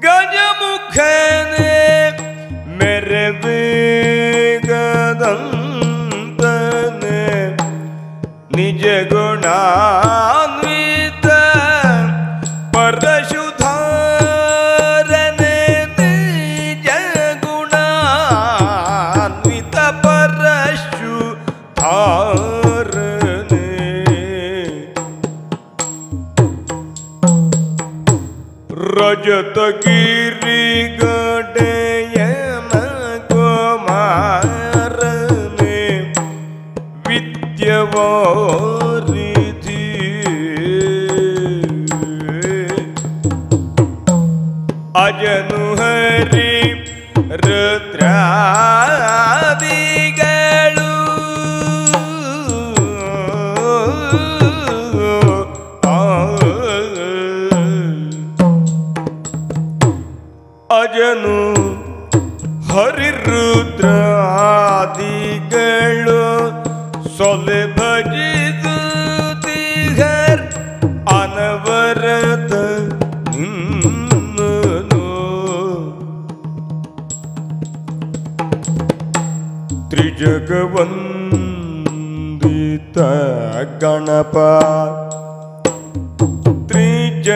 ಗಜಮುಖನೇ ಮೇರೆ ವೇಗದಂತನೆ ನಿಜ ಗುಣಾನ್ವಿತ ಪರಶುಧಾರನೆ ನಿಜ ಗುಣಾನ್ವಿತ ಪರಶುಧಾರನೆ ರಜತಗಿರಿ ಗಡೆಯನ ಕುಮಾರನೆ ವಿದ್ಯವಾರಿಧಿ ಅಜನು ಹರಿ ರುದ್ರಾದಿಗಳು ಅಜನು ಹರಿರುದ್ರಾದಿಗಳು ಸೊಲೆ ಭಜಿಸುತ್ತಿಹರ್ ಅನವರತ ನಿನ್ನನು ತ್ರಿಜಗವಂದಿತ ಗಣಪ ತ್ರಿಜಗವಂದಿತ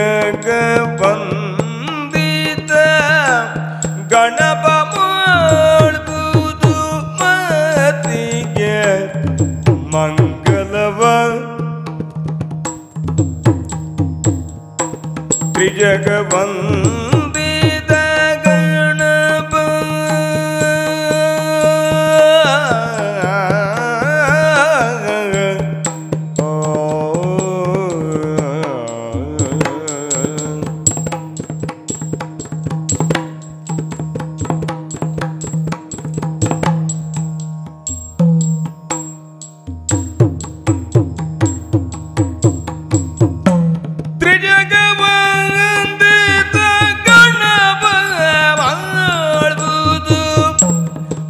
ಗಣಪ ಮಾಡ್ಬುದು ಮತಿಗೆ ಮಂಗಲವ ತ್ರಿಜಗವಂದಿತ ಗಣಪ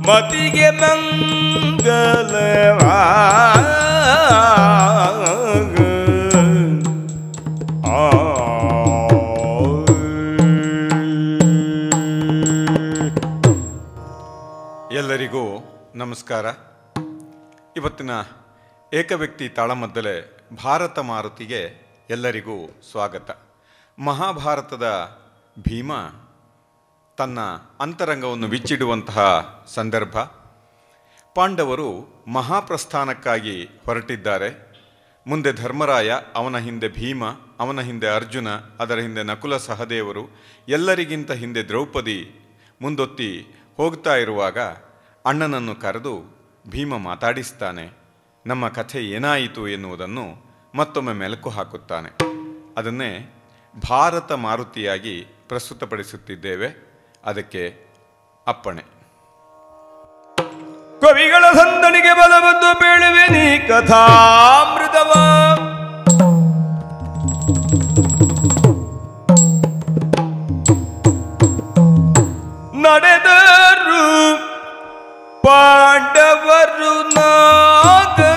ಮತಿಗೆ ಮಂಗಲವ ಎಲ್ಲರಿಗೂ ನಮಸ್ಕಾರ. ಇವತ್ತಿನ ಏಕವ್ಯಕ್ತಿ ತಾಳಮದ್ದಲೆ ಭಾರತ ಮಾರುತಿಗೆ ಎಲ್ಲರಿಗೂ ಸ್ವಾಗತ. ಮಹಾಭಾರತದ ಭೀಮ ತನ್ನ ಅಂತರಂಗವನ್ನು ಬಿಚ್ಚಿಡುವಂತಹ ಸಂದರ್ಭ. ಪಾಂಡವರು ಮಹಾಪ್ರಸ್ಥಾನಕ್ಕಾಗಿ ಹೊರಟಿದ್ದಾರೆ. ಮುಂದೆ ಧರ್ಮರಾಯ, ಅವನ ಹಿಂದೆ ಭೀಮ, ಅವನ ಹಿಂದೆ ಅರ್ಜುನ, ಅದರ ಹಿಂದೆ ನಕುಲ ಸಹದೇವರು, ಎಲ್ಲರಿಗಿಂತ ಹಿಂದೆ ದ್ರೌಪದಿ ಮುಂದೊತ್ತಿ ಹೋಗ್ತಾ ಇರುವಾಗ ಅಣ್ಣನನ್ನು ಕರೆದು ಭೀಮ ಮಾತಾಡಿಸ್ತಾನೆ. ನಮ್ಮ ಕಥೆ ಏನಾಯಿತು ಎನ್ನುವುದನ್ನು ಮತ್ತೊಮ್ಮೆ ಮೆಲುಕು ಹಾಕುತ್ತಾನೆ. ಅದನ್ನೇ ಭಾರತ ಮಾರುತಿಯಾಗಿ ಪ್ರಸ್ತುತಪಡಿಸುತ್ತಿದ್ದೇವೆ. ಅದಕ್ಕೆ ಅಪ್ಪಣೆ. ಕವಿಗಳ ಸಂದಣಿಗೆ ಬಲಬಂದು ಬೇಳುವೆ ನೀ ಕಥಾಮೃತವ. ನಡೆದರು ಪಾಂಡವರು ನಾಗದೆಡೆಗಾಗಿ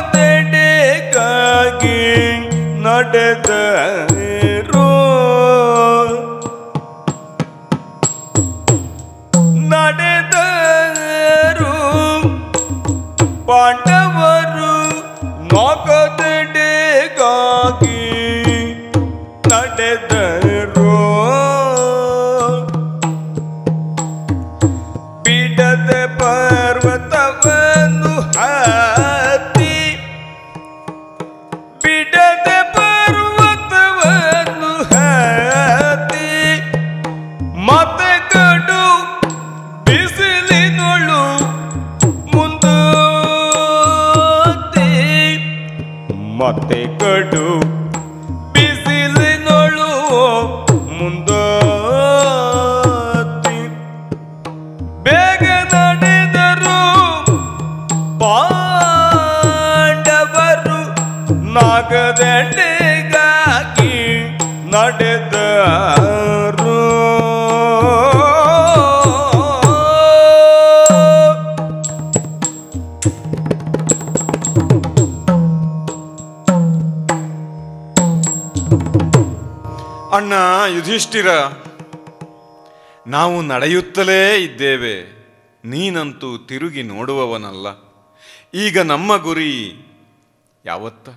ನಡೆದರು. ನಡೆದರು ಪಾಂಡವರು ನಾಗದೆಡೆಗಾಗಿ ನಡೆದರು. ಬಿಡದ ಪರ್ವತವನ್ನು ಹತ್ತಿ, ಬಿಡದ ಪರ್ವತವನ್ನು ಹತ್ತಿ, ಮತ್ತೆ ಕಡು ಬಿಸಿಲಿನೊಳು ಮುಂದೋತಿ, ಮತ್ತೆ ಕಡು ಬಿಸಿಲಿನೊಳು ಮುಂದೋತಿ, ಬೇಗ ನಡೆದರು ಪಾಂಡವರು ನಾಗದೆಡೆಗಾಗಿ ನಡೆದರು. ಅಣ್ಣ ಯುಧಿಷ್ಠಿರ, ನಾವು ನಡೆಯುತ್ತಲೇ ಇದ್ದೇವೆ, ನೀನಂತೂ ತಿರುಗಿ ನೋಡುವವನಲ್ಲ. ಈಗ ನಮ್ಮ ಗುರಿ ಯಾವತ್ತ?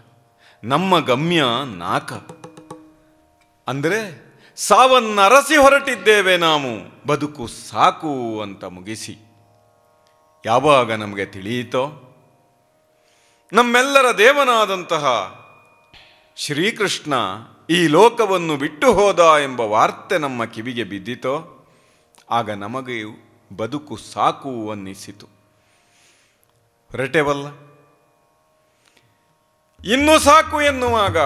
ನಮ್ಮ ಗಮ್ಯ ನಾಕ. ಅಂದರೆ ಸಾವನ್ನರಸಿ ಹೊರಟಿದ್ದೇವೆ ನಾವು, ಬದುಕು ಸಾಕು ಅಂತ ಮುಗಿಸಿ. ಯಾವಾಗ ನಮಗೆ ತಿಳಿಯಿತೋ, ನಮ್ಮೆಲ್ಲರ ದೇವನಾದಂತಹ ಶ್ರೀಕೃಷ್ಣ ಈ ಲೋಕವನ್ನು ಬಿಟ್ಟು ಹೋದ ಎಂಬ ವಾರ್ತೆ ನಮ್ಮ ಕಿವಿಗೆ ಬಿದ್ದಿತೋ, ಆಗ ನಮಗೆ ಬದುಕು ಸಾಕು ಅನ್ನಿಸಿತು. ಹೊರಟೆವಲ್ಲ. ಇನ್ನೂ ಸಾಕು ಎನ್ನುವಾಗ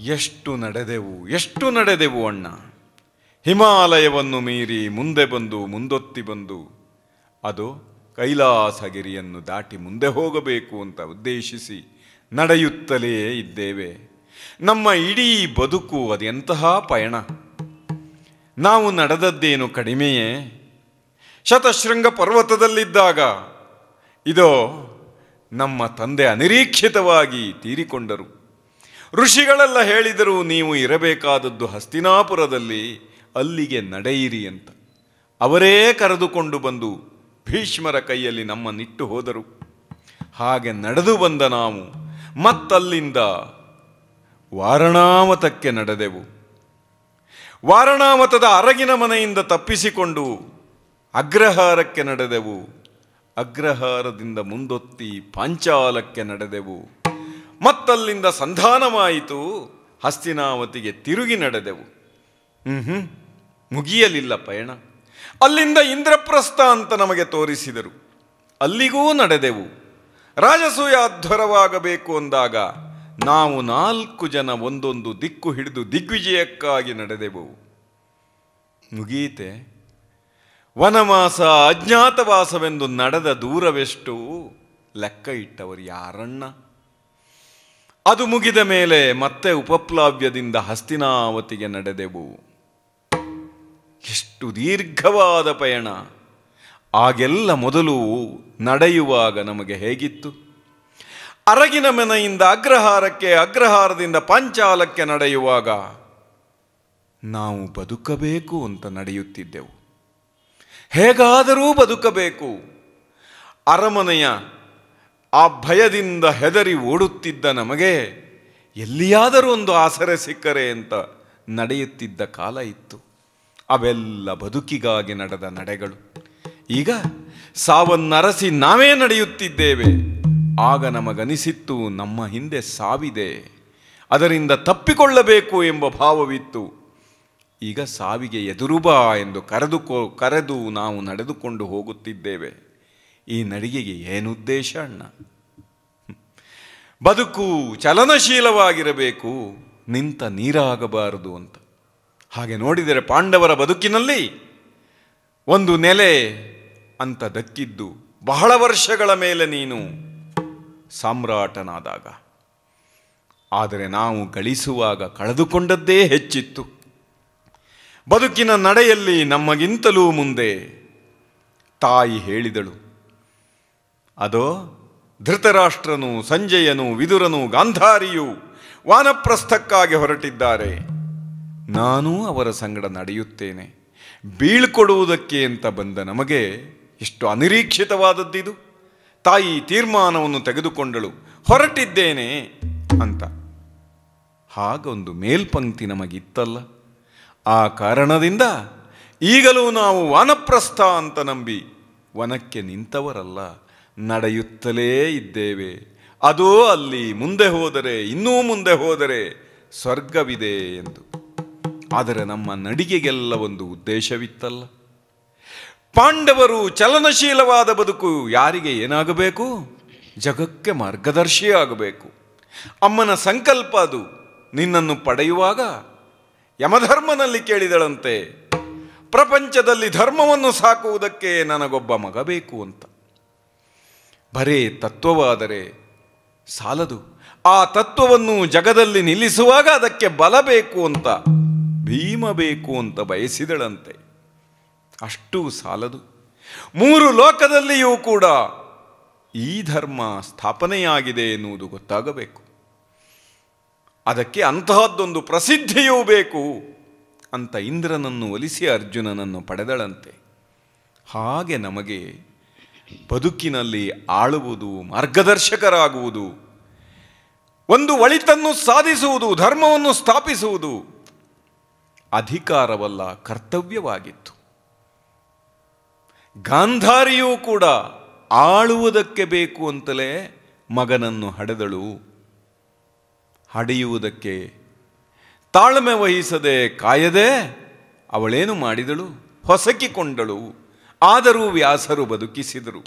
ಎಷ್ಟು ನಡೆದೆವು ಅಣ್ಣ. ಹಿಮಾಲಯವನ್ನು ಮೀರಿ ಮುಂದೆ ಬಂದು ಮುಂದೊತ್ತಿ ಬಂದು ಅದು ಕೈಲಾಸಗಿರಿಯನ್ನು ದಾಟಿ ಮುಂದೆ ಹೋಗಬೇಕು ಅಂತ ಉದ್ದೇಶಿಸಿ ನಡೆಯುತ್ತಲೇ ಇದ್ದೇವೆ. ನಮ್ಮ ಇಡೀ ಬದುಕು ಅದೆಂತಹ ಪಯಣ. ನಾವು ನಡೆದದ್ದೇನು ಕಡಿಮೆಯೇ? ಶತಶೃಂಗ ಪರ್ವತದಲ್ಲಿದ್ದಾಗ ಇದೋ ನಮ್ಮ ತಂದೆ ಅನಿರೀಕ್ಷಿತವಾಗಿ ತೀರಿಕೊಂಡರು. ಋಷಿಗಳೆಲ್ಲ ಹೇಳಿದರು, ನೀವು ಇರಬೇಕಾದದ್ದು ಹಸ್ತಿನಾಪುರದಲ್ಲಿ, ಅಲ್ಲಿಗೆ ನಡೆಯಿರಿ ಅಂತ. ಅವರೇ ಕರೆದುಕೊಂಡು ಬಂದು ಭೀಷ್ಮರ ಕೈಯಲ್ಲಿ ನಮ್ಮನ್ನಿಟ್ಟು ಹೋದರು. ಹಾಗೆ ನಡೆದು ಬಂದ ನಾವು ಮತ್ತಲ್ಲಿಂದ ವಾರಣಾವತಕ್ಕೆ ನಡೆದೆವು. ವಾರಣಾವತದ ಅರಗಿನ ಮನೆಯಿಂದ ತಪ್ಪಿಸಿಕೊಂಡು ಅಗ್ರಹಾರಕ್ಕೆ ನಡೆದೆವು. ಅಗ್ರಹಾರದಿಂದ ಮುಂದೊತ್ತಿ ಪಾಂಚಾಲಕ್ಕೆ ನಡೆದೆವು. ಮತ್ತಲ್ಲಿಂದ ಸಂಧಾನವಾಯಿತು, ಹಸ್ತಿನಾವತಿಗೆ ತಿರುಗಿ ನಡೆದೆವು. ಮುಗಿಯಲಿಲ್ಲ ಪಯಣ. ಅಲ್ಲಿಂದ ಇಂದ್ರಪ್ರಸ್ಥ ಅಂತ ನಮಗೆ ತೋರಿಸಿದರು, ಅಲ್ಲಿಗೂ ನಡೆದೆವು. ರಾಜಸೂಯಾಧ್ವರವಾಗಬೇಕು ಅಂದಾಗ ನಾವು 4 ಜನ ಒಂದೊಂದು ದಿಕ್ಕು ಹಿಡಿದು ದಿಗ್ವಿಜಯಕ್ಕಾಗಿ ನಡೆದೆವು. ಮುಗಿಯಿತೆ. ವನವಾಸ ಅಜ್ಞಾತವಾಸವೆಂದು ನಡೆದ ದೂರವೆಷ್ಟು ಲೆಕ್ಕ ಇಟ್ಟವರು ಯಾರಣ್ಣ? ಅದು ಮುಗಿದ ಮೇಲೆ ಮತ್ತೆ ಉಪಪ್ಲಾವ್ಯದಿಂದ ಹಸ್ತಿನಾವತಿಗೆ ನಡೆದೆವು. ಎಷ್ಟು ದೀರ್ಘವಾದ ಪಯಣ. ಆಗೆಲ್ಲ ಮೊದಲು ನಡೆಯುವಾಗ ನಮಗೆ ಹೇಗಿತ್ತು? ಅರಗಿನ ಮನೆಯಿಂದ ಅಗ್ರಹಾರಕ್ಕೆ, ಅಗ್ರಹಾರದಿಂದ ಪಾಂಚಾಲಕ್ಕೆ ನಡೆಯುವಾಗ ನಾವು ಬದುಕಬೇಕು ಅಂತ ನಡೆಯುತ್ತಿದ್ದೆವು. ಹೇಗಾದರೂ ಬದುಕಬೇಕು. ಅರಮನೆಯ ಆ ಭಯದಿಂದ ಹೆದರಿ ಓಡುತ್ತಿದ್ದ ನಮಗೆ ಎಲ್ಲಿಯಾದರೂ ಒಂದು ಆಸರೆ ಸಿಕ್ಕರೆ ಅಂತ ನಡೆಯುತ್ತಿದ್ದ ಕಾಲ ಇತ್ತು. ಅವೆಲ್ಲ ಬದುಕಿಗಾಗಿ ನಡೆದ ನಡೆಗಳು. ಈಗ ಸಾವನ್ನರಸಿ ನಾವೇ ನಡೆಯುತ್ತಿದ್ದೇವೆ. ಆಗ ನಮಗನಿಸಿತ್ತು, ನಮ್ಮ ಹಿಂದೆ ಸಾವಿದೆ, ಅದರಿಂದ ತಪ್ಪಿಕೊಳ್ಳಬೇಕು ಎಂಬ ಭಾವವಿತ್ತು. ಈಗ ಸಾವಿಗೆ ಎದುರು ಬಾ ಎಂದು ಕರೆದು ನಾವು ನಡೆದುಕೊಂಡು ಹೋಗುತ್ತಿದ್ದೇವೆ. ಈ ನಡಿಗೆಗೆ ಏನು ಉದ್ದೇಶ ಅಣ್ಣ? ಬದುಕು ಚಲನಶೀಲವಾಗಿರಬೇಕು, ನಿಂತ ನೀರಾಗಬಾರದು ಅಂತ. ಹಾಗೆ ನೋಡಿದರೆ ಪಾಂಡವರ ಬದುಕಿನಲ್ಲಿ ಒಂದು ನೆಲೆ ಅಂತ ದಕ್ಕಿದ್ದು ಬಹಳ ವರ್ಷಗಳ ಮೇಲೆ ನೀನು ಸಾಮ್ರಾಟನಾದಾಗ. ಆದರೆ ನಾವು ಗಳಿಸುವಾಗ ಕಳೆದುಕೊಂಡದ್ದೇ ಹೆಚ್ಚಿತ್ತು. ಬದುಕಿನ ನಡೆಯಲ್ಲಿ ನಮಗಿಂತಲೂ ಮುಂದೆ ತಾಯಿ ಹೇಳಿದಳು, ಅದೋ ಧೃತರಾಷ್ಟ್ರನು, ಸಂಜಯನು, ವಿದುರನು, ಗಾಂಧಾರಿಯು ವಾನಪ್ರಸ್ಥಕ್ಕಾಗಿ ಹೊರಟಿದ್ದಾರೆ. ನಾನೂ ಅವರ ಸಂಗಡ ನಡೆಯುತ್ತೇನೆ. ಬೀಳ್ಕೊಡುವುದಕ್ಕೆ ಅಂತ ಬಂದ ನಮಗೆ ಎಷ್ಟು ಅನಿರೀಕ್ಷಿತವಾದದ್ದಿದು. ತಾಯಿ ತೀರ್ಮಾನವನ್ನು ತೆಗೆದುಕೊಂಡಳು, ಹೊರಟಿದ್ದೇನೆ ಅಂತ. ಹಾಗೊಂದು ಮೇಲ್ಪಂಕ್ತಿ ನಮಗಿತ್ತಲ್ಲ. ಆ ಕಾರಣದಿಂದ ಈಗಲೂ ನಾವು ವಾನಪ್ರಸ್ಥ ಅಂತ ನಂಬಿ ವನಕ್ಕೆ ನಿಂತವರಲ್ಲ, ನಡೆಯುತ್ತಲೇ ಇದ್ದೇವೆ. ಅದೋ ಅಲ್ಲಿ ಮುಂದೆ ಹೋದರೆ, ಇನ್ನೂ ಮುಂದೆ ಹೋದರೆ ಸ್ವರ್ಗವಿದೆ ಎಂದು. ಆದರೆ ನಮ್ಮ ನಡಿಗೆಗೆಲ್ಲ ಒಂದು ಉದ್ದೇಶವಿತ್ತಲ್ಲ. ಪಾಂಡವರು ಚಲನಶೀಲವಾದ ಬದುಕು ಯಾರಿಗೆ ಏನಾಗಬೇಕು? ಜಗಕ್ಕೆ ಮಾರ್ಗದರ್ಶಿಯಾಗಬೇಕು. ಅಮ್ಮನ ಸಂಕಲ್ಪ ಅದು. ನಿನ್ನನ್ನು ಪಡೆಯುವಾಗ ಯಮಧರ್ಮನಲ್ಲಿ ಕೇಳಿದಳಂತೆ, ಪ್ರಪಂಚದಲ್ಲಿ ಧರ್ಮವನ್ನು ಸಾಕುವುದಕ್ಕೆ ನನಗೊಬ್ಬ ಮಗ ಬೇಕು ಅಂತ. ಬರೇ ತತ್ವವಾದರೆ ಸಾಲದು. ಆ ತತ್ವವನ್ನು ಜಗದಲ್ಲಿ ನಿಲ್ಲಿಸುವಾಗ ಅದಕ್ಕೆ ಬಲ ಬೇಕು ಅಂತ, ಭೀಮ ಬೇಕು ಅಂತ ಬಯಸಿದಳಂತೆ. ಅಷ್ಟೂ ಸಾಲದು. 3 ಲೋಕದಲ್ಲಿಯೂ ಕೂಡ ಈ ಧರ್ಮ ಸ್ಥಾಪನೆಯಾಗಿದೆ ಎನ್ನುವುದು ಗೊತ್ತಾಗಬೇಕು. ಅದಕ್ಕೆ ಅಂತಹದ್ದೊಂದು ಪ್ರಸಿದ್ಧಿಯೂ ಬೇಕು. ಅಂತ ಇಂದ್ರನನ್ನು ಒಲಿಸಿ ಅರ್ಜುನನನ್ನು ಪಡೆದಳಂತೆ. ಹಾಗೆ ನಮಗೆ ಬದುಕಿನಲ್ಲಿ ಆಳುವುದು, ಮಾರ್ಗದರ್ಶಕರಾಗುವುದು, ಒಂದು ಒಳಿತನ್ನು ಸಾಧಿಸುವುದು, ಧರ್ಮವನ್ನು ಸ್ಥಾಪಿಸುವುದು ಅಧಿಕಾರವಲ್ಲ, ಕರ್ತವ್ಯವಾಗಿತ್ತು. ಗಾಂಧಾರಿಯೂ ಕೂಡ ಆಳುವುದಕ್ಕೆ ಬೇಕು ಅಂತಲೇ ಮಗನನ್ನು ಹಡೆದಳು. ಹಡೆಯುವುದಕ್ಕೆ ತಾಳ್ಮೆ ವಹಿಸದೆ ಕಾಯದೆ ಅವಳೇನು ಮಾಡಿದಳು? ಹೊಸಕಿಕೊಂಡಳು. ಆದರೂ ವ್ಯಾಸರು ಬದುಕಿಸಿದರು.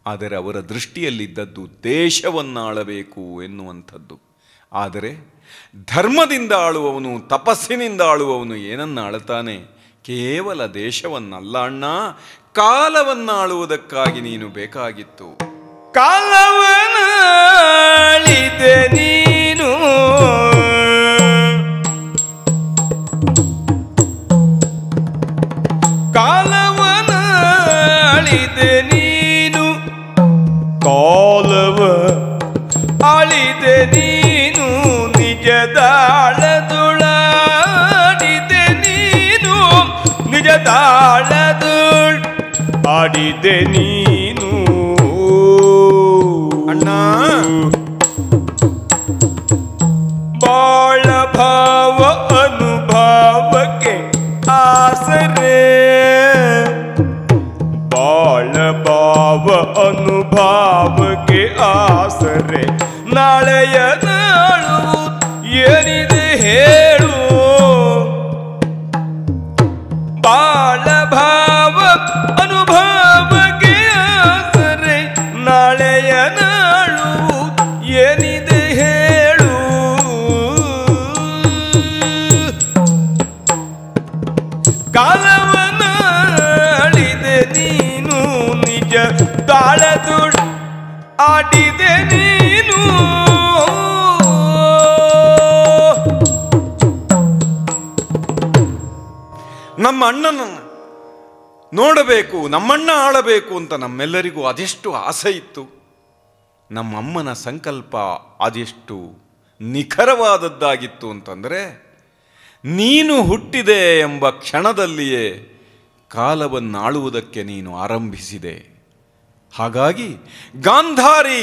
ಆದರೆ ಅವರ ದೃಷ್ಟಿಯಲ್ಲಿದ್ದದ್ದು ದೇಶವನ್ನಾಳಬೇಕು ಎನ್ನುವಂಥದ್ದು. ಆದರೆ ಧರ್ಮದಿಂದ ಆಳುವವನು, ತಪಸ್ಸಿನಿಂದ ಆಳುವವನು ಏನನ್ನ ಆಳುತ್ತಾನೆ? ಕೇವಲ ದೇಶವನ್ನಲ್ಲ ಅಣ್ಣ, ಕಾಲವನ್ನಾಳುವುದಕ್ಕಾಗಿ ನೀನು ಬೇಕಾಗಿತ್ತು. ಕಾಲವನ್ನಾಳಿದೆ ನೀನು, ಕಾಲವನ್ನಾಳಿದೆ ನೀನು, ಕಾಲವ ಆಳಿದೆ ನೀನು, ನಿಜದಾಳದುಳಾಡಿದೆ ನೀನು, ನಿಜದಾಳದುಳ್ ಆಡಿದೆ ನೀನು. ಅಣ್ಣ, ಬಾಳ ಭಾವ ಅನುಭಾವಕ್ಕೆ ಆಸರೆ, ಬಾಳ ಭಾವ ಅನುಭಾವಕ್ಕೆ ಆಸರೆ, ನಾಳೆಯ ನಾಳು ಏನಿದೆ ಹೇಳು. ಬಾಳ ಭಾವ ಅನುಭಾವಕ್ಕೆ ಆಸರೆ, ನಾಳೆಯ ನಾಳು ಏನಿದೆ ಹೇಳು. ಕಾಲವನ್ನಾಳಿದೆ ನೀನು, ನಿಜ ತಾಳದುಳ್ ಆಡಿದೆ ನೀನು. ನಮ್ಮ ಅಣ್ಣನನ್ನು ನೋಡಬೇಕು, ನಮ್ಮಣ್ಣ ಆಳಬೇಕು ಅಂತ ನಮ್ಮೆಲ್ಲರಿಗೂ ಅದೆಷ್ಟು ಆಸೆ ಇತ್ತು. ನಮ್ಮಮ್ಮನ ಸಂಕಲ್ಪ ಅದೆಷ್ಟು ನಿಖರವಾದದ್ದಾಗಿತ್ತು ಅಂತಂದರೆ, ನೀನು ಹುಟ್ಟಿದೆ ಎಂಬ ಕ್ಷಣದಲ್ಲಿಯೇ ಕಾಲವನ್ನಾಳುವುದಕ್ಕೆ ನೀನು ಆರಂಭಿಸಿದೆ. ಹಾಗಾಗಿ ಗಾಂಧಾರಿ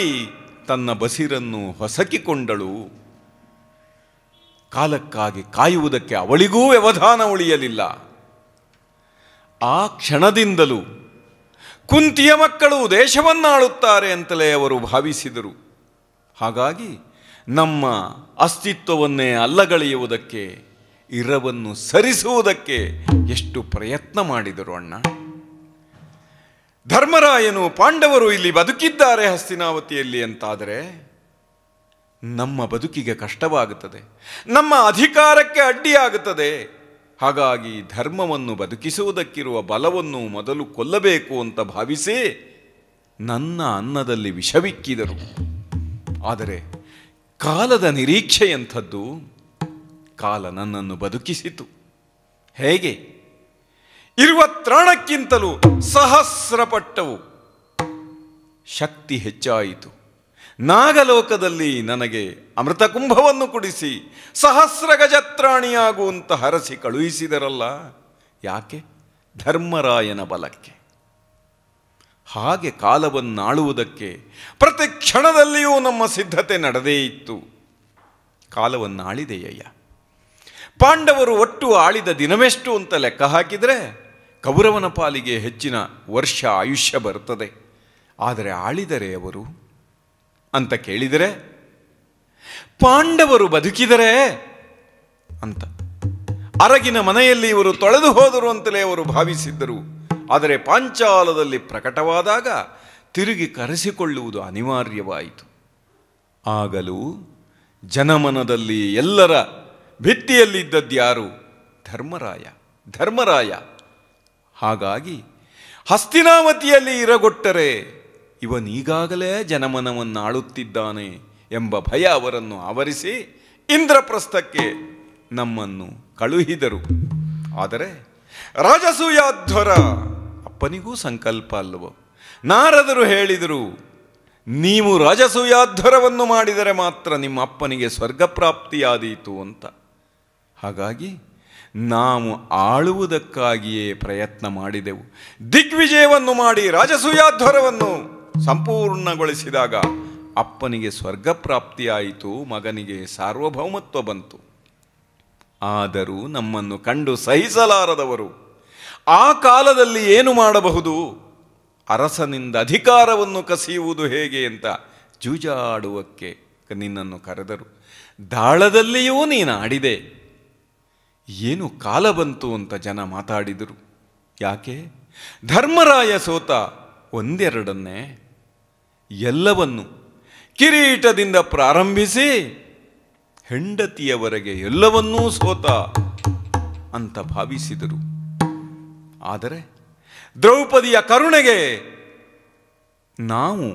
ತನ್ನ ಬಸಿರನ್ನು ಹೊಸಕಿಕೊಂಡಳು. ಕಾಲಕ್ಕಾಗಿ ಕಾಯುವುದಕ್ಕೆ ಅವಳಿಗೂ ವ್ಯವಧಾನ ಉಳಿಯಲಿಲ್ಲ. ಆ ಕ್ಷಣದಿಂದಲೂ ಕುಂತಿಯ ಮಕ್ಕಳು ದೇಶವನ್ನಾಳುತ್ತಾರೆ ಅಂತಲೇ ಅವರು ಭಾವಿಸಿದರು. ಹಾಗಾಗಿ ನಮ್ಮ ಅಸ್ತಿತ್ವವನ್ನೇ ಅಲ್ಲಗಳೆಯುವುದಕ್ಕೆ, ಇರವನ್ನು ಸರಿಸುವುದಕ್ಕೆ ಎಷ್ಟು ಪ್ರಯತ್ನ ಮಾಡಿದರು ಅಣ್ಣ. ಧರ್ಮರಾಯನು, ಪಾಂಡವರು ಇಲ್ಲಿ ಬದುಕಿದ್ದಾರೆ ಹಸ್ತಿನಾವತಿಯಲ್ಲಿ ಅಂತಾದರೆ ನಮ್ಮ ಬದುಕಿಗೆ ಕಷ್ಟವಾಗುತ್ತದೆ, ನಮ್ಮ ಅಧಿಕಾರಕ್ಕೆ ಅಡ್ಡಿಯಾಗುತ್ತದೆ. ಹಾಗಾಗಿ ಧರ್ಮವನ್ನು ಬದುಕಿಸುವುದಕ್ಕಿರುವ ಬಲವನ್ನು ಮೊದಲು ಕೊಲ್ಲಬೇಕು ಅಂತ ಭಾವಿಸಿ ನನ್ನ ಅನ್ನದಲ್ಲಿ ವಿಷವಿಕ್ಕಿದರು. ಆದರೆ ಕಾಲದ ನಿರೀಕ್ಷೆಯಂಥದ್ದು. ಕಾಲ ನನ್ನನ್ನು ಬದುಕಿಸಿತು. ಹೇಗೆ? ಇರುವ ತ್ರಾಣಕ್ಕಿಂತಲೂ ಸಹಸ್ರಪಟ್ಟವು ಶಕ್ತಿ ಹೆಚ್ಚಾಯಿತು. ನಾಗಲೋಕದಲ್ಲಿ ನನಗೆ ಅಮೃತಕುಂಭವನ್ನು ಕುಡಿಸಿ ಸಹಸ್ರ ಗಜತ್ರಾಣಿಯಾಗುವಂತ ಹರಸಿ ಕಳುಹಿಸಿದರಲ್ಲ. ಯಾಕೆ? ಧರ್ಮರಾಯನ ಬಲಕ್ಕೆ. ಹಾಗೆ ಕಾಲವನ್ನಾಳುವುದಕ್ಕೆ ಪ್ರತಿ ಕ್ಷಣದಲ್ಲಿಯೂ ನಮ್ಮ ಸಿದ್ಧತೆ ನಡೆದೇ ಇತ್ತು. ಕಾಲವನ್ನಾಳಿದೆಯಯ್ಯ. ಪಾಂಡವರು ಒಟ್ಟು ಆಳಿದ ದಿನವೆಷ್ಟು ಅಂತ ಲೆಕ್ಕ ಹಾಕಿದರೆ ಕೌರವನ ಪಾಲಿಗೆ ಹೆಚ್ಚಿನ ವರ್ಷ ಆಯುಷ್ಯ ಬರುತ್ತದೆ. ಆದರೆ ಆಳಿದರೆ ಅವರು ಅಂತ ಕೇಳಿದರೆ, ಪಾಂಡವರು ಬದುಕಿದರೆ ಅಂತ ಅರಗಿನ ಮನೆಯಲ್ಲಿ ಇವರು ತೊಳೆದು ಹೋದರು ಅಂತಲೇ ಅವರು ಭಾವಿಸಿದ್ದರು. ಆದರೆ ಪಾಂಚಾಲದಲ್ಲಿ ಪ್ರಕಟವಾದಾಗ ತಿರುಗಿ ಕರೆಸಿಕೊಳ್ಳುವುದು ಅನಿವಾರ್ಯವಾಯಿತು. ಆಗಲೂ ಜನಮನದಲ್ಲಿ ಎಲ್ಲರ ಭಿತ್ತಿಯಲ್ಲಿದ್ದದ್ಯಾರು? ಧರ್ಮರಾಯ. ಹಾಗಾಗಿ ಹಸ್ತಿನಾವತಿಯಲ್ಲಿ ಇರಗೊಟ್ಟರೆ ಇವನೀಗಾಗಲೇ ಜನಮನವನ್ನು ಆಳುತ್ತಿದ್ದಾನೆ ಎಂಬ ಭಯ ಅವರನ್ನು ಆವರಿಸಿ ಇಂದ್ರಪ್ರಸ್ಥಕ್ಕೆ ನಮ್ಮನ್ನು ಕಳುಹಿದರು. ಆದರೆ ರಾಜಸೂಯಾಧ್ವರ ಅಪ್ಪನಿಗೂ ಸಂಕಲ್ಪ ಅಲ್ಲವೋ? ನಾರದರು ಹೇಳಿದರು, ನೀವು ರಾಜಸೂಯಾಧ್ವರವನ್ನು ಮಾಡಿದರೆ ಮಾತ್ರ ನಿಮ್ಮ ಅಪ್ಪನಿಗೆ ಸ್ವರ್ಗಪ್ರಾಪ್ತಿಯಾದೀತು ಅಂತ. ಹಾಗಾಗಿ ನಾವು ಆಳುವುದಕ್ಕಾಗಿಯೇ ಪ್ರಯತ್ನ ಮಾಡಿದೆವು. ದಿಗ್ವಿಜಯವನ್ನು ಮಾಡಿ ರಾಜಸೂಯಾಧ್ವರವನ್ನು ಸಂಪೂರ್ಣಗೊಳಿಸಿದಾಗ ಅಪ್ಪನಿಗೆ ಸ್ವರ್ಗ ಪ್ರಾಪ್ತಿಯಾಯಿತು, ಮಗನಿಗೆ ಸಾರ್ವಭೌಮತ್ವ ಬಂತು. ಆದರೂ ನಮ್ಮನ್ನು ಕಂಡು ಸಹಿಸಲಾರದವರು ಆ ಕಾಲದಲ್ಲಿ ಏನು ಮಾಡಬಹುದು, ಅರಸನಿಂದ ಅಧಿಕಾರವನ್ನು ಕಸಿಯುವುದು ಹೇಗೆ ಅಂತ ಜೂಜಾಡುವಕ್ಕೆ ನಿನ್ನನ್ನು ಕರೆದರು. ದಾಳದಲ್ಲಿಯೂ ನೀನು ಆಡಿದೆ. ಏನು ಕಾಲ ಬಂತು ಅಂತ ಜನ ಮಾತಾಡಿದರು. ಯಾಕೆ? ಧರ್ಮರಾಯ ಸೋತ ಒಂದೆರಡನ್ನೇ, ಎಲ್ಲವನ್ನು ಕಿರೀಟದಿಂದ ಪ್ರಾರಂಭಿಸಿ ಹೆಂಡತಿಯವರೆಗೆ ಎಲ್ಲವನ್ನೂ ಸೋತ ಅಂತ ಭಾವಿಸಿದರು. ಆದರೆ ದ್ರೌಪದಿಯ ಕರುಣೆಗೆ ನಾವು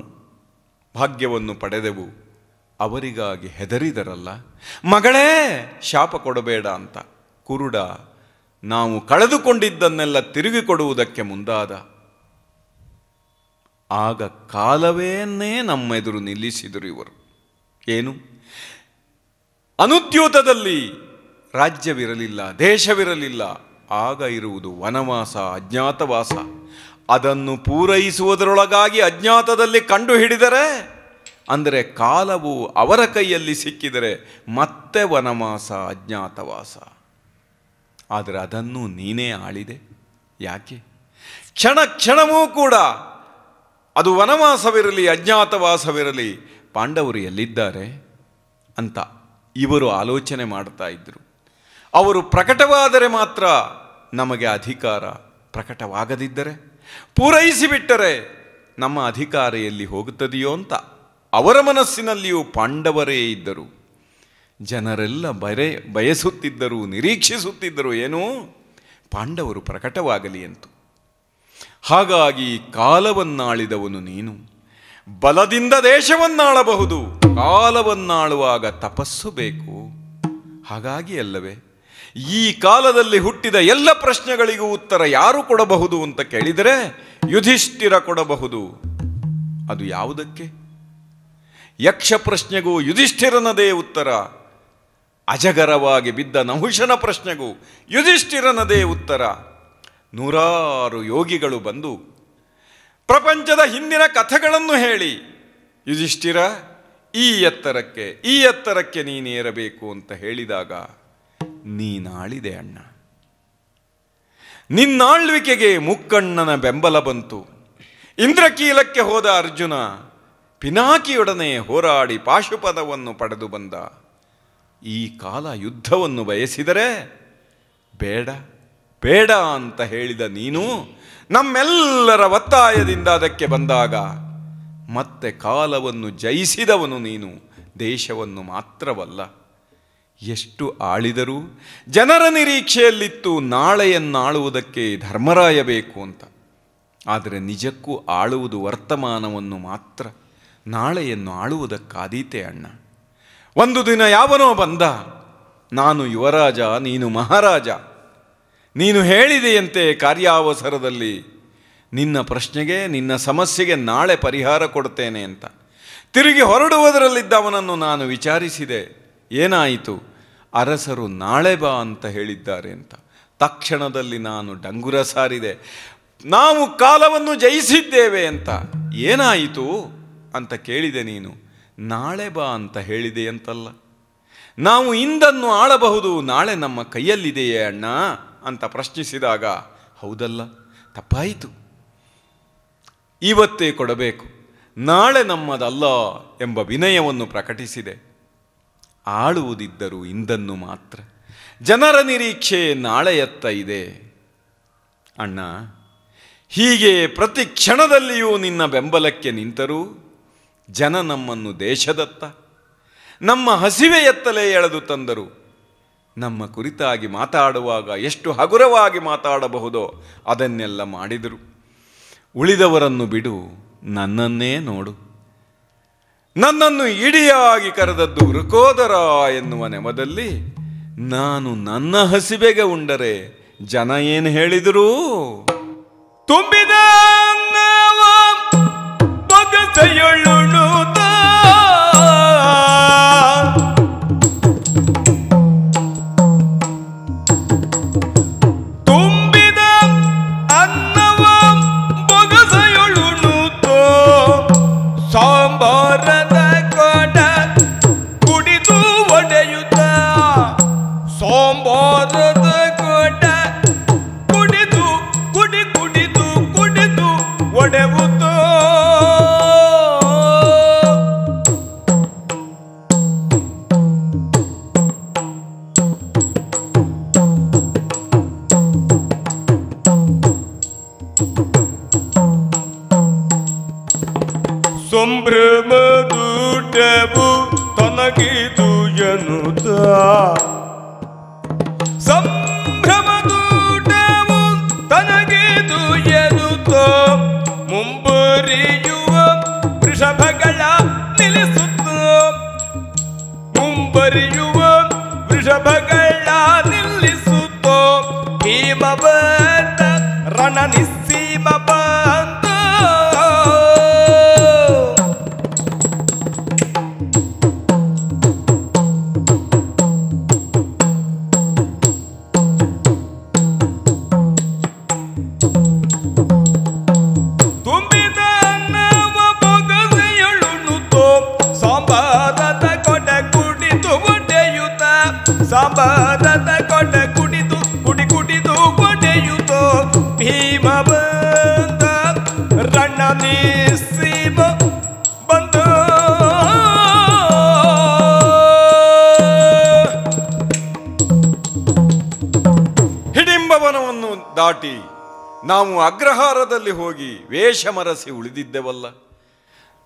ಭಾಗ್ಯವನ್ನು ಪಡೆದೆವು. ಅವರಿಗಾಗಿ ಹೆದರಿದರಲ್ಲ, ಮಗಳೇ ಶಾಪ ಕೊಡಬೇಡ ಅಂತ. ಕುರುಡ ನಾವು ಕಳೆದುಕೊಂಡಿದ್ದನ್ನೆಲ್ಲ ತಿರುಗಿ ಕೊಡುವುದಕ್ಕೆ ಮುಂದಾದ. ಆಗ ಕಾಲವೇನ್ನೇ ನಮ್ಮೆದುರು ನಿಲ್ಲಿಸಿದರು ಇವರು. ಏನು? ಅನುದ್ಯೂತದಲ್ಲಿ ರಾಜ್ಯವಿರಲಿಲ್ಲ, ದೇಶವಿರಲಿಲ್ಲ. ಆಗ ಇರುವುದು ವನವಾಸ, ಅಜ್ಞಾತವಾಸ. ಅದನ್ನು ಪೂರೈಸುವುದರೊಳಗಾಗಿ ಅಜ್ಞಾತದಲ್ಲಿ ಕಂಡು ಹಿಡಿದರೆ, ಅಂದರೆ ಕಾಲವು ಅವರ ಕೈಯಲ್ಲಿ ಸಿಕ್ಕಿದರೆ ಮತ್ತೆ ವನವಾಸ, ಅಜ್ಞಾತವಾಸ. ಆದರೆ ಅದನ್ನು ನೀನೇ ಆಳಿದೆ. ಯಾಕೆ? ಕ್ಷಣ ಕ್ಷಣವೂ ಕೂಡ ಅದು ವನವಾಸವಿರಲಿ, ಅಜ್ಞಾತವಾಸವಿರಲಿ, ಪಾಂಡವರು ಎಲ್ಲಿದ್ದಾರೆ ಅಂತ ಇವರು ಆಲೋಚನೆ ಮಾಡ್ತಾ ಇದ್ದರು. ಅವರು ಪ್ರಕಟವಾದರೆ ಮಾತ್ರ ನಮಗೆ ಅಧಿಕಾರ, ಪ್ರಕಟವಾಗದಿದ್ದರೆ, ಪೂರೈಸಿಬಿಟ್ಟರೆ ನಮ್ಮ ಅಧಿಕಾರ ಎಲ್ಲಿ ಹೋಗುತ್ತದೆಯೋ ಅಂತ ಅವರ ಮನಸ್ಸಿನಲ್ಲಿಯೂ ಪಾಂಡವರೇ ಇದ್ದರು. ಜನರೆಲ್ಲ ಬಯಸುತ್ತಿದ್ದರು, ನಿರೀಕ್ಷಿಸುತ್ತಿದ್ದರು. ಏನೋ ಪಾಂಡವರು ಪ್ರಕಟವಾಗಲಿ ಅಂತ. ಹಾಗಾಗಿ ಕಾಲವನ್ನಾಳಿದವನು ನೀನು. ಬಲದಿಂದ ದೇಶವನ್ನಾಳಬಹುದು, ಕಾಲವನ್ನಾಳುವಾಗ ತಪಸ್ಸು ಬೇಕು. ಹಾಗಾಗಿ ಅಲ್ಲವೇ ಈ ಕಾಲದಲ್ಲಿ ಹುಟ್ಟಿದ ಎಲ್ಲ ಪ್ರಶ್ನೆಗಳಿಗೂ ಉತ್ತರ ಯಾರು ಕೊಡಬಹುದು ಅಂತ ಕೇಳಿದರೆ ಯುಧಿಷ್ಠಿರ ಕೊಡಬಹುದು. ಅದು ಯಾವುದಕ್ಕೆ? ಯಕ್ಷ ಪ್ರಶ್ನೆಗೂ ಯುಧಿಷ್ಠಿರನದೇ ಉತ್ತರ. ಅಜಗರವಾಗಿ ಬಿದ್ದ ನಹುಷನ ಪ್ರಶ್ನೆಗೂ ಯುಧಿಷ್ಠಿರನದೇ ಉತ್ತರ. 100 ಯೋಗಿಗಳು ಬಂದು ಪ್ರಪಂಚದ ಹಿಂದಿನ ಕಥೆಗಳನ್ನು ಹೇಳಿ, ಯುಧಿಷ್ಠಿರ ಈ ಎತ್ತರಕ್ಕೆ ನೀನೇರಬೇಕು ಅಂತ ಹೇಳಿದಾಗ ನೀನಾಳಿದೆ ಅಣ್ಣ. ನಿನ್ನಾಳ್ವಿಕೆಗೆ ಮುಕ್ಕಣ್ಣನ ಬೆಂಬಲ ಬಂತು. ಇಂದ್ರಕೀಲಕ್ಕೆ ಹೋದ ಅರ್ಜುನ ಪಿನಾಕಿಯೊಡನೆ ಹೋರಾಡಿ ಪಾಶುಪದವನ್ನು ಪಡೆದು ಬಂದ. ಈ ಕಾಲ ಯುದ್ಧವನ್ನು ಬಯಸಿದರೆ ಬೇಡ ಬೇಡ ಅಂತ ಹೇಳಿದ ನೀನು ನಮ್ಮೆಲ್ಲರ ಒತ್ತಾಯದಿಂದ ಅದಕ್ಕೆ ಬಂದಾಗ ಮತ್ತೆ ಕಾಲವನ್ನು ಜಯಿಸಿದವನು ನೀನು, ದೇಶವನ್ನು ಮಾತ್ರವಲ್ಲ. ಎಷ್ಟು ಆಳಿದರೂ ಜನರ ನಿರೀಕ್ಷೆಯಲ್ಲಿತ್ತು ನಾಳೆಯನ್ನಾಳುವುದಕ್ಕೆ ಧರ್ಮರಾಯ ಬೇಕು ಅಂತ. ಆದರೆ ನಿಜಕ್ಕೂ ಆಳುವುದು ವರ್ತಮಾನವನ್ನು ಮಾತ್ರ, ನಾಳೆಯನ್ನು ಆಳುವುದಕ್ಕಾದೀತೆ ಅಣ್ಣ. ಒಂದು ದಿನ ಯಾವನೋ ಬಂದ, ನಾನು ಯುವರಾಜ, ನೀನು ಮಹಾರಾಜ, ನೀನು ಹೇಳಿದೆಯಂತೆ ಕಾರ್ಯಾವಸರದಲ್ಲಿ ನಿನ್ನ ಪ್ರಶ್ನೆಗೆ, ನಿನ್ನ ಸಮಸ್ಯೆಗೆ ನಾಳೆ ಪರಿಹಾರ ಕೊಡ್ತೇನೆ ಅಂತ. ತಿರುಗಿ ಹೊರಡುವುದರಲ್ಲಿದ್ದ ಅವನನ್ನು ನಾನು ವಿಚಾರಿಸಿದೆ, ಏನಾಯಿತು? ಅರಸರು ನಾಳೆ ಬಾ ಅಂತ ಹೇಳಿದ್ದಾರೆ ಅಂತ. ತಕ್ಷಣದಲ್ಲಿ ನಾನು ಡಂಗುರ ಸಾರಿದೆ, ನಾವು ಕಾಲವನ್ನು ಜಯಿಸಿದ್ದೇವೆ ಅಂತ. ಏನಾಯಿತು ಅಂತ ಕೇಳಿದೆ. ನೀನು ನಾಳೆ ಬಾ ಅಂತ ಹೇಳಿದೆಯಂತಲ್ಲ. ನಾವು ಇಂದನ್ನು ಆಳಬಹುದು, ನಾಳೆ ನಮ್ಮ ಕೈಯಲ್ಲಿದೆಯೇ ಅಣ್ಣ ಅಂತ ಪ್ರಶ್ನಿಸಿದಾಗ, ಹೌದಲ್ಲ, ತಪ್ಪಾಯಿತು, ಇವತ್ತೇ ಕೊಡಬೇಕು, ನಾಳೆ ನಮ್ಮದಲ್ಲ ಎಂಬ ವಿನಯವನ್ನು ಪ್ರಕಟಿಸಿದೆ. ಆಳುವುದಿದ್ದರೂ ಇಂದನ್ನು ಮಾತ್ರ, ಜನರ ನಿರೀಕ್ಷೆ ನಾಳೆಯತ್ತ ಇದೆ ಅಣ್ಣ. ಹೀಗೆ ಪ್ರತಿ ಕ್ಷಣದಲ್ಲಿಯೂ ನಿನ್ನ ಬೆಂಬಲಕ್ಕೆ ನಿಂತರೂ ಜನ ನಮ್ಮನ್ನು ದೇಶದತ್ತ, ನಮ್ಮ ಹಸಿವೆಯತ್ತಲೇ ಎಳೆದು ತಂದರು. ನಮ್ಮ ಕುರಿತಾಗಿ ಮಾತಾಡುವಾಗ ಎಷ್ಟು ಹಗುರವಾಗಿ ಮಾತಾಡಬಹುದೋ ಅದನ್ನೆಲ್ಲ ಮಾಡಿದರು. ಉಳಿದವರನ್ನು ಬಿಡು, ನನ್ನನ್ನೇ ನೋಡು. ನನ್ನನ್ನು ಇಡಿಯಾಗಿ ಕರೆದದ್ದು ವೃಕೋದರ ಎನ್ನುವ ನೆವದಲ್ಲಿ ನಾನು ನನ್ನ ಹಸಿವೆಗೆ ಉಂಡರೆ ಜನ ಏನು ಹೇಳಿದರೂ ತುಂಬಿದ ಬೊಗಸೆಯೊಳ್ಳುಣುತ ಸಾಂಬಾರದ ಕೊಡ ಕುಡಿದು ಒಡೆಯುತ್ತ ಸಾಂಬಾರದ ಕೊಡ ಕುಡಿದು ಕುಡಿದು ಒಡೆಯುತ್ತೋ ಸಂಭ್ರಮದೂಟವು ತನಗಿದು ಎನ್ನುತ್ತ ಸಂಭ್ರಮದೂಟವು ತನಗಿದು ಎನ್ನುತ್ತ ಮುಂಬರಿಯುವ ವೃಷಭಗಳ ನಿಲ್ಲಿಸುತ್ತ ಮುಂಬರಿಯುವ ವೃಷಭಗಳ ನಿಲ್ಲಿಸುತ್ತ ಭೀಮವನ ರಣ ನಿಸ್ಸೀಮ ಬಂದ ಸಾಂಬಾರದ ಕೊಡ ಕುಡಿದು ಒಡೆಯುತ್ತೋ ಭೀಮ ಬಂದ ರಣ ನಿಸ್ಸೀಮ ಬಂದ ಹಿಡಿಂಬವನವನ್ನು ದಾಟಿ ನಾವು ಅಗ್ರಹಾರದಲ್ಲಿ ಹೋಗಿ ವೇಷ ಮರಸಿ ಉಳಿದಿದ್ದೆವಲ್ಲ.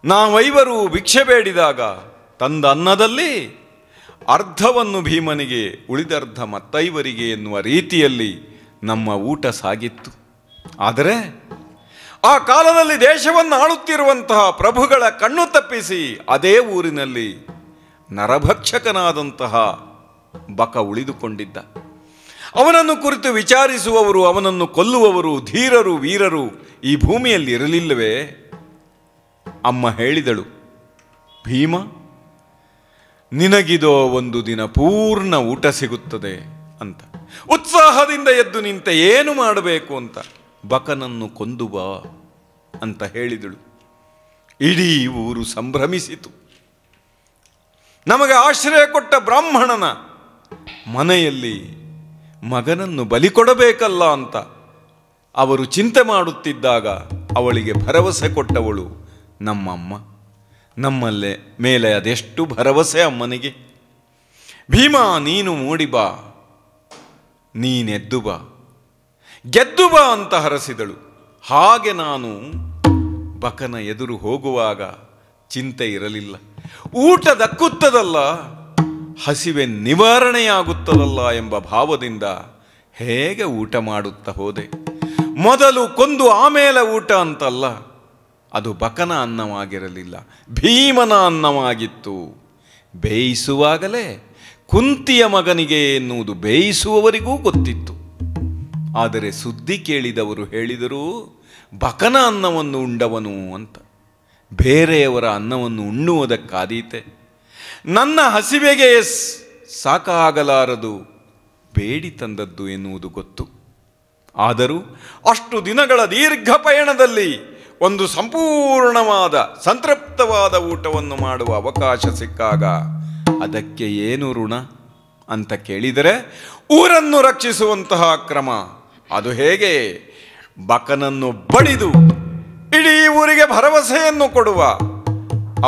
ನಾವೈವರು ಭಿಕ್ಷೆ ಬೇಡಿದಾಗ ತಂದ ಅನ್ನದಲ್ಲಿ ಅರ್ಧವನ್ನು ಭೀಮನಿಗೆ ಉಳಿದರ್ಧ ಮತ್ತೈವರಿಗೆ ಎನ್ನುವ ರೀತಿಯಲ್ಲಿ ನಮ್ಮ ಊಟ ಸಾಗಿತ್ತು. ಆದರೆ ಆ ಕಾಲದಲ್ಲಿ ದೇಶವನ್ನು ಆಳುತ್ತಿರುವಂತಹ ಪ್ರಭುಗಳ ಕಣ್ಣು ತಪ್ಪಿಸಿ ಅದೇ ಊರಿನಲ್ಲಿ ನರಭಕ್ಷಕನಾದಂತಹ ಬಕ ಉಳಿದುಕೊಂಡಿದ್ದ. ಅವನನ್ನು ಕುರಿತು ವಿಚಾರಿಸುವವರು, ಅವನನ್ನು ಕೊಲ್ಲುವವರು, ಧೀರರು ವೀರರು ಈ ಭೂಮಿಯಲ್ಲಿ ಇರಲಿಲ್ಲವೇ? ಅಮ್ಮ ಹೇಳಿದಳು, ಭೀಮ, ನಿನಗಿದೋ ಒಂದು ದಿನ ಪೂರ್ಣ ಊಟ ಸಿಗುತ್ತದೆ ಅಂತ. ಉತ್ಸಾಹದಿಂದ ಎದ್ದು ನಿಂತ, ಏನು ಮಾಡಬೇಕು ಅಂತ. ಬಕನನ್ನು ಕೊಂದು ಬಾ ಅಂತ ಹೇಳಿದಳು. ಇಡೀ ಊರು ಸಂಭ್ರಮಿಸಿತು. ನಮಗೆ ಆಶ್ರಯ ಕೊಟ್ಟ ಬ್ರಾಹ್ಮಣನ ಮನೆಯಲ್ಲಿ ಮಗನನ್ನು ಬಲಿ ಕೊಡಬೇಕಲ್ಲ ಅಂತ ಅವರು ಚಿಂತೆ ಮಾಡುತ್ತಿದ್ದಾಗ ಅವಳಿಗೆ ಭರವಸೆ ಕೊಟ್ಟವಳು ನಮ್ಮಮ್ಮ. ನಮ್ಮಲ್ಲೇ ಮೇಲೆ ಅದೆಷ್ಟು ಭರವಸೆ ಅಮ್ಮನಿಗೆ. ಭೀಮ, ನೀನು ಮೂಡಿ ಬಾ, ನೀನೆದ್ದು ಬಾ, ಗೆದ್ದು ಬಾ ಅಂತ ಹರಸಿದಳು. ಹಾಗೆ ನಾನು ಬಕನ ಎದುರು ಹೋಗುವಾಗ ಚಿಂತೆ ಇರಲಿಲ್ಲ. ಊಟ ದಕ್ಕುತ್ತದಲ್ಲ, ಹಸಿವೆ ನಿವಾರಣೆಯಾಗುತ್ತದಲ್ಲ ಎಂಬ ಭಾವದಿಂದ ಹೇಗೆ ಊಟ ಮಾಡುತ್ತಾ ಹೋದೆ. ಮೊದಲು ಕೊಂದು ಆಮೇಲೆ ಊಟ ಅಂತಲ್ಲ, ಅದು ಬಕನ ಅನ್ನವಾಗಿರಲಿಲ್ಲ, ಭೀಮನ ಅನ್ನವಾಗಿತ್ತು. ಬೇಯಿಸುವಾಗಲೇ ಕುಂತಿಯ ಮಗನಿಗೆ ಎನ್ನುವುದು ಬೇಯಿಸುವವರಿಗೂ ಗೊತ್ತಿತ್ತು. ಆದರೆ ಸುದ್ದಿ ಕೇಳಿದವರು ಹೇಳಿದರು, ಬಕನ ಅನ್ನವನ್ನು ಉಂಡವನು ಅಂತ. ಬೇರೆಯವರ ಅನ್ನವನ್ನು ಉಣ್ಣುವುದಕ್ಕಾದೀತೆ. ನನ್ನ ಹಸಿವೆಗೆ ಸಾಕಾಗಲಾರದು, ಬೇಡಿ ತಂದದ್ದು ಎನ್ನುವುದು ಗೊತ್ತು. ಆದರೂ ಅಷ್ಟು ದಿನಗಳ ದೀರ್ಘ ಪಯಣದಲ್ಲಿ ಒಂದು ಸಂಪೂರ್ಣವಾದ ಸಂತೃಪ್ತವಾದ ಊಟವನ್ನು ಮಾಡುವ ಅವಕಾಶ ಸಿಕ್ಕಾಗ ಅದಕ್ಕೆ ಏನು ಋಣ ಅಂತ ಕೇಳಿದರೆ, ಊರನ್ನು ರಕ್ಷಿಸುವಂತಹ ಕ್ರಮ ಅದು ಹೇಗೆ? ಬಕನನ್ನು ಬಡಿದು ಇಡೀ ಊರಿಗೆ ಭರವಸೆಯನ್ನು ಕೊಡುವ,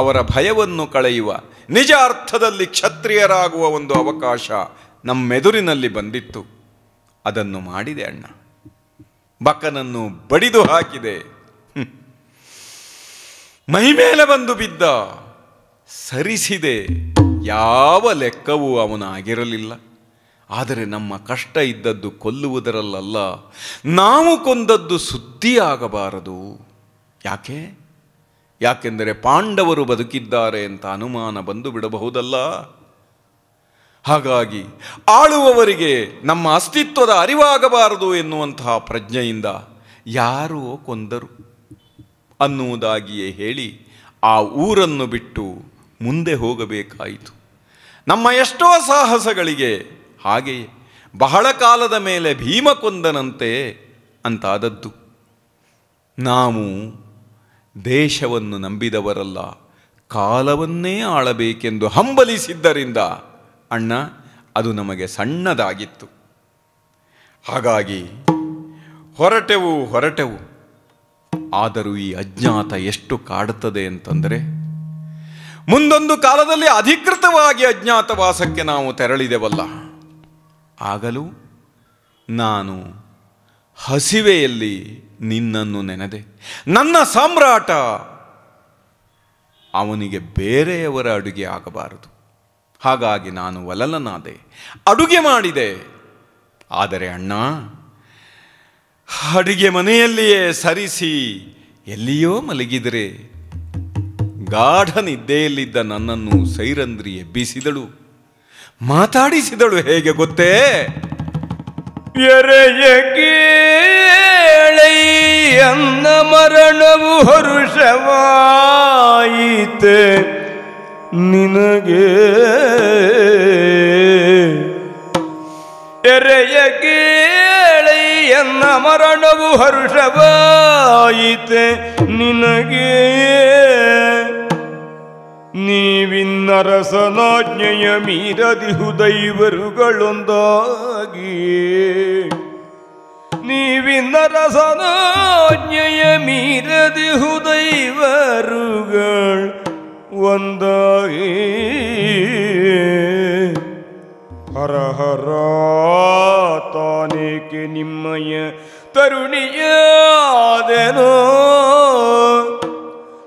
ಅವರ ಭಯವನ್ನು ಕಳೆಯುವ, ನಿಜ ಅರ್ಥದಲ್ಲಿ ಕ್ಷತ್ರಿಯರಾಗುವ ಒಂದು ಅವಕಾಶ ನಮ್ಮೆದುರಿನಲ್ಲಿ ಬಂದಿತ್ತು. ಅದನ್ನು ಮಾಡಿದೆ ಅಣ್ಣ. ಬಕನನ್ನು ಬಡಿದು ಹಾಕಿದೆ. ಮೈಮೇಲೆ ಬಂದು ಬಿದ್ದ, ಸರಿಸಿದೆ. ಯಾವ ಲೆಕ್ಕವೂ ಅವನಾಗಿರಲಿಲ್ಲ. ಆದರೆ ನಮ್ಮ ಕಷ್ಟ ಇದ್ದದ್ದು ಕೊಲ್ಲುವುದರಲ್ಲ, ನಾವು ಕೊಂದದ್ದು ಸುದ್ದಿಯಾಗಬಾರದು. ಯಾಕೆಂದರೆ ಪಾಂಡವರು ಬದುಕಿದ್ದಾರೆ ಅಂತ ಅನುಮಾನ ಬಂದು ಬಿಡಬಹುದಲ್ಲ. ಹಾಗಾಗಿ ಆಳುವವರಿಗೆ ನಮ್ಮ ಅಸ್ತಿತ್ವದ ಅರಿವಾಗಬಾರದು ಎನ್ನುವಂತಹ ಪ್ರಜ್ಞೆಯಿಂದ ಯಾರೋ ಕೊಂದರು ಅನ್ನುವುದಾಗಿಯೇ ಹೇಳಿ ಆ ಊರನ್ನು ಬಿಟ್ಟು ಮುಂದೆ ಹೋಗಬೇಕಾಯಿತು. ನಮ್ಮ ಎಷ್ಟೋ ಸಾಹಸಗಳಿಗೆ ಹಾಗೆಯೇ ಬಹಳ ಕಾಲದ ಮೇಲೆ ಭೀಮ ಕೊಂದನಂತೆ ಅಂತಾದದ್ದು. ನಾವು ದೇಶವನ್ನು ನಂಬಿದವರಲ್ಲ, ಕಾಲವನ್ನೇ ಆಳಬೇಕೆಂದು ಹಂಬಲಿಸಿದ್ದರಿಂದ ಅಣ್ಣ ಅದು ನಮಗೆ ಸಣ್ಣದಾಗಿತ್ತು. ಹಾಗಾಗಿ ಹೊರಟೆವು. ಆದರೂ ಈ ಅಜ್ಞಾತ ಎಷ್ಟು ಕಾಡುತ್ತದೆ ಅಂತಂದರೆ, ಮುಂದೊಂದು ಕಾಲದಲ್ಲಿ ಅಧಿಕೃತವಾಗಿ ಅಜ್ಞಾತವಾಸಕ್ಕೆ ನಾವು ತೆರಳಿದೆವಲ್ಲ, ಆಗಲೂ ನಾನು ಹಸಿವೆಯಲ್ಲಿ ನಿನ್ನನ್ನು ನೆನೆದೆ. ನನ್ನ ಸಾಮ್ರಾಟ ಅವನಿಗೆ ಬೇರೆಯವರ ಅಡುಗೆ ಆಗಬಾರದು. ಹಾಗಾಗಿ ನಾನು ವಲಲನಾದೆ, ಅಡುಗೆ ಮಾಡಿದೆ. ಆದರೆ ಅಣ್ಣ, ಅಡುಗೆ ಮನೆಯಲ್ಲಿಯೇ ಸರಿಸಿ ಎಲ್ಲಿಯೋ ಮಲಗಿದರೆ ಗಾಢ ನಿದ್ದೆಯಲ್ಲಿದ್ದ ನನ್ನನ್ನು ಸೈರಂಧ್ರಿ ಎಬ್ಬಿಸಿದಳು, ಮಾತಾಡಿಸಿದಳು. ಹೇಗೆ ಗೊತ್ತೇ? ಎರೆಯ ಕೇಳೈ ಅನ್ನ ಮರಣವು ಹರುಷವಾಯಿತೆ ನಿನಗೆ, ಎರೆಯ ಕೇಳೈ ಅನ್ನ ಮರಣವು ಹರುಷವಾಯಿತೆ ನಿನಗೆ, ನೀವಿನ್ನರಸನಾಜ್ಞೆಯ ಮೀರದಿಹು ದೈವರುಗಳೊಂದಾಗಿ, ನೀವಿನ್ನರಸನಾಜ್ಞೆಯ ಮೀರದಿಹು ದೈವರುಗಳು ಒಂದಾಗಿ. ಹರ ಹರ ತಾನೇಕೆ ನಿಮ್ಮಯ ತರುಣಿಯಾದೆನೋ,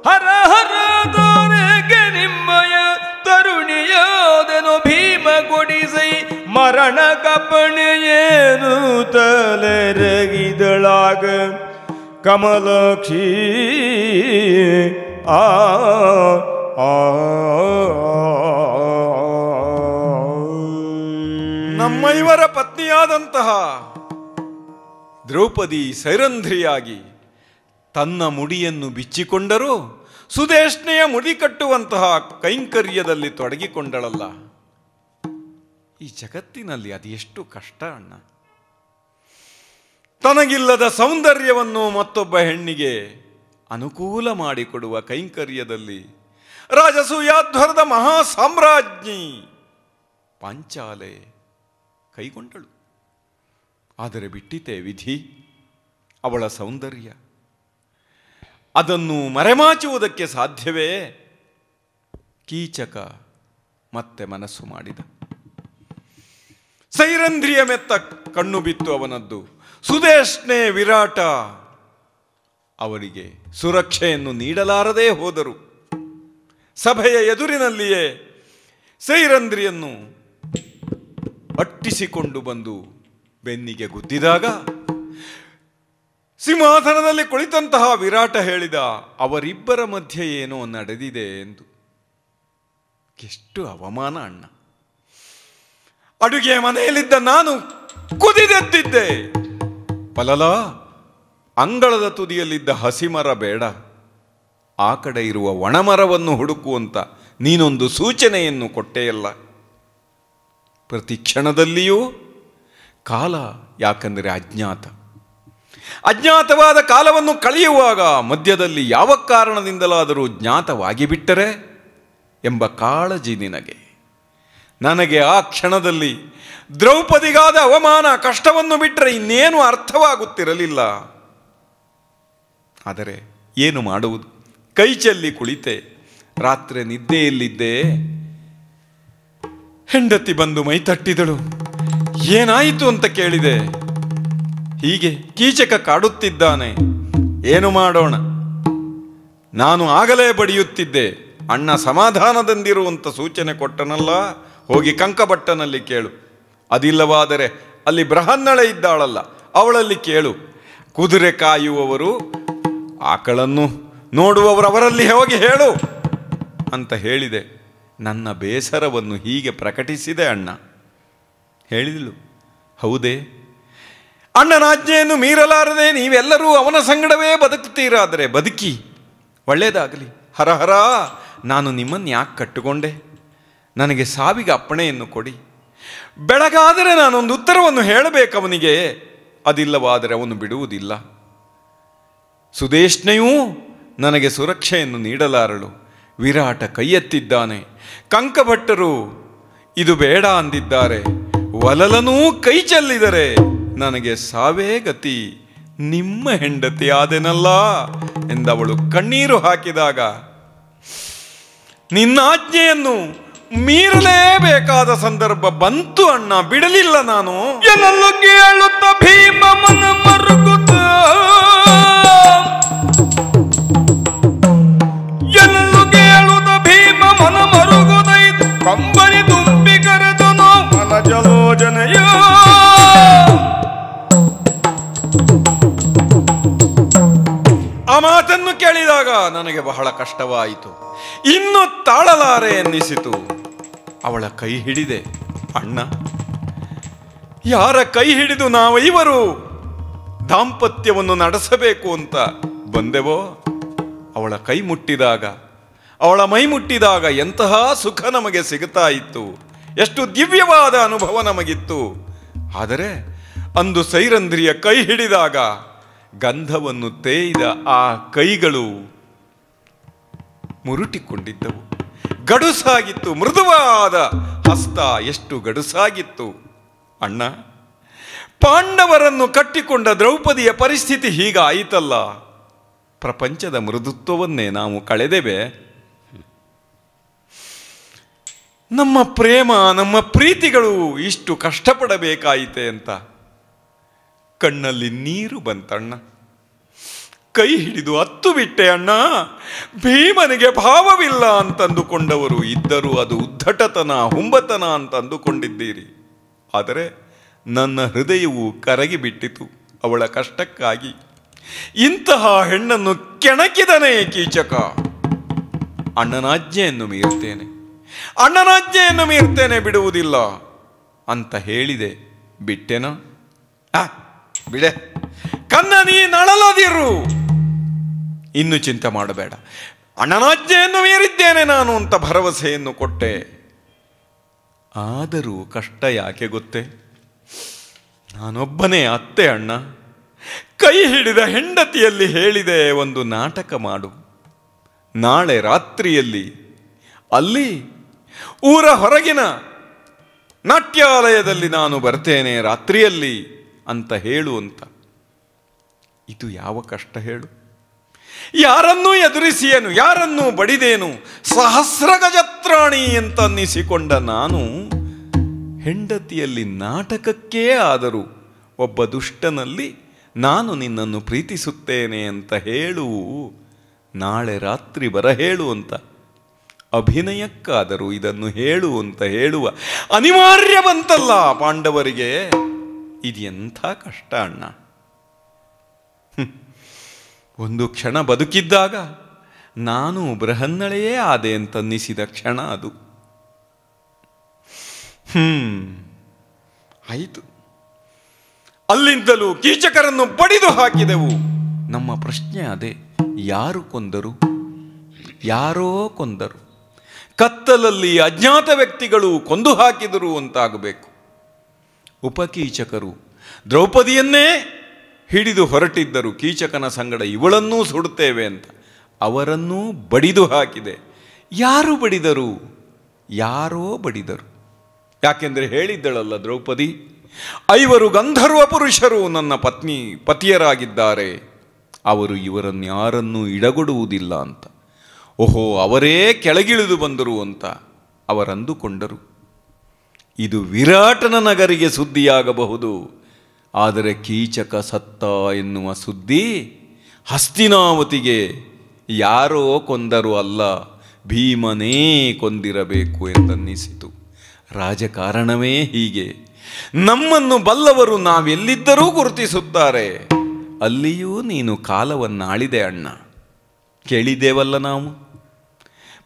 ಹರ ಹರ ತಾನೇಕೆ ನಿಮ್ಮಯ ತರುಣಿಯಾದೆನೋ, ಭೀಮ ಕೊಡಿಸೈ ಮರಣ ಕಪ್ಪಣೆಯೇನು ತಲೆರಗಿದಳಾಗ ಕಮಲಾಕ್ಷಿ. ಆ ನಮ್ಮ ಇವರ ಪತ್ನಿಯಾದಂತಹ ದ್ರೌಪದಿ ಸೈರಂಧ್ರಿಯಾಗಿ ತನ್ನ ಮುಡಿಯನ್ನು ಬಿಚ್ಚಿಕೊಂಡರೂ ಸುದೇಶ್ನೆಯ ಮುಡಿ ಕಟ್ಟುವಂತಹ ಕೈಂಕರ್ಯದಲ್ಲಿ ತೊಡಗಿಕೊಂಡಳಲ್ಲ. ಈ ಜಗತ್ತಿನಲ್ಲಿ ಅದು ಎಷ್ಟು ಕಷ್ಟ ಅಣ್ಣ. ತನಗಿಲ್ಲದ ಸೌಂದರ್ಯವನ್ನು ಮತ್ತೊಬ್ಬ ಹೆಣ್ಣಿಗೆ ಅನುಕೂಲ ಮಾಡಿಕೊಡುವ ಕೈಂಕರ್ಯದಲ್ಲಿ ರಾಜಸೂಯಾಧ್ವರದ ಮಹಾ ಸಾಮ್ರಾಜ್ಞಿ ಪಾಂಚಾಲೆ ಕೈಗೊಂಡಳು. ಆದರೆ ಬಿಟ್ಟಿತೆ ವಿಧಿ, ಅವಳ ಸೌಂದರ್ಯ. ಅದನ್ನು ಮರೆಮಾಚುವುದಕ್ಕೆ ಸಾಧ್ಯವೇ? ಕೀಚಕ ಮತ್ತೆ ಮನಸ್ಸು ಮಾಡಿದ. ಸೈರಂಧ್ರಿಯ ಮೆತ್ತ ಕಣ್ಣು ಬಿತ್ತು ಅವನದ್ದು. ಸುದೇಶ್ನೆ ವಿರಾಟ ಅವರಿಗೆ ಸುರಕ್ಷೆಯನ್ನು ನೀಡಲಾರದೇ ಹೋದರು. ಸಭೆಯ ಎದುರಿನಲ್ಲಿಯೇ ಸೈರಂಧ್ರಿಯನ್ನು ಅಟ್ಟಿಸಿಕೊಂಡು ಬಂದು ಬೆನ್ನಿಗೆ ಗುದ್ದಿದಾಗ ಸಿಂಹಾಸನದಲ್ಲಿ ಕುಳಿತಂತಹ ವಿರಾಟ ಹೇಳಿದ, ಅವರಿಬ್ಬರ ಮಧ್ಯೆ ಏನೋ ನಡೆದಿದೆ ಎಂದು. ಎಷ್ಟು ಅವಮಾನ ಅಣ್ಣ. ಅಡುಗೆ ಮನೆಯಲ್ಲಿದ್ದ ನಾನು ಕುದಿದೆದ್ದಿದ್ದೆ. ಪಲಲ, ಅಂಗಳದ ತುದಿಯಲ್ಲಿದ್ದ ಹಸಿಮರ ಬೇಡ, ಆ ಕಡೆ ಇರುವ ಒಣಮರವನ್ನು ಹುಡುಕುವಂತ ನೀನೊಂದು ಸೂಚನೆಯನ್ನು ಕೊಟ್ಟೆಯಲ್ಲ. ಪ್ರತಿ ಕ್ಷಣದಲ್ಲಿಯೂ ಕಾಲ, ಯಾಕಂದರೆ ಅಜ್ಞಾತವಾದ ಕಾಲವನ್ನು ಕಳೆಯುವಾಗ ಮಧ್ಯದಲ್ಲಿ ಯಾವ ಕಾರಣದಿಂದಲಾದರೂ ಜ್ಞಾತವಾಗಿ ಬಿಟ್ಟರೆ ಎಂಬ ಕಾಳಜಿ ನಿನಗೆ. ನನಗೆ ಆ ಕ್ಷಣದಲ್ಲಿ ದ್ರೌಪದಿಗಾದ ಅವಮಾನ, ಕಷ್ಟವನ್ನು ಬಿಟ್ಟರೆ ಇನ್ನೇನು ಅರ್ಥವಾಗುತ್ತಿರಲಿಲ್ಲ. ಆದರೆ ಏನು ಮಾಡುವುದು? ಕೈ ಚೆಲ್ಲಿ ಕುಳಿತೆ. ರಾತ್ರಿ ನಿದ್ದೆಯಲ್ಲಿದ್ದೆ. ಹೆಂಡತಿ ಬಂದು ಮೈ ತಟ್ಟಿದಳು. ಏನಾಯಿತು ಅಂತ ಕೇಳಿದೆ. ಹೀಗೆ ಕೀಚಕ ಕಾಡುತ್ತಿದ್ದಾನೆ, ಏನು ಮಾಡೋಣ? ನಾನು ಆಗಲೇ ಬಡಿಯುತ್ತಿದ್ದೆ. ಅಣ್ಣ ಸಮಾಧಾನದಿಂದಿರುವಂಥ ಸೂಚನೆ ಕೊಟ್ಟನಲ್ಲ, ಹೋಗಿ ಕಂಕಭಟ್ಟನಲ್ಲಿ ಕೇಳು. ಅದಿಲ್ಲವಾದರೆ ಅಲ್ಲಿ ಬೃಹನ್ನಳೆ ಇದ್ದಾಳಲ್ಲ, ಅವಳಲ್ಲಿ ಕೇಳು. ಕುದುರೆ ಕಾಯುವವರು, ಆಕಳನ್ನು ನೋಡುವವರು ಅವರಲ್ಲಿ ಹೋಗಿ ಹೇಳು ಅಂತ ಹೇಳಿದೆ. ನನ್ನ ಬೇಸರವನ್ನು ಹೀಗೆ ಪ್ರಕಟಿಸಿದೆ ಅಣ್ಣ. ಹೇಳಿದಳು, ಹೌದೇ? ಅಣ್ಣನ ಆಜ್ಞೆಯನ್ನು ಮೀರಲಾರದೆ ನೀವೆಲ್ಲರೂ ಅವನ ಸಂಗಡವೇ ಬದುಕ್ತೀರಾದರೆ ಬದುಕಿ, ಒಳ್ಳೆಯದಾಗಲಿ. ಹರಹರ, ನಾನು ನಿಮ್ಮನ್ನು ಯಾಕೆ ಕಟ್ಟಿಕೊಂಡೆ? ನನಗೆ ಸಾವಿಗೆ ಅಪ್ಪಣೆಯನ್ನು ಕೊಡಿ. ಬೆಳಗಾದರೆ ನಾನೊಂದು ಉತ್ತರವನ್ನು ಹೇಳಬೇಕು ಅವನಿಗೆ. ಅದಿಲ್ಲವಾದರೆ ಅವನು ಬಿಡುವುದಿಲ್ಲ. ಸುದೇಶ್ನೆಯೂ ನನಗೆ ಸುರಕ್ಷೆಯನ್ನು ನೀಡಲಾರಳು. ವಿರಾಟ ಕೈಯೆತ್ತಿದ್ದಾನೆ. ಕಂಕಭಟ್ಟರು ಇದು ಬೇಡ ಅಂದಿದ್ದಾರೆ. ವಲಲನೂ ಕೈ ಚೆಲ್ಲಿದರೆ ನನಗೆ ಸಾವೇ ಗತಿ, ನಿಮ್ಮ ಹೆಂಡತಿ ಆದೆನಲ್ಲ ಎಂದವಳು ಕಣ್ಣೀರು ಹಾಕಿದಾಗ, ನಿನ್ನಾಜ್ಞೆಯನ್ನು ಮೀರಲೇಬೇಕಾದ ಸಂದರ್ಭ ಬಂತು ಅಣ್ಣ, ಬಿಡಲಿಲ್ಲ ನಾನು. ಎಲ್ಲೆಲ್ಲೂ ಕೇಳುತ್ತ ಭೀಮ ಮನ ಮರುಗುತ್ತ, ಎಲ್ಲೆಲ್ಲೂ ಕೇಳುತ್ತ ಭೀಮ ಮನ ಮರುಗುದೈತು. ಕಂಬನಿ ತುಂಬಿ ಕರೆದನು ಮನ ಜಲೋಜನೆಯ. ಆ ಮಾತನ್ನು ಕೇಳಿದಾಗ ನನಗೆ ಬಹಳ ಕಷ್ಟವಾಯಿತು. ಇನ್ನು ತಾಳಲಾರೆ ಎನ್ನಿಸಿತು. ಅವಳ ಕೈ ಹಿಡಿದೆ. ಅಣ್ಣ, ಯಾರ ಕೈ ಹಿಡಿದು ನಾವೈವರು ದಾಂಪತ್ಯವನ್ನು ನಡೆಸಬೇಕು ಅಂತ ಬಂದೆವೋ, ಅವಳ ಕೈ ಮುಟ್ಟಿದಾಗ, ಅವಳ ಮೈ ಮುಟ್ಟಿದಾಗ ಎಂತಹ ಸುಖ ನಮಗೆ ಸಿಗುತ್ತಾ ಇತ್ತು, ಎಷ್ಟು ದಿವ್ಯವಾದ ಅನುಭವ ನಮಗಿತ್ತು. ಆದರೆ ಅಂದು ಸೈರಂಧ್ರಿಯ ಕೈ ಹಿಡಿದಾಗ ಗಂಧವನ್ನು ತೇಯ್ದ ಆ ಕೈಗಳು ಮುರುಟಿಕೊಂಡಿದ್ದವು. ಗಡುಸಾಗಿತ್ತು. ಮೃದುವಾದ ಹಸ್ತ ಎಷ್ಟು ಗಡುಸಾಗಿತ್ತು. ಅಣ್ಣ, ಪಾಂಡವರನ್ನು ಕಟ್ಟಿಕೊಂಡ ದ್ರೌಪದಿಯ ಪರಿಸ್ಥಿತಿ ಹೀಗಾಯಿತಲ್ಲ. ಪ್ರಪಂಚದ ಮೃದುತ್ವವನ್ನೇ ನಾವು ಕಳೆದೆವೆ. ನಮ್ಮ ಪ್ರೇಮ, ನಮ್ಮ ಪ್ರೀತಿಗಳು ಇಷ್ಟು ಕಷ್ಟಪಡಬೇಕಾಯಿತೆ ಅಂತ ಕಣ್ಣಲ್ಲಿ ನೀರು ಬಂತಣ್ಣ. ಕೈ ಹಿಡಿದು ಹತ್ತು ಬಿಟ್ಟೆ ಅಣ್ಣ. ಭೀಮನಿಗೆ ಭಾವವಿಲ್ಲ ಅಂತಂದುಕೊಂಡವರು ಇದ್ದರೂ ಅದು ಉದ್ದಟತನ, ಹುಂಬತನ ಅಂತ ಅಂದುಕೊಂಡಿದ್ದೀರಿ. ಆದರೆ ನನ್ನ ಹೃದಯವು ಕರಗಿ ಬಿಟ್ಟಿತು ಅವಳ ಕಷ್ಟಕ್ಕಾಗಿ. ಇಂತಹ ಹೆಣ್ಣನ್ನು ಕೆಣಕಿದನೇ ಕೀಚಕ. ಅಣ್ಣನಾಜ್ಞೆಯನ್ನು ಮೀರ್ತೇನೆ, ಅಣ್ಣನಾಜ್ಞೆಯನ್ನು ಮೀರ್ತೇನೆ, ಬಿಡುವುದಿಲ್ಲ ಅಂತ ಹೇಳಿದೆ. ಬಿಟ್ಟೆನ? ಬಿಡೆ ಕನ್ನ, ನೀ ನಳಲದಿರು. ಇನ್ನು ಚಿಂತೆ ಮಾಡಬೇಡ, ಅಣ್ಣನಾಜ್ಞೆಯನ್ನು ಮೀರಿದ್ದೇನೆ ನಾನು ಅಂತ ಭರವಸೆಯನ್ನು ಕೊಟ್ಟೆ. ಆದರೂ ಕಷ್ಟ ಯಾಕೆ ಗೊತ್ತೇ? ನಾನೊಬ್ಬನೇ ಅತ್ತೆ ಅಣ್ಣ. ಕೈ ಹಿಡಿದ ಹೆಂಡತಿಯಲ್ಲಿ ಹೇಳಿದೆ, ಒಂದು ನಾಟಕ ಮಾಡು, ನಾಳೆ ರಾತ್ರಿಯಲ್ಲಿ ಅಲ್ಲಿ ಊರ ಹೊರಗಿನ ನಾಟ್ಯಾಲಯದಲ್ಲಿ ನಾನು ಬರ್ತೇನೆ ರಾತ್ರಿಯಲ್ಲಿ ಅಂತ ಹೇಳು ಅಂತ. ಇದು ಯಾವ ಕಷ್ಟ ಹೇಳು? ಯಾರನ್ನೂ ಎದುರಿಸಿಯೇನು, ಯಾರನ್ನೂ ಬಡಿದೇನು, ಸಹಸ್ರ ಗಜತ್ರಾಣಿ ಅಂತ ಅನ್ನಿಸಿಕೊಂಡ ನಾನು ಹೆಂಡತಿಯಲ್ಲಿ ನಾಟಕಕ್ಕೇ ಆದರೂ ಒಬ್ಬ ದುಷ್ಟನಲ್ಲಿ ನಾನು ನಿನ್ನನ್ನು ಪ್ರೀತಿಸುತ್ತೇನೆ ಅಂತ ಹೇಳು, ನಾಳೆ ರಾತ್ರಿ ಬರ ಹೇಳು ಅಂತ. ಅಭಿನಯಕ್ಕಾದರೂ ಇದನ್ನು ಹೇಳು ಅಂತ ಹೇಳುವ ಅನಿವಾರ್ಯ ಬಂತಲ್ಲ ಪಾಂಡವರಿಗೆ. ಇದು ಎಂಥ ಕಷ್ಟ ಅಣ್ಣ. ಒಂದು ಕ್ಷಣ ಬದುಕಿದ್ದಾಗ ನಾನು ಬೃಹನ್ನಳೆಯೇ ಆದೆ ಅಂತನ್ನಿಸಿದ ಕ್ಷಣ ಅದು. ಆಯಿತು. ಅಲ್ಲಿಂದಲೂ ಕೀಚಕರನ್ನು ಬಡಿದು ಹಾಕಿದೆವು. ನಮ್ಮ ಪ್ರಶ್ನೆ ಅದೇ, ಯಾರು ಕೊಂದರು? ಯಾರೋ ಕೊಂದರು. ಕತ್ತಲಲ್ಲಿ ಅಜ್ಞಾತ ವ್ಯಕ್ತಿಗಳು ಕೊಂದು ಹಾಕಿದರು ಅಂತಾಗಬೇಕು. ಉಪಕೀಚಕರು ದ್ರೌಪದಿಯನ್ನೇ ಹಿಡಿದು ಹೊರಟಿದ್ದರು. ಕೀಚಕನ ಸಂಗಡ ಇವಳನ್ನೂ ಸುಡುತ್ತೇವೆ ಅಂತ ಅವರನ್ನೂ ಬಡಿದು ಹಾಕಿದೆ. ಯಾರು ಬಡಿದರು? ಯಾರೋ ಬಡಿದರು. ಯಾಕೆಂದರೆ ಹೇಳಿದ್ದಳಲ್ಲ ದ್ರೌಪದಿ, 5 ಗಂಧರ್ವ ಪುರುಷರು ನನ್ನ ಪತಿಯರಾಗಿದ್ದಾರೆ, ಅವರು ಇವರನ್ನು ಯಾರನ್ನೂ ಇಡಗೊಡುವುದಿಲ್ಲ ಅಂತ. ಓಹೋ, ಅವರೇ ಕೆಳಗಿಳಿದು ಬಂದರು ಅಂತ ಅವರಂದುಕೊಂಡರು. ಇದು ವಿರಾಟನ ನಗರಿಗೆ ಸುದ್ದಿಯಾಗಬಹುದು, ಆದರೆ ಕೀಚಕ ಸತ್ತ ಎನ್ನುವ ಸುದ್ದಿ ಹಸ್ತಿನಾವತಿಗೆ ಯಾರೋ ಕೊಂದರು ಅಲ್ಲ, ಭೀಮನೇ ಕೊಂದಿರಬೇಕು ಎಂದನ್ನಿಸಿತು. ರಾಜಕಾರಣವೇ ಹೀಗೆ. ನಮ್ಮನ್ನು ಬಲ್ಲವರು ನಾವೆಲ್ಲಿದ್ದರೂ ಗುರುತಿಸುತ್ತಾರೆ. ಅಲ್ಲಿಯೂ ನೀನು ಕಾಲವನ್ನಾಳಿದೆ ಅಣ್ಣ. ಕೇಳಿದ್ದೇವಲ್ಲ ನಾವು.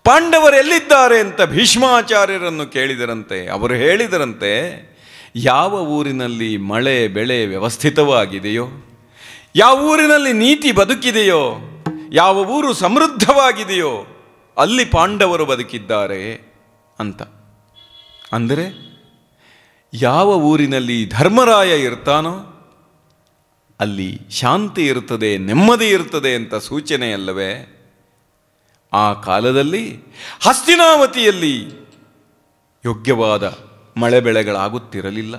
ಪಾಂಡವರೆಲ್ಲಿದ್ದಾರೆ ಅಂತ ಭೀಷ್ಮಾಚಾರ್ಯರನ್ನು ಕೇಳಿದರಂತೆ. ಅವರು ಹೇಳಿದರಂತೆ, ಯಾವ ಊರಿನಲ್ಲಿ ಮಳೆ ಬೆಳೆ ವ್ಯವಸ್ಥಿತವಾಗಿದೆಯೋ, ಯಾವ ಊರಿನಲ್ಲಿ ನೀತಿ ಬದುಕಿದೆಯೋ, ಯಾವ ಊರು ಸಮೃದ್ಧವಾಗಿದೆಯೋ ಅಲ್ಲಿ ಪಾಂಡವರು ಬದುಕಿದ್ದಾರೆ ಅಂತ. ಅಂದರೆ ಯಾವ ಊರಿನಲ್ಲಿ ಧರ್ಮರಾಯ ಇರ್ತಾನೋ ಅಲ್ಲಿ ಶಾಂತಿ ಇರುತ್ತದೆ, ನೆಮ್ಮದಿ ಇರುತ್ತದೆ ಅಂತ ಸೂಚನೆ ಅಲ್ಲವೇ? ಆ ಕಾಲದಲ್ಲಿ ಹಸ್ತಿನಾವತಿಯಲ್ಲಿ ಯೋಗ್ಯವಾದ ಮಳೆ ಬೆಳೆಗಳಾಗುತ್ತಿರಲಿಲ್ಲ.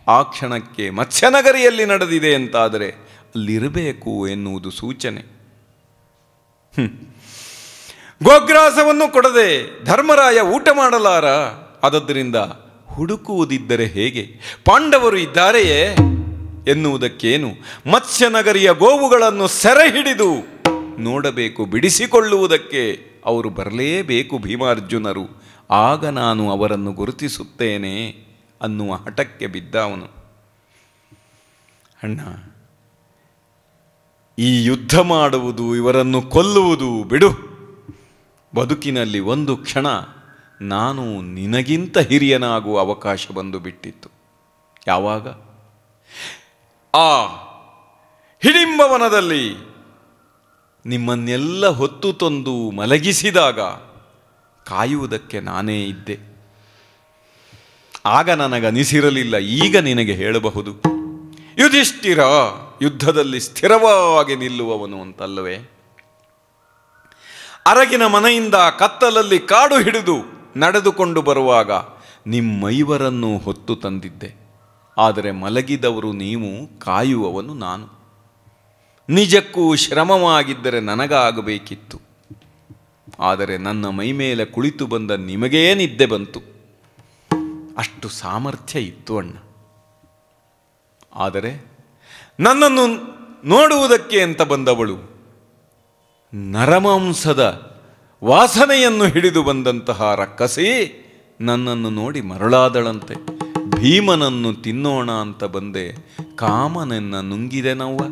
ಆ ಕ್ಷಣಕ್ಕೆ ಮತ್ಸ್ಯನಗರಿಯಲ್ಲಿ ನಡೆದಿದೆ ಅಂತಾದರೆ ಅಲ್ಲಿರಬೇಕು ಎನ್ನುವುದು ಸೂಚನೆ. ಗೋಗ್ರಾಸವನ್ನು ಕೊಡದೆ ಧರ್ಮರಾಯ ಊಟ ಮಾಡಲಾರ. ಆದದ್ದರಿಂದ ಹುಡುಕುವುದಿದ್ದರೆ ಹೇಗೆ? ಪಾಂಡವರು ಇದ್ದಾರೆಯೇ ಎನ್ನುವುದಕ್ಕೇನು? ಮತ್ಸ್ಯನಗರಿಯ ಗೋವುಗಳನ್ನು ಸೆರೆ ಹಿಡಿದು ನೋಡಬೇಕು, ಬಿಡಿಸಿಕೊಳ್ಳುವುದಕ್ಕೆ ಅವರು ಬರಲೇಬೇಕು ಭೀಮಾರ್ಜುನರು. ಆಗ ನಾನು ಅವರನ್ನು ಗುರುತಿಸುತ್ತೇನೆ ಅನ್ನುವ ಹಠಕ್ಕೆ ಬಿದ್ದ ಅವನು. ಅಣ್ಣ, ಈ ಯುದ್ಧ ಮಾಡುವುದು, ಇವರನ್ನು ಕೊಲ್ಲುವುದು ಬಿಡು. ಬದುಕಿನಲ್ಲಿ ಒಂದು ಕ್ಷಣ ನಾನು ನಿನಗಿಂತ ಹಿರಿಯನಾಗುವ ಅವಕಾಶ ಬಂದು ಬಿಟ್ಟಿತ್ತು. ಯಾವಾಗ? ಆ ಹಿಡಿಂಬವನದಲ್ಲಿ ನಿಮ್ಮನ್ನೆಲ್ಲ ಹೊತ್ತು ತಂದು ಮಲಗಿಸಿದಾಗ ಕಾಯುವುದಕ್ಕೆ ನಾನೇ ಇದ್ದೆ. ಆಗ ನನಗನಿಸಿರಲಿಲ್ಲ. ಈಗ ನಿನಗೆ ಹೇಳಬಹುದು, ಯುಧಿಷ್ಠಿರ ಯುದ್ಧದಲ್ಲಿ ಸ್ಥಿರವಾಗಿ ನಿಲ್ಲುವವನು ಅಂತಲ್ಲವೇ? ಅರಗಿನ ಮನೆಯಿಂದ ಕತ್ತಲಲ್ಲಿ ಕಾಡು ಹಿಡಿದು ನಡೆದುಕೊಂಡು ಬರುವಾಗ ನಿಮ್ಮೈವರನ್ನು ಹೊತ್ತು ತಂದಿದ್ದೆ. ಆದರೆ ಮಲಗಿದವರು ನೀವು, ಕಾಯುವವನು ನಾನು. ನಿಜಕ್ಕೂ ಶ್ರಮವಾಗಿದ್ದರೆ ನನಗಾಗಬೇಕಿತ್ತು. ಆದರೆ ನನ್ನ ಮೈಮೇಲೆ ಕುಳಿತು ಬಂದ ನಿಮಗೇ ನಿದ್ದೆ ಬಂತು. ಅಷ್ಟು ಸಾಮರ್ಥ್ಯ ಇತ್ತು ಅಣ್ಣ. ಆದರೆ ನನ್ನನ್ನು ನೋಡುವುದಕ್ಕೆ ಅಂತ ಬಂದವಳು ನರಮಾಂಸದ ವಾಸನೆಯನ್ನು ಹಿಡಿದು ಬಂದಂತಹ ರಕ್ಕಸಿ ನನ್ನನ್ನು ನೋಡಿ ಮರಳಾದಳಂತೆ. ಭೀಮನನ್ನು ತಿನ್ನೋಣ ಅಂತ ಬಂದೆ, ಕಾಮನನ್ನ ನುಂಗಿದೆನವ್ವ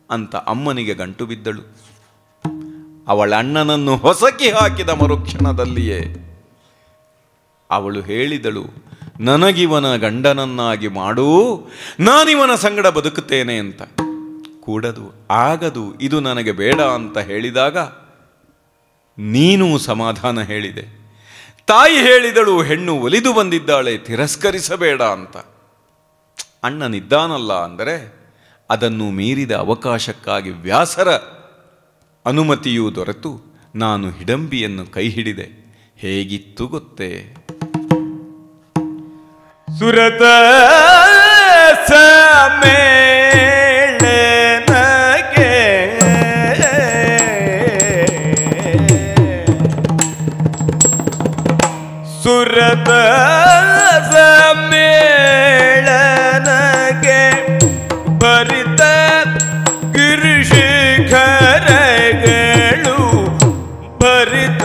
ಅಂತ ಅಮ್ಮನಿಗೆ ಗಂಟು ಬಿದ್ದಳು. ಅವಳ ಅಣ್ಣನನ್ನು ಹೊಸಕಿ ಹಾಕಿದ ಮರುಕ್ಷಣದಲ್ಲಿಯೇ ಅವಳು ಹೇಳಿದಳು, ನನಗಿವನ ಗಂಡನನ್ನಾಗಿ ಮಾಡು, ನಾನಿವನ ಸಂಗಡ ಬದುಕುತ್ತೇನೆ ಅಂತ. ಕೂಡದು, ಆಗದು, ಇದು ನನಗೆ ಬೇಡ ಅಂತ ಹೇಳಿದಾಗ ನೀನು ಸಮಾಧಾನ ಹೇಳಿದೆ. ತಾಯಿ ಹೇಳಿದಳು, ಹೆಣ್ಣು ಒಲಿದು ಬಂದಿದ್ದಾಳೆ, ತಿರಸ್ಕರಿಸಬೇಡ ಅಂತ. ಅಣ್ಣನಿದ್ದಾನಲ್ಲ ಅಂದರೆ ಅದನ್ನು ಮೀರಿದ ಅವಕಾಶಕ್ಕಾಗಿ ವ್ಯಾಸರ ಅನುಮತಿಯೂ ದೊರೆತು ನಾನು ಹಿಡಂಬಿಯನ್ನು ಕೈ ಹಿಡಿದೆ. ಹೇಗಿತ್ತು ಗೊತ್ತೇ? ಸುರತ ಸಮೇಳನಗೆ ಸುರತ ಸಮೇಳನಗೆ ಭರಿತ ಗಿರಿಶಿಖರಗಳು ಭರಿತ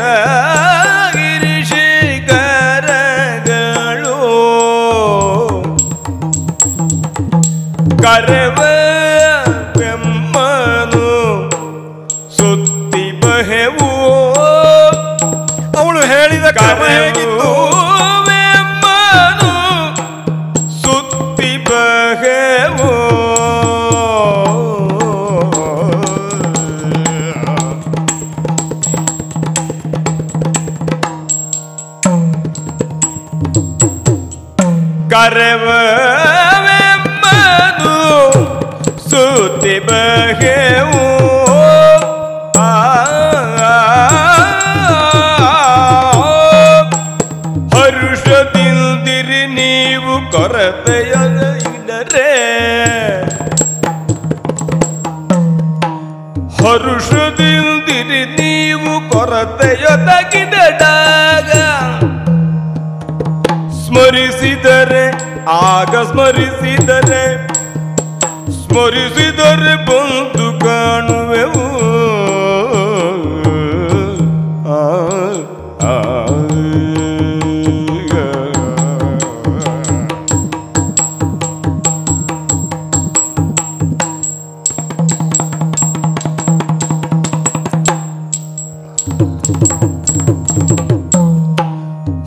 ಕರವ ಬೆಮ್ಮನು ಸುತ್ತಿ ಬಹೆವು. ಅವಳು ಹೇಳಿದ ಕ್ರಮ ಹೇಗಿತ್ತು? ಬೆಮ್ಮನು ಸುತ್ತಿ ಬಹೆವು. ಕರವ ಸುತ್ತಿ ಬಗೆವು. ಹರುಷದಿಂದಿರಿ ನೀವು ಕೊರತೆಯೊದಗಿದರೆ, ಹರುಷದಿಂದಿರಿ ನೀವು ಕೊರತೆಯೊದಗಿದಾಗ ಸ್ಮರಿಸಿದರೆ, ಆಗ ಸ್ಮರಿಸಿದರೆ ಸ್ಮರಿಸಿದರೆ ಬಂದು ಕಾಣುವೆವು.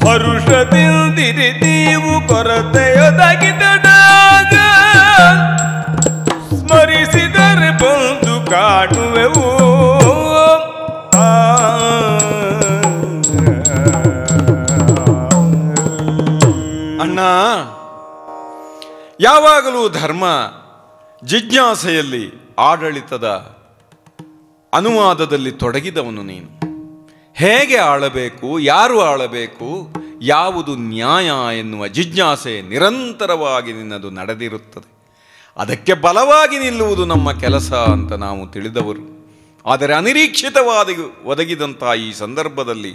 ಹರುಷದಿಂದಿರಿ ನೀವು ಕೊರತೆಯೊದಗಿದಾಗ ಸ್ಮರಿಸಿದರೆ ಬಂದು ಕಾಣುವೆವು. ಅಣ್ಣ, ಯಾವಾಗಲೂ ಧರ್ಮ ಜಿಜ್ಞಾಸೆಯಲ್ಲಿ ಆಡಳಿತದ ಅನುವಾದದಲ್ಲಿ ತೊಡಗಿದವನು ನೀನು. ಹೇಗೆ ಆಳಬೇಕು, ಯಾರು ಆಳಬೇಕು, ಯಾವುದು ನ್ಯಾಯ ಎನ್ನುವ ಜಿಜ್ಞಾಸೆ ನಿರಂತರವಾಗಿ ನಿನ್ನದು ನಡೆದಿರುತ್ತದೆ. ಅದಕ್ಕೆ ಬಲವಾಗಿ ನಿಲ್ಲುವುದು ನಮ್ಮ ಕೆಲಸ ಅಂತ ನಾವು ತಿಳಿದವರು. ಆದರೆ ಅನಿರೀಕ್ಷಿತವಾದ ಒದಗಿದಂಥ ಈ ಸಂದರ್ಭದಲ್ಲಿ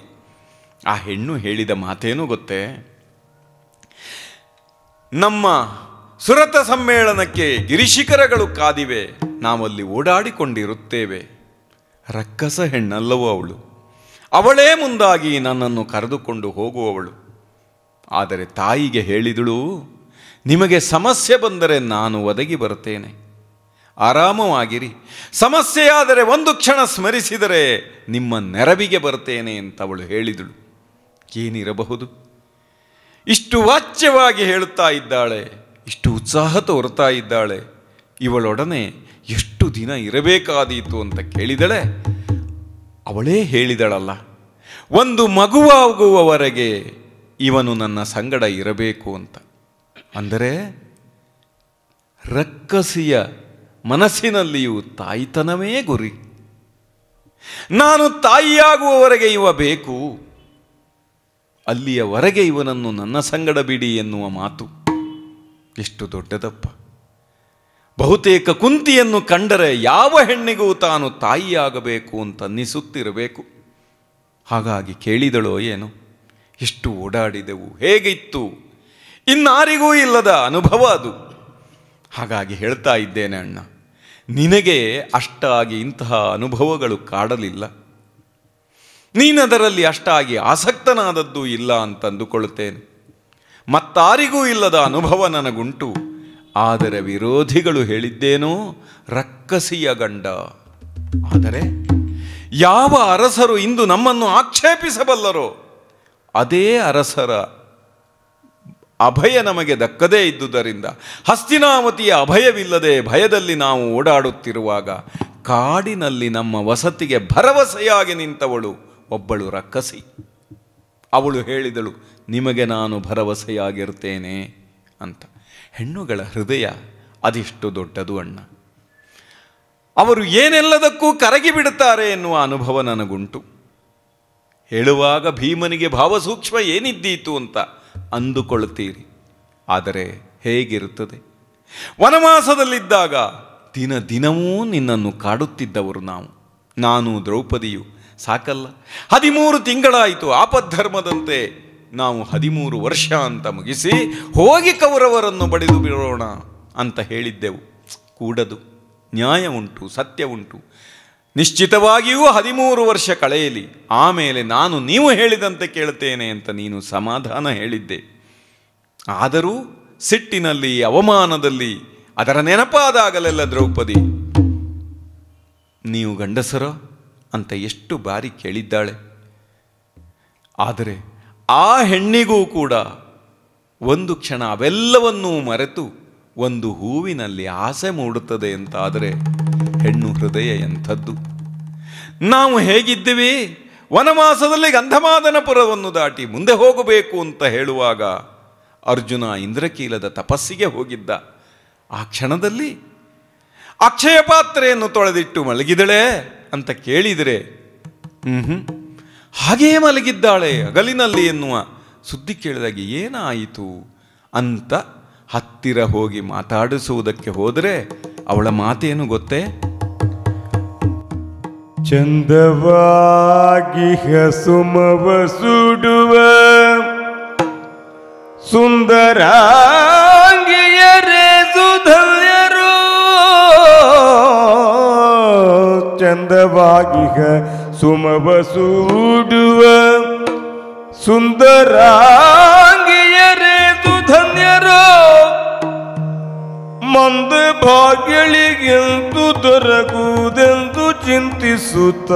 ಆ ಹೆಣ್ಣು ಹೇಳಿದ ಮಾತೇನು ಗೊತ್ತೇ? ನಮ್ಮ ಸುರತ ಸಮ್ಮೇಳನಕ್ಕೆ ಗಿರಿಶಿಖರಗಳು ಕಾದಿವೆ, ನಾವಲ್ಲಿ ಓಡಾಡಿಕೊಂಡಿರುತ್ತೇವೆ. ರಕ್ಕಸ ಹೆಣ್ಣಲ್ಲವೋ ಅವಳು, ಅವಳೇ ಮುಂದಾಗಿ ನನ್ನನ್ನು ಕರೆದುಕೊಂಡು ಹೋಗುವವಳು. ಆದರೆ ತಾಯಿಗೆ ಹೇಳಿದಳು, ನಿಮಗೆ ಸಮಸ್ಯೆ ಬಂದರೆ ನಾನು ಒದಗಿ ಬರುತ್ತೇನೆ, ಆರಾಮವಾಗಿರಿ. ಸಮಸ್ಯೆಯಾದರೆ ಒಂದು ಕ್ಷಣ ಸ್ಮರಿಸಿದರೆ ನಿಮ್ಮ ನೆರವಿಗೆ ಬರ್ತೇನೆ ಅಂತ ಅವಳು ಹೇಳಿದಳು. ಏನಿರಬಹುದು? ಇಷ್ಟು ವಾಚ್ಯವಾಗಿ ಹೇಳುತ್ತಾ ಇದ್ದಾಳೆ, ಇಷ್ಟು ಉತ್ಸಾಹ ತೋರ್ತಾ ಇದ್ದಾಳೆ. ಇವಳೊಡನೆ ಎಷ್ಟು ದಿನ ಇರಬೇಕಾದೀತು ಅಂತ ಕೇಳಿದಳೆ. ಅವಳೇ ಹೇಳಿದಳಲ್ಲ, ಒಂದು ಮಗುವಾಗುವವರೆಗೆ ಇವನು ನನ್ನ ಸಂಗಡ ಇರಬೇಕು ಅಂತ. ಅಂದರೆ ರಕ್ಕಸಿಯ ಮನಸ್ಸಿನಲ್ಲಿಯೂ ತಾಯಿತನವೇ ಗುರಿ. ನಾನು ತಾಯಿಯಾಗುವವರೆಗೆ ಇವ ಬೇಕು, ಅಲ್ಲಿಯವರೆಗೆ ಇವನನ್ನು ನನ್ನ ಸಂಗಡ ಬಿಡಿ ಎನ್ನುವ ಮಾತು ಎಷ್ಟು ದೊಡ್ಡದಪ್ಪ. ಬಹುತೇಕ ಕುಂತಿಯನ್ನು ಕಂಡರೆ ಯಾವ ಹೆಣ್ಣಿಗೂ ತಾನು ತಾಯಿಯಾಗಬೇಕು ಅಂತ ಅನ್ನಿಸುತ್ತಿರಬೇಕು. ಹಾಗಾಗಿ ಕೇಳಿದಳೋ ಏನು, ಎಷ್ಟು ಓಡಾಡಿದೆವು, ಹೇಗಿತ್ತು, ಇನ್ನಾರಿಗೂ ಇಲ್ಲದ ಅನುಭವ ಅದು. ಹಾಗಾಗಿ ಹೇಳ್ತಾ ಇದ್ದೇನೆ ಅಣ್ಣ, ನಿನಗೆ ಅಷ್ಟಾಗಿ ಇಂತಹ ಅನುಭವಗಳು ಕಾಡಲಿಲ್ಲ, ನೀನದರಲ್ಲಿ ಅಷ್ಟಾಗಿ ಆಸಕ್ತನಾದದ್ದು ಇಲ್ಲ ಅಂತ ಅಂದುಕೊಳ್ಳುತ್ತೇನೆ. ಮತ್ತಾರಿಗೂ ಇಲ್ಲದ ಅನುಭವ ನನಗುಂಟು. ಆದರೆ ವಿರೋಧಿಗಳು ಹೇಳಿದ್ದೇನೋ ರಕ್ಕಸಿಯ ಗಂಡ. ಆದರೆ ಯಾವ ಅರಸರು ಇಂದು ನಮ್ಮನ್ನು ಆಕ್ಷೇಪಿಸಬಲ್ಲರೋ ಅದೇ ಅರಸರ ಅಭಯ ನಮಗೆ ದಕ್ಕದೇ ಇದ್ದುದರಿಂದ, ಹಸ್ತಿನಾವತಿಯ ಅಭಯವಿಲ್ಲದೆ ಭಯದಲ್ಲಿ ನಾವು ಓಡಾಡುತ್ತಿರುವಾಗ ಕಾಡಿನಲ್ಲಿ ನಮ್ಮ ವಸತಿಗೆ ಭರವಸೆಯಾಗಿ ನಿಂತವಳು ಒಬ್ಬಳು ರಕ್ಕಸಿ. ಅವಳು ಹೇಳಿದಳು, ನಿಮಗೆ ನಾನು ಭರವಸೆಯಾಗಿರ್ತೇನೆ ಅಂತ. ಹೆಣ್ಣುಗಳ ಹೃದಯ ಅದೆಷ್ಟು ದೊಡ್ಡದು ಅಣ್ಣ. ಅವರು ಏನೆಲ್ಲದಕ್ಕೂ ಕರಗಿ ಬಿಡುತ್ತಾರೆ ಎನ್ನುವ ಅನುಭವ ನನಗುಂಟು. ಹೇಳುವಾಗ ಭೀಮನಿಗೆ ಭಾವಸೂಕ್ಷ್ಮ ಏನಿದ್ದೀತು ಅಂತ ಅಂದುಕೊಳ್ಳುತ್ತೀರಿ. ಆದರೆ ಹೇಗಿರುತ್ತದೆ? ವನವಾಸದಲ್ಲಿದ್ದಾಗ ದಿನ ದಿನವೂ ನಿನ್ನನ್ನು ಕಾಡುತ್ತಿದ್ದವರು ನಾನು ದ್ರೌಪದಿಯು ಸಾಕಲ್ಲ, 13 ತಿಂಗಳಾಯಿತು. ಆಪದ್ಧರ್ಮದಂತೆ ನಾವು 13 ವರ್ಷ ಅಂತ ಮುಗಿಸಿ ಹೋಗಿ ಕೌರವರನ್ನು ಬಡಿದು ಬಿಡೋಣ ಅಂತ ಹೇಳಿದ್ದೆವು. ಕೂಡದು. ನ್ಯಾಯ ಉಂಟು, ಸತ್ಯ ಉಂಟು. ನಿಶ್ಚಿತವಾಗಿಯೂ 13 ವರ್ಷ ಕಳೆಯಲಿ, ಆಮೇಲೆ ನಾನು ನೀವು ಹೇಳಿದಂತೆ ಕೇಳುತ್ತೇನೆ ಅಂತ ನೀನು ಸಮಾಧಾನ ಹೇಳಿದ್ದೆ. ಆದರೂ ಸಿಟ್ಟಿನಲ್ಲಿ, ಅವಮಾನದಲ್ಲಿ ಅದರ ನೆನಪಾದಾಗಲೆಲ್ಲ ದ್ರೌಪದಿ, ನೀವು ಗಂಡಸರೋ ಅಂತ ಎಷ್ಟು ಬಾರಿ ಕೇಳಿದ್ದಾಳೆ. ಆದರೆ ಆ ಹೆಣ್ಣಿಗೂ ಕೂಡ ಒಂದು ಕ್ಷಣ ಅವೆಲ್ಲವನ್ನೂ ಮರೆತು ಒಂದು ಹೂವಿನಲ್ಲಿ ಆಸೆ ಮೂಡುತ್ತದೆ ಅಂತಾದರೆ ಹೆಣ್ಣು ಹೃದಯ ಎಂಥದ್ದು. ನಾವು ಹೇಗಿದ್ದೀವಿ? ವನವಾಸದಲ್ಲಿ ಗಂಧಮಾದನಪುರವನ್ನು ದಾಟಿ ಮುಂದೆ ಹೋಗಬೇಕು ಅಂತ ಹೇಳುವಾಗ ಅರ್ಜುನ ಇಂದ್ರಕೀಲದ ತಪಸ್ಸಿಗೆ ಹೋಗಿದ್ದ. ಆ ಕ್ಷಣದಲ್ಲಿ ಅಕ್ಷಯ ಪಾತ್ರೆಯನ್ನು ತೊಳೆದಿಟ್ಟು ಮಲಗಿದಳೆ ಅಂತ ಕೇಳಿದರೆ ಹಾಗೇ ಮಲಗಿದ್ದಾಳೆ ಹಗಲಿನಲ್ಲಿ ಎನ್ನುವ ಸುದ್ದಿ ಕೇಳಿದಾಗ ಏನಾಯಿತು ಅಂತ ಹತ್ತಿರ ಹೋಗಿ ಮಾತಾಡಿಸುವುದಕ್ಕೆ ಹೋದರೆ ಅವಳ ಮಾತೇನು ಗೊತ್ತೇ? ಚಂದವಾಗಿ ಸುಮವ ಸುಡುವ ಸುಂದರಾಂಗಿಯರೇ ಸುಧನ್ಯರು, ಚಂದವಾಗಿ ಸುಮವ ಸುಡುವ ಸುಂದರಾಂಗಿಯರೇ ಸುಧನ್ಯರು, ಮಂದ ಭಾಗ್ಯಳಿಗೆಂದು ದೊರಕುವುದೆಂದು ಚಿಂತಿಸುತ್ತ,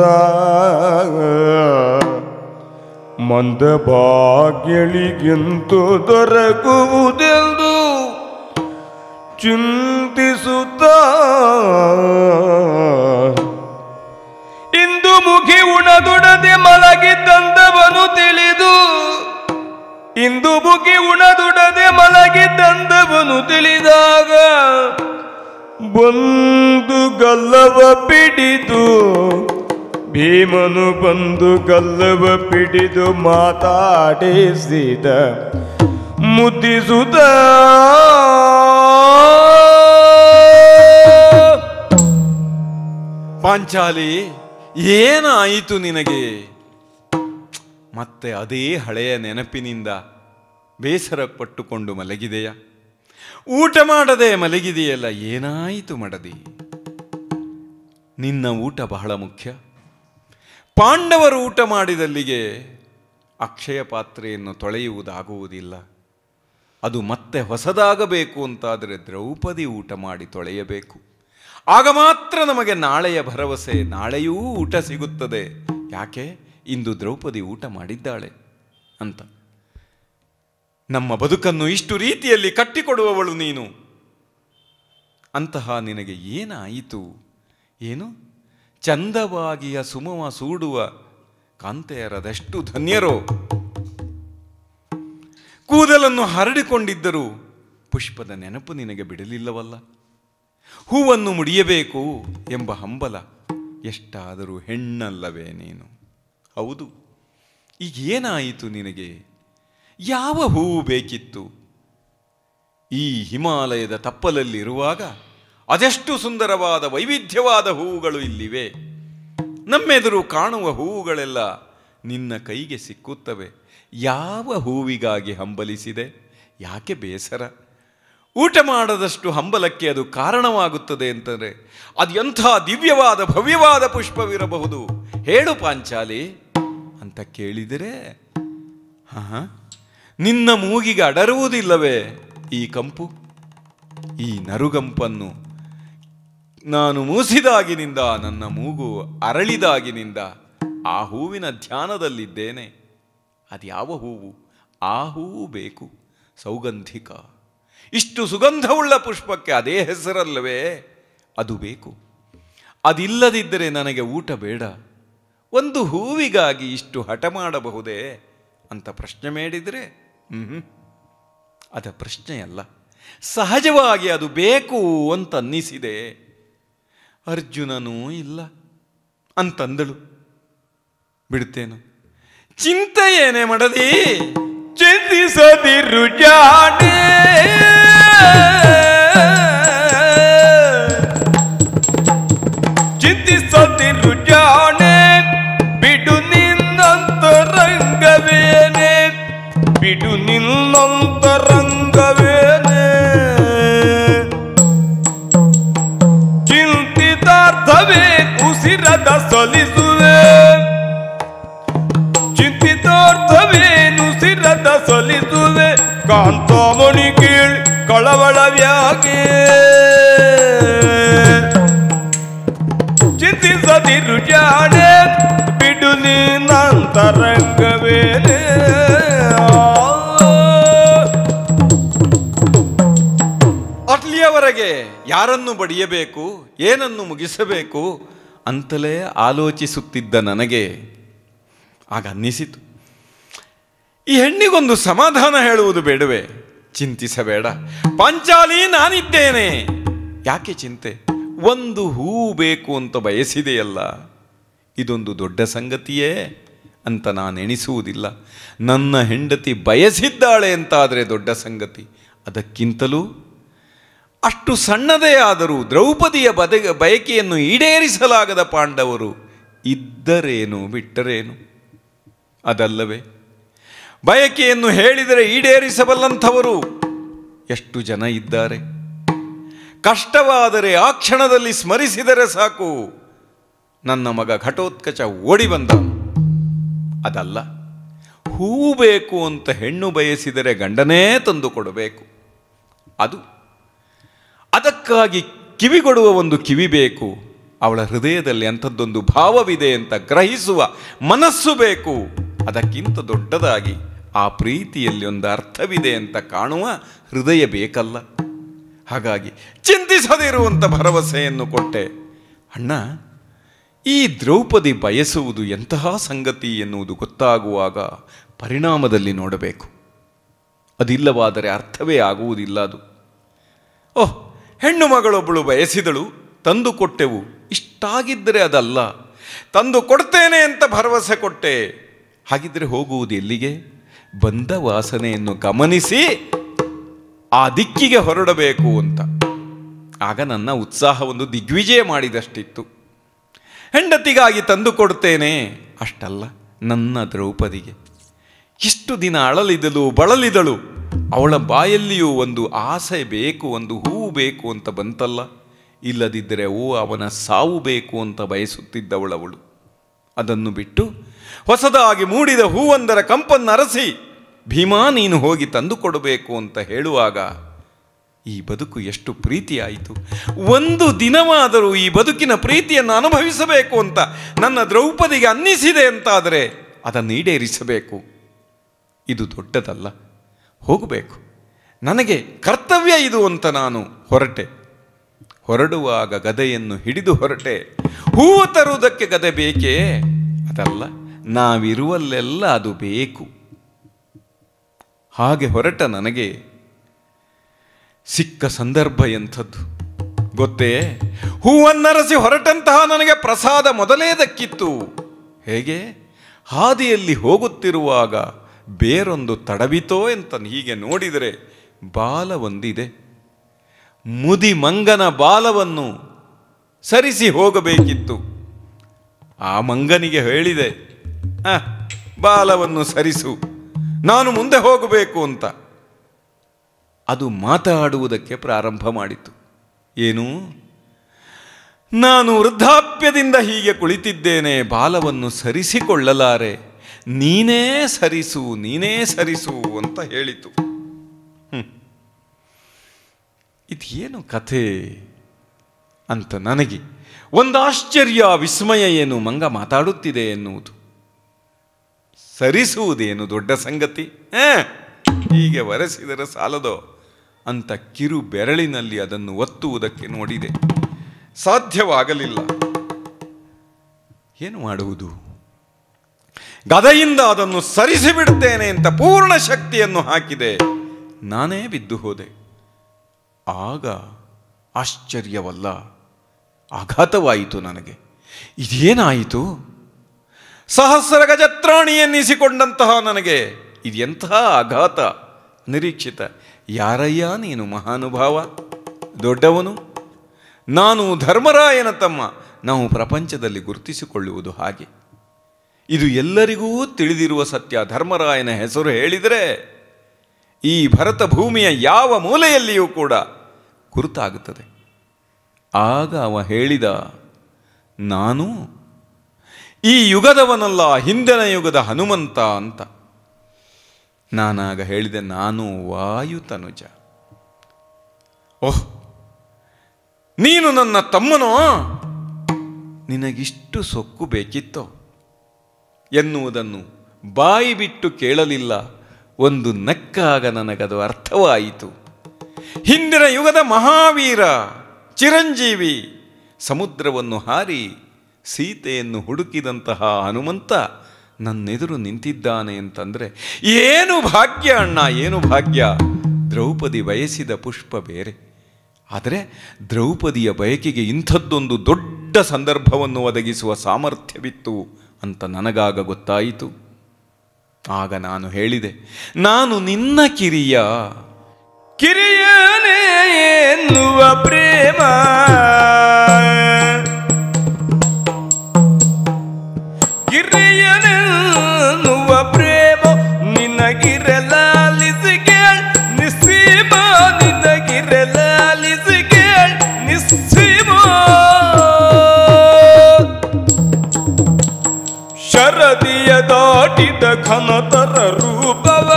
ಮಂದ ಭಾಗ್ಯಳಿಗೆಂದು ದೊರಕುವುದೆಂದು ಚಿಂತಿಸುತ್ತ, ಇಂದು ಮುಖಿ ಉಣದುಡದೆ ಮಲಗಿದ್ದಂದವನು ತಿಳಿದು, ಇಂದು ಮುಖಿ ಉಣದುಡದೆ ಮಲಗಿದ್ದಂದವನು ತಿಳಿದಾಗ ಬಂದು ಗಲ್ಲವ ಪಿಡಿದು ಭೀಮನು ಬಂದು ಗಲ್ಲವ ಪಿಡಿದು ಮಾತಾಡಿಸಿದ ಮುದ್ದಿಸುತ್ತ ಪಾಂಚಾಲಿ, ಏನಾಯಿತು ನಿನಗೆ? ಮತ್ತೆ ಅದೇ ಹಳೆಯ ನೆನಪಿನಿಂದ ಬೇಸರ ಪಟ್ಟುಕೊಂಡು ಮಲಗಿದೆಯಾ? ಊಟ ಮಾಡದೆ ಮಲಗಿದೆಯಲ್ಲ, ಏನಾಯಿತು ಮಡದಿ? ನಿನ್ನ ಊಟ ಬಹಳ ಮುಖ್ಯ. ಪಾಂಡವರು ಊಟ ಮಾಡಿದಲ್ಲಿಗೆ ಅಕ್ಷಯ ಪಾತ್ರೆಯನ್ನು ತೊಳೆಯುವುದಾಗುವುದಿಲ್ಲ. ಅದು ಮತ್ತೆ ಹೊಸದಾಗಬೇಕು ಅಂತಾದರೆ ದ್ರೌಪದಿ ಊಟ ಮಾಡಿ ತೊಳೆಯಬೇಕು. ಆಗ ಮಾತ್ರ ನಮಗೆ ನಾಳೆಯ ಭರವಸೆ, ನಾಳೆಯೂ ಊಟ ಸಿಗುತ್ತದೆ. ಯಾಕೆ? ಇಂದು ದ್ರೌಪದಿ ಊಟ ಮಾಡಿದ್ದಾಳೆ ಅಂತ. ನಮ್ಮ ಬದುಕನ್ನು ಇಷ್ಟು ರೀತಿಯಲ್ಲಿ ಕಟ್ಟಿಕೊಡುವವಳು ನೀನು. ಅಂತಹ ನಿನಗೆ ಏನಾಯಿತು? ಏನು ಚಂದವಾಗಿಯ ಸುಮವ ಸೂಡುವ ಕಾಂತೆಯರದೆಷ್ಟು ಧನ್ಯರೋ. ಕೂದಲನ್ನು ಹರಡಿಕೊಂಡಿದ್ದರೂ ಪುಷ್ಪದ ನೆನಪು ನಿನಗೆ ಬಿಡಲಿಲ್ಲವಲ್ಲ. ಹೂವನ್ನು ಮುಡಿಯಬೇಕು ಎಂಬ ಹಂಬಲ. ಎಷ್ಟಾದರೂ ಹೆಣ್ಣಲ್ಲವೇ ನೀನು? ಹೌದು. ಈಗೇನಾಯಿತು ನಿನಗೆ? ಯಾವ ಹೂವು ಬೇಕಿತ್ತು? ಈ ಹಿಮಾಲಯದ ತಪ್ಪಲಲ್ಲಿರುವಾಗ ಅದೆಷ್ಟು ಸುಂದರವಾದ ವೈವಿಧ್ಯವಾದ ಹೂವುಗಳು ಇಲ್ಲಿವೆ. ನಮ್ಮೆದುರು ಕಾಣುವ ಹೂವುಗಳೆಲ್ಲ ನಿನ್ನ ಕೈಗೆ ಸಿಕ್ಕುತ್ತವೆ. ಯಾವ ಹೂವಿಗಾಗಿ ಹಂಬಲಿಸಿದೆ? ಯಾಕೆ ಬೇಸರ? ಊಟ ಮಾಡದಷ್ಟು ಹಂಬಲಕ್ಕೆ ಅದು ಕಾರಣವಾಗುತ್ತದೆ ಅಂತಂದರೆ ಅದು ಎಂಥ ದಿವ್ಯವಾದ ಭವ್ಯವಾದ ಪುಷ್ಪವಿರಬಹುದು ಹೇಳು ಪಾಂಚಾಲಿ ಅಂತ ಕೇಳಿದರೆ, ನಿನ್ನ ಮೂಗಿಗೆ ಅಡರುವುದಿಲ್ಲವೇ ಈ ಕಂಪು? ಈ ನರುಗಂಪನ್ನು ನಾನು ಮೂಸಿದಾಗಿನಿಂದ, ನನ್ನ ಮೂಗು ಅರಳಿದಾಗಿನಿಂದ ಆ ಹೂವಿನ ಧ್ಯಾನದಲ್ಲಿದ್ದೇನೆ. ಅದ್ಯಾವ ಹೂವು? ಆ ಹೂವು ಬೇಕು, ಸೌಗಂಧಿಕ. ಇಷ್ಟು ಸುಗಂಧವುಳ್ಳ ಪುಷ್ಪಕ್ಕೆ ಅದೇ ಹೆಸರಲ್ಲವೇ? ಅದು ಬೇಕು. ಅದಿಲ್ಲದಿದ್ದರೆ ನನಗೆ ಊಟ ಬೇಡ. ಒಂದು ಹೂವಿಗಾಗಿ ಇಷ್ಟು ಹಠ ಮಾಡಬಹುದೇ ಅಂತ ಪ್ರಶ್ನೆ ಮಾಡಿದರೆ ಅದ ಪ್ರಶ್ನೆಯಲ್ಲ. ಸಹಜವಾಗಿ ಅದು ಬೇಕು ಅಂತ ಅನ್ನಿಸಿದೆ. ಅರ್ಜುನನೂ ಇಲ್ಲ ಅಂತಂದಳು. ಬಿಡುತ್ತೇನು? ಚಿಂತೆ ಏನೇ ಮಾಡದಿ? ಚಿಂತಿಸದಿರು ಜಾಣೆ, ಚಿಂತಿಸದಿರು ಜಾಣೆ, ಬಿಡು ನಿನ್ನಂತರಂಗವೇನೆ, ಬಿಡು ನಿನ್ನಂತರಂಗವೇನೆ. ಚಿಂತಿತಾರ್ಥವೇ ಉಸಿರದ ಸಲಿಸುವೆ, ಚಿಂತಿತಾರ್ಥವೇನುಸಿರದ ಸಲಿಸುವೆ. ಕಾಂತಾಮಣಿ ಕೀಳ್ ಕಳವಳವ್ಯಾಗೆ, ಚಿಂತಿಸದಿರು ಜಾಣೆ, ಬಿಡು ನೀನಂತರಂಗವೇನೆ. ಅಲ್ಲಿಯವರೆಗೆ ಯಾರನ್ನು ಬಡಿಯಬೇಕು, ಏನನ್ನು ಮುಗಿಸಬೇಕು ಅಂತಲೇ ಆಲೋಚಿಸುತ್ತಿದ್ದ ನನಗೆ ಆಗ ಅನ್ನಿಸಿತು, ಈ ಹೆಣ್ಣಿಗೊಂದು ಸಮಾಧಾನ ಹೇಳುವುದು ಬೇಡವೇ? ಚಿಂತಿಸಬೇಡ ಪಾಂಚಾಲಿ, ನಾನಿದ್ದೇನೆ. ಯಾಕೆ ಚಿಂತೆ? ಒಂದು ಹೂ ಬೇಕು ಅಂತ ಬಯಸಿದೆಯಲ್ಲ, ಇದೊಂದು ದೊಡ್ಡ ಸಂಗತಿಯೇ ಅಂತ ನಾನು ಎಣಿಸುವುದಿಲ್ಲ. ನನ್ನ ಹೆಂಡತಿ ಬಯಸಿದ್ದಾಳೆ ಅಂತಾದರೆ ದೊಡ್ಡ ಸಂಗತಿ. ಅದಕ್ಕಿಂತಲೂ ಅಷ್ಟು ಸಣ್ಣದೇ ಆದರೂ ದ್ರೌಪದಿಯ ಬಯಕೆಯನ್ನು ಈಡೇರಿಸಲಾಗದ ಪಾಂಡವರು ಇದ್ದರೇನು ಬಿಟ್ಟರೇನು? ಅದಲ್ಲವೇ? ಬಯಕೆಯನ್ನು ಹೇಳಿದರೆ ಈಡೇರಿಸಬಲ್ಲಂಥವರು ಎಷ್ಟು ಜನ ಇದ್ದಾರೆ. ಕಷ್ಟವಾದರೆ ಆ ಕ್ಷಣದಲ್ಲಿ ಸ್ಮರಿಸಿದರೆ ಸಾಕು, ನನ್ನ ಮಗ ಘಟೋತ್ಕಚ ಓಡಿ ಬಂದ. ಅದಲ್ಲ, ಹೂ ಬೇಕು ಅಂತ ಹೆಣ್ಣು ಬಯಸಿದರೆ ಗಂಡನೇ ತಂದು ಕೊಡಬೇಕು. ಅದಕ್ಕಾಗಿ ಕಿವಿಗೊಡುವ ಒಂದು ಕಿವಿ ಬೇಕು. ಅವಳ ಹೃದಯದಲ್ಲಿ ಅಂಥದ್ದೊಂದು ಭಾವವಿದೆ ಅಂತ ಗ್ರಹಿಸುವ ಮನಸ್ಸು ಬೇಕು. ಅದಕ್ಕಿಂತ ದೊಡ್ಡದಾಗಿ ಆ ಪ್ರೀತಿಯಲ್ಲಿ ಒಂದು ಅರ್ಥವಿದೆ ಅಂತ ಕಾಣುವ ಹೃದಯ ಬೇಕಲ್ಲ. ಹಾಗಾಗಿ ಚಿಂತಿಸದಿರುವಂಥ ಭರವಸೆಯನ್ನು ಕೊಟ್ಟೆ. ಅಣ್ಣ, ಈ ದ್ರೌಪದಿ ಬಯಸುವುದು ಎಂತಹ ಸಂಗತಿ ಎನ್ನುವುದು ಗೊತ್ತಾಗುವಾಗ ಪರಿಣಾಮದಲ್ಲಿ ನೋಡಬೇಕು. ಅದಿಲ್ಲವಾದರೆ ಅರ್ಥವೇ ಆಗುವುದಿಲ್ಲ ಅದು. ಓಹ್, ಹೆಣ್ಣು ಮಗಳೊಬ್ಬಳು ಬಯಸಿದಳು, ತಂದು ಕೊಟ್ಟೆವು. ಇಷ್ಟಾಗಿದ್ದರೆ ಅದಲ್ಲ, ತಂದು ಕೊಡ್ತೇನೆ ಅಂತ ಭರವಸೆ ಕೊಟ್ಟೆ. ಹಾಗಿದ್ರೆ ಹೋಗುವುದು ಎಲ್ಲಿಗೆ? ಬಂದ ವಾಸನೆಯನ್ನು ಗಮನಿಸಿ ಆ ದಿಕ್ಕಿಗೆ ಹೊರಡಬೇಕು ಅಂತ. ಆಗ ನನ್ನ ಉತ್ಸಾಹವನ್ನು ದಿಗ್ವಿಜಯ ಮಾಡಿದಷ್ಟಿತ್ತು. ಹೆಂಡತಿಗಾಗಿ ತಂದು ಕೊಡ್ತೇನೆ ಅಷ್ಟಲ್ಲ, ನನ್ನ ದ್ರೌಪದಿಗೆ ಇಷ್ಟು ದಿನ ಅಳಲಿದಳು, ಬಳಲಿದಳು. ಅವಳ ಬಾಯಲ್ಲಿಯೂ ಒಂದು ಆಸೆ ಬೇಕು, ಒಂದು ಹೂವು ಬೇಕು ಅಂತ ಬಂತಲ್ಲ. ಇಲ್ಲದಿದ್ದರೆ ಅವನ ಸಾವು ಬೇಕು ಅಂತ ಬಯಸುತ್ತಿದ್ದವಳವಳು. ಅದನ್ನು ಬಿಟ್ಟು ಹೊಸದಾಗಿ ಮೂಡಿದ ಹೂವೊಂದರ ಕಂಪನ್ನರಸಿ ಭೀಮಾ ನೀನು ಹೋಗಿ ತಂದು ಕೊಡಬೇಕು ಅಂತ ಹೇಳುವಾಗ ಈ ಬದುಕು ಎಷ್ಟು ಪ್ರೀತಿಯಾಯಿತು. ಒಂದು ದಿನವಾದರೂ ಈ ಬದುಕಿನ ಪ್ರೀತಿಯನ್ನು ಅನುಭವಿಸಬೇಕು ಅಂತ ನನ್ನ ದ್ರೌಪದಿಗೆ ಅನ್ನಿಸಿದೆ ಅಂತಾದರೆ ಅದನ್ನು ಈಡೇರಿಸಬೇಕು. ಇದು ದೊಡ್ಡದಲ್ಲ, ಹೋಗಬೇಕು, ನನಗೆ ಕರ್ತವ್ಯ ಇದು ಅಂತ ನಾನು ಹೊರಟೆ. ಹೊರಡುವಾಗ ಗದೆಯನ್ನು ಹಿಡಿದು ಹೊರಟೆ. ಹೂವು ತರುವುದಕ್ಕೆ ಗದೆ ಬೇಕೇ? ಅದಲ್ಲ, ನಾವಿರುವಲ್ಲೆಲ್ಲ ಅದು ಬೇಕು. ಹಾಗೆ ಹೊರಟ ನನಗೆ ಸಿಕ್ಕ ಸಂದರ್ಭ ಎಂಥದ್ದು ಗೊತ್ತೇ? ಹೂವನ್ನರಸಿ ಹೊರಟಂತಹ ನನಗೆ ಪ್ರಸಾದ ಮೊದಲೇ ದಕ್ಕಿತ್ತು. ಹೇಗೆ? ಹಾದಿಯಲ್ಲಿ ಹೋಗುತ್ತಿರುವಾಗ ಬೇರೊಂದು ತಡವಿತೋ ಅಂತ ಹೀಗೆ ನೋಡಿದರೆ ಬಾಲ ಒಂದಿದೆ. ಮುದಿ ಮಂಗನ ಬಾಲವನ್ನು ಸರಿಸಿ ಹೋಗಬೇಕಿತ್ತು. ಆ ಮಂಗನಿಗೆ ಹೇಳಿದೆ, ಬಾಲವನ್ನು ಸರಿಸು, ನಾನು ಮುಂದೆ ಹೋಗಬೇಕು ಅಂತ. ಅದು ಮಾತಾಡುವುದಕ್ಕೆ ಪ್ರಾರಂಭ ಮಾಡಿತು. ಏನು? ನಾನು ವೃದ್ಧಾಪ್ಯದಿಂದ ಹೀಗೆ ಕುಳಿತಿದ್ದೇನೆ, ಬಾಲವನ್ನು ಸರಿಸಿಕೊಳ್ಳಲಾರೆ, ನೀನೇ ಸರಿಸು, ನೀನೇ ಸರಿಸು ಅಂತ ಹೇಳಿತು. ಇದೇನು ಕಥೆ ಅಂತ ನನಗೆ ಒಂದು ಆಶ್ಚರ್ಯ, ವಿಸ್ಮಯ. ಏನು ಮಂಗ ಮಾತಾಡುತ್ತಿದೆ ಎನ್ನುವುದು. ಸರಿಸುವುದೇನು ದೊಡ್ಡ ಸಂಗತಿ? ಹೀಗೆ ಒರೆಸಿದರೆ ಸಾಲದೋ ಅಂತ ಕಿರು ಬೆರಳಿನಲ್ಲಿ ಅದನ್ನು ಒತ್ತುವುದಕ್ಕೆ ನೋಡಿದೆ, ಸಾಧ್ಯವಾಗಲಿಲ್ಲ. ಏನು ಮಾಡುವುದು? ಗದೆಯಿಂದ ಅದನ್ನು ಸರಿಸಿಬಿಡ್ತೇನೆ ಅಂತ ಪೂರ್ಣ ಶಕ್ತಿಯನ್ನು ಹಾಕಿದೆ. ನಾನೇ ಬಿದ್ದು ಹೋದೆ. ಆಗ ಆಶ್ಚರ್ಯವಲ್ಲ, ಆಘಾತವಾಯಿತು ನನಗೆ. ಇದೇನಾಯಿತು? ಸಹಸ್ರ ಗಜತ್ರಾಣಿ ಎನ್ನಿಸಿಕೊಂಡಂತಹ ನನಗೆ ಇದೆಂತಹ ಆಘಾತ, ನಿರೀಕ್ಷಿತ. ಯಾರಯ್ಯ ನೀನು ಮಹಾನುಭಾವ, ದೊಡ್ಡವನು? ನಾನು ಧರ್ಮರಾಯನ ತಮ್ಮ. ನಾವು ಪ್ರಪಂಚದಲ್ಲಿ ಗುರುತಿಸಿಕೊಳ್ಳುವುದು ಹಾಗೆ. ಇದು ಎಲ್ಲರಿಗೂ ತಿಳಿದಿರುವ ಸತ್ಯ. ಧರ್ಮರಾಯನ ಹೆಸರು ಹೇಳಿದರೆ ಈ ಭರತ ಭೂಮಿಯ ಯಾವ ಮೂಲೆಯಲ್ಲಿಯೂ ಕೂಡ ಗುರುತಾಗುತ್ತದೆ. ಆಗ ಅವ ಹೇಳಿದ, ನಾನು ಈ ಯುಗದವನಲ್ಲ, ಹಿಂದಿನ ಯುಗದ ಹನುಮಂತ ಅಂತ. ನಾನಾಗ ಹೇಳಿದೆ, ನಾನು ವಾಯುತನುಜ. ಓಹ್, ನೀನು ನನ್ನ ತಮ್ಮನೋ? ನಿನಗಿಷ್ಟು ಸೊಕ್ಕು ಬೇಕಿತ್ತೋ ಎನ್ನುವುದನ್ನು ಬಾಯಿ ಬಿಟ್ಟು ಕೇಳಲಿಲ್ಲ. ಒಂದು ನಕ್ಕಾಗ ನನಗದು ಅರ್ಥವಾಯಿತು. ಹಿಂದಿನ ಯುಗದ ಮಹಾವೀರ, ಚಿರಂಜೀವಿ, ಸಮುದ್ರವನ್ನು ಹಾರಿ ಸೀತೆಯನ್ನು ಹುಡುಕಿದಂತಹ ಹನುಮಂತ ನನ್ನೆದುರು ನಿಂತಿದ್ದಾನೆ ಅಂತಂದರೆ ಏನು ಭಾಗ್ಯ ಅಣ್ಣ, ಏನು ಭಾಗ್ಯ. ದ್ರೌಪದಿ ಬಯಸಿದ ಪುಷ್ಪ ಬೇರೆ, ಆದರೆ ದ್ರೌಪದಿಯ ಬಯಕೆಗೆ ಇಂಥದ್ದೊಂದು ದೊಡ್ಡ ಸಂದರ್ಭವನ್ನು ಒದಗಿಸುವ ಸಾಮರ್ಥ್ಯವಿತ್ತು ಅಂತ ನನಗಾಗ ಗೊತ್ತಾಯಿತು. ಆಗ ನಾನು ಹೇಳಿದೆ, ನಾನು ನಿನ್ನ ಕಿರಿಯ. ಕಿರಿಯನೇ ಎನ್ನುವ ಪ್ರೇಮ, ಕಿರಿಯನೆನ್ನುವ ಪ್ರೇಮ ನಿನಗಿರಲಾಲಿಸಿ ಕೇಳ್ ನಿಸ್ಸೀಮ, ನಿನಗಿರಲಾಲಿಸಿ ಕೇಳ್ ನಿಸ್ಸೀಮ. ಶರದಿಯ ದಾಟಿದ ಘನತರ ರೂಪವ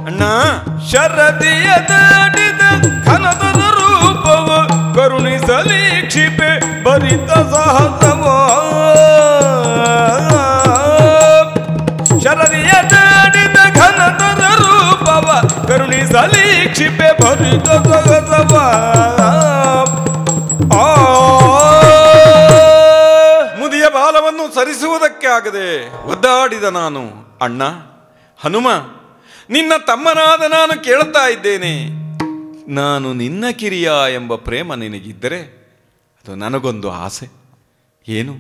ಅಣ್ಣ, ಶರದಿಯ ದಾಟಿದ ಘನತರ ರೂಪವ ಕರುಣಿಸಲಿ ಕ್ಷಿಪೆ ಭರಿತ ಸಾಹಸವ. ಶರದಿಯ ದಾಟಿದ ಘನತರ ರೂಪವ ಕರುಣಿಸಲಿ ಕ್ಷಿಪೆ ಭರಿತ ಸಾಹಸವ. ಮುದಿಯ ಬಾಲವನ್ನು ಸರಿಸುವುದಕ್ಕೆ ಆಗದೆ ಒದ್ದಾಡಿದ ನಾನು. ಅಣ್ಣ ಹನುಮ, ನಿನ್ನ ತಮ್ಮನಾದ ನಾನು ಕೇಳ್ತಾ ಇದ್ದೇನೆ, ನಾನು ನಿನ್ನ ಕಿರಿಯ ಎಂಬ ಪ್ರೇಮ ನಿನಗಿದ್ದರೆ ಅದು ನನಗೊಂದು ಆಸೆ. ಏನು?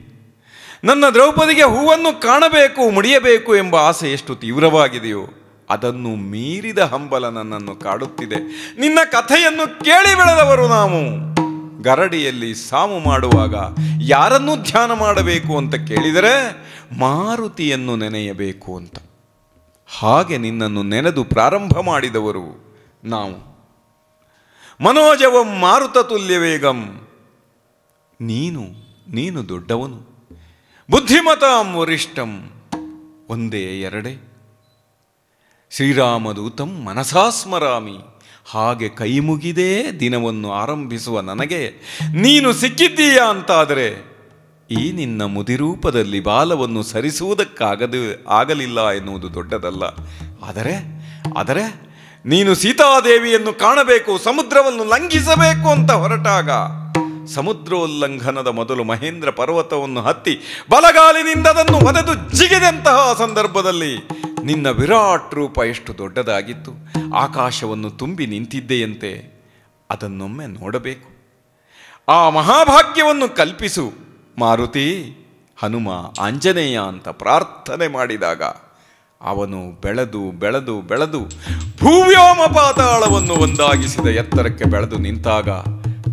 ನನ್ನ ದ್ರೌಪದಿಗೆ ಹೂವನ್ನು ಕಾಣಬೇಕು, ಮುಡಿಯಬೇಕು ಎಂಬ ಆಸೆ ಎಷ್ಟು ತೀವ್ರವಾಗಿದೆಯೋ ಅದನ್ನು ಮೀರಿದ ಹಂಬಲ ನನ್ನನ್ನು ಕಾಡುತ್ತಿದೆ. ನಿನ್ನ ಕಥೆಯನ್ನು ಕೇಳಿ ಬೆಳೆದವರು ನಾವು. ಗರಡಿಯಲ್ಲಿ ಸಾಮು ಮಾಡುವಾಗ ಯಾರನ್ನೂ ಧ್ಯಾನ ಮಾಡಬೇಕು ಅಂತ ಕೇಳಿದರೆ ಮಾರುತಿಯನ್ನು ನೆನೆಯಬೇಕು ಅಂತ. ಹಾಗೆ ನಿನ್ನನ್ನು ನೆನೆದು ಪ್ರಾರಂಭ ಮಾಡಿದವರು ನಾವು. ಮನೋಜವಂ ಮಾರುತ ತುಲ್ಯ ವೇಗಂ. ನೀನು ದೊಡ್ಡವನು. ಬುದ್ಧಿಮತಾಂ ವರಿಷ್ಠಂ. ಒಂದೇ ಎರಡೇ. ಶ್ರೀರಾಮದೂತಂ ಮನಸಾ ಸ್ಮರಾಮಿ. ಹಾಗೆ ಕೈ ಮುಗಿದೇ ದಿನವನ್ನು ಆರಂಭಿಸುವ ನನಗೆ ನೀನು ಸಿಕ್ಕಿದ್ದೀಯಾ ಅಂತಾದರೆ ಈ ನಿನ್ನ ಮುದಿರೂಪದಲ್ಲಿ ಬಾಲವನ್ನು ಆಗಲಿಲ್ಲ ಎನ್ನುವುದು ದೊಡ್ಡದಲ್ಲ. ಆದರೆ ನೀನು ಸೀತಾದೇವಿಯನ್ನು ಕಾಣಬೇಕು, ಸಮುದ್ರವನ್ನು ಲಂಘಿಸಬೇಕು ಅಂತ ಹೊರಟಾಗ ಸಮುದ್ರೋಲ್ಲಂಘನದ ಮೊದಲು ಮಹೇಂದ್ರ ಪರ್ವತವನ್ನು ಹತ್ತಿ ಬಲಗಾಲಿನಿಂದ ಅದನ್ನು ಒದೆದು ಜಿಗಿದಂತಹ ಸಂದರ್ಭದಲ್ಲಿ ನಿನ್ನ ವಿರಾಟ್ ರೂಪ ಎಷ್ಟು ದೊಡ್ಡದಾಗಿತ್ತು. ಆಕಾಶವನ್ನು ತುಂಬಿ ನಿಂತಿದ್ದೆಯಂತೆ. ಅದನ್ನೊಮ್ಮೆ ನೋಡಬೇಕು. ಆ ಮಹಾಭಾಗ್ಯವನ್ನು ಕಲ್ಪಿಸು ಮಾರುತಿ. ಹನುಮ ಆಂಜನೇಯ ಅಂತ ಪ್ರಾರ್ಥನೆ ಮಾಡಿದಾಗ ಅವನು ಬೆಳೆದು ಬೆಳೆದು ಬೆಳೆದು ಭೂವ್ಯೋಮ ಪಾತಾಳವನ್ನು ಒಂದಾಗಿಸಿದ ಎತ್ತರಕ್ಕೆ ಬೆಳೆದು ನಿಂತಾಗ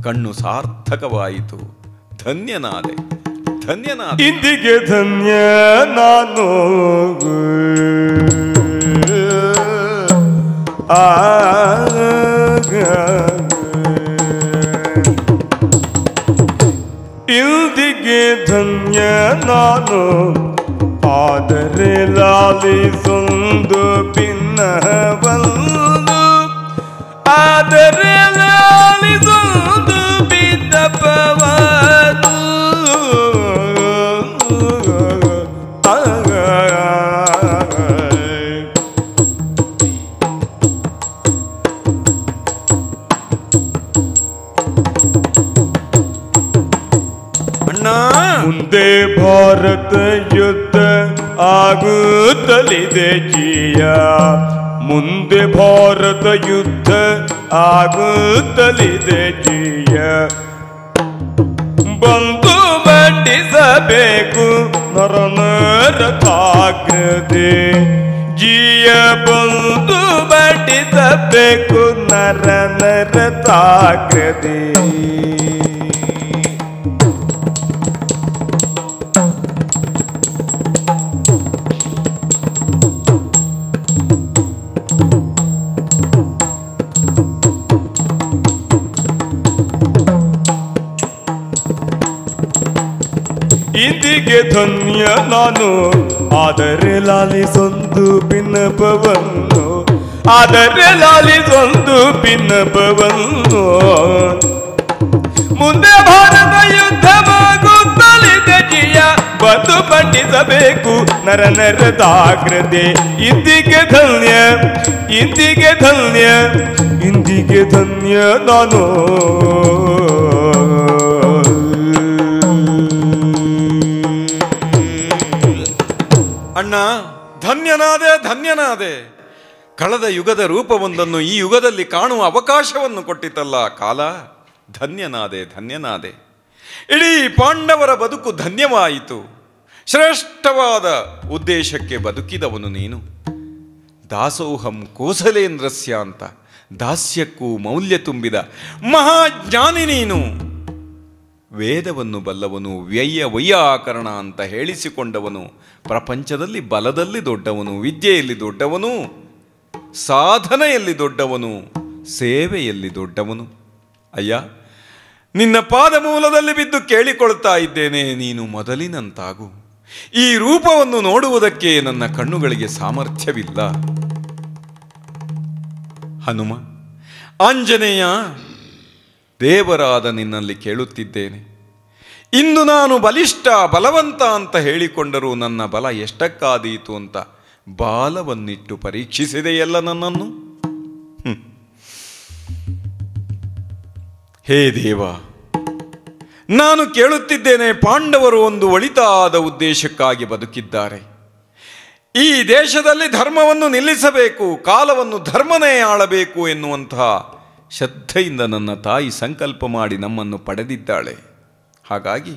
ಕಣ್ಣು ಸಾರ್ಥಕವಾಯಿತು. ಧನ್ಯನಾದೆ. ಇಂದಿಗೆ ಧನ್ಯ ನಾನು. ಇಂದಿಗೆ ಧನ್ಯ ನಾನು, ಆದರೆ ಲಾಲಿಸೊಂದು ಭಿನ್ನವಲ್ಲು. ಆದರೆ ಲಾಲಿಸೊಂದು ಭಿನ್ನಪವನು. ಮುಂದೆ ಭಾರತ ಯುದ್ಧ ಆಗುತ್ತಲಿದೆ ಜಿಯ. ಮುಂದೆ ಭಾರತ ಯುದ್ಧ ಆಗುತ್ತಲಿದೆ ಜಿಯ. ಬಂದು ಮಂಡಿಸಬೇಕು ನರನರತಾಗ್ರದೆ ಜಿಯ. ಬಂದು ಮಂಡಿಸಬೇಕು ನರನರತಾಗ್ರದೆ. ಇಂದಿಗೆ ಧನ್ಯ ನಾನು, ಆದರೆ ಲಾಲಿಸೊಂದು ಭಿನ್ನಪವನ್ನು. ಆದರೆ ಲಾಲಿಸೊಂದು ಭಿನ್ನಪವನ್ನು. ಮುಂದೆ ಭಾರತ ಯುದ್ಧವಾಗುತ್ತಲಿದೆ ಜಿಯ. ಬಂದು ಮಂಡಿಸಬೇಕು ನರನರದಾಗ್ರದೆ. ಇಂದಿಗೆ ಧನ್ಯ, ಇಂದಿಗೆ ಧನ್ಯ, ಇಂದಿಗೆ ಧನ್ಯ ನಾನು. ಅಣ್ಣ, ಧನ್ಯನಾದೆ. ಕಳೆದ ಯುಗದ ರೂಪವೊಂದನ್ನು ಈ ಯುಗದಲ್ಲಿ ಕಾಣುವ ಅವಕಾಶವನ್ನು ಕೊಟ್ಟಿತಲ್ಲ ಕಾಲ. ಧನ್ಯನಾದೆ. ಇಡೀ ಪಾಂಡವರ ಬದುಕು ಧನ್ಯವಾಯಿತು. ಶ್ರೇಷ್ಠವಾದ ಉದ್ದೇಶಕ್ಕೆ ಬದುಕಿದವನು ನೀನು. ದಾಸೋಹಂ ಕೋಸಲೇಂದ್ರಸ್ಯ ಅಂತ ದಾಸ್ಯಕ್ಕೂ ಮೌಲ್ಯ ತುಂಬಿದ ಮಹಾಜ್ಞಾನಿ ನೀನು. ವೇದವನ್ನು ಬಲ್ಲವನು, ವೈಯಾಕರಣ ಅಂತ ಹೇಳಿಸಿಕೊಂಡವನು. ಪ್ರಪಂಚದಲ್ಲಿ ಬಲದಲ್ಲಿ ದೊಡ್ಡವನು, ವಿದ್ಯೆಯಲ್ಲಿ ದೊಡ್ಡವನು, ಸಾಧನೆಯಲ್ಲಿ ದೊಡ್ಡವನು, ಸೇವೆಯಲ್ಲಿ ದೊಡ್ಡವನು. ಅಯ್ಯ, ನಿನ್ನ ಪಾದ ಮೂಲದಲ್ಲಿ ಬಿದ್ದು ಕೇಳಿಕೊಳ್ತಾ ಇದ್ದೇನೆ, ನೀನು ಮೊದಲಿನಂತಾಗು. ಈ ರೂಪವನ್ನು ನೋಡುವುದಕ್ಕೆ ನನ್ನ ಕಣ್ಣುಗಳಿಗೆ ಸಾಮರ್ಥ್ಯವಿಲ್ಲ. ಹನುಮ, ಆಂಜನೇಯ, ದೇವರಾದ ನಿನ್ನಲ್ಲಿ ಕೇಳುತ್ತಿದ್ದೇನೆ. ಇಂದು ನಾನು ಬಲಿಷ್ಠ ಬಲವಂತ ಅಂತ ಹೇಳಿಕೊಂಡರೂ ನನ್ನ ಬಲ ಎಷ್ಟಕ್ಕಾದೀತು ಅಂತ ಬಾಲವನ್ನಿಟ್ಟು ಪರೀಕ್ಷಿಸಿದೆಯಲ್ಲ ನನ್ನನ್ನು. ಹೇ ದೇವ, ನಾನು ಕೇಳುತ್ತಿದ್ದೇನೆ. ಪಾಂಡವರು ಒಂದು ಒಳಿತಾದ ಉದ್ದೇಶಕ್ಕಾಗಿ ಬದುಕಿದ್ದಾರೆ. ಈ ದೇಶದಲ್ಲಿ ಧರ್ಮವನ್ನು ನಿಲ್ಲಿಸಬೇಕು, ಕಾಲವನ್ನು ಧರ್ಮನೇ ಆಳಬೇಕು ಎನ್ನುವಂತಹ ಶ್ರದ್ಧೆಯಿಂದ ನನ್ನ ತಾಯಿ ಸಂಕಲ್ಪ ಮಾಡಿ ನಮ್ಮನ್ನು ಪಡೆದಿದ್ದಾಳೆ. ಹಾಗಾಗಿ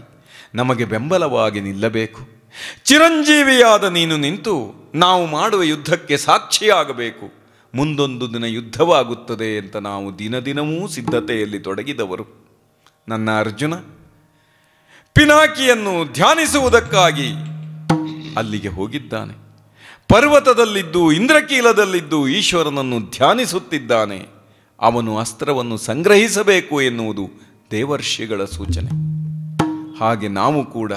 ನಮಗೆ ಬೆಂಬಲವಾಗಿ ನಿಲ್ಲಬೇಕು. ಚಿರಂಜೀವಿಯಾದ ನೀನು ನಿಂತು ನಾವು ಮಾಡುವ ಯುದ್ಧಕ್ಕೆ ಸಾಕ್ಷಿಯಾಗಬೇಕು. ಮುಂದೊಂದು ದಿನ ಯುದ್ಧವಾಗುತ್ತದೆ ಅಂತ ನಾವು ದಿನದಿನವೂ ಸಿದ್ಧತೆಯಲ್ಲಿ ತೊಡಗಿದವರು. ನನ್ನ ಅರ್ಜುನ ಪಿನಾಕಿಯನ್ನು ಧ್ಯಾನಿಸುವುದಕ್ಕಾಗಿ ಅಲ್ಲಿಗೆ ಹೋಗಿದ್ದಾನೆ. ಪರ್ವತದಲ್ಲಿದ್ದು ಇಂದ್ರಕೀಲದಲ್ಲಿದ್ದು ಈಶ್ವರನನ್ನು ಧ್ಯಾನಿಸುತ್ತಿದ್ದಾನೆ. ಅವನು ಅಸ್ತ್ರವನ್ನು ಸಂಗ್ರಹಿಸಬೇಕು ಎನ್ನುವುದು ದೇವರ್ಷಿಗಳ ಸೂಚನೆ. ಹಾಗೆ ನಾವು ಕೂಡ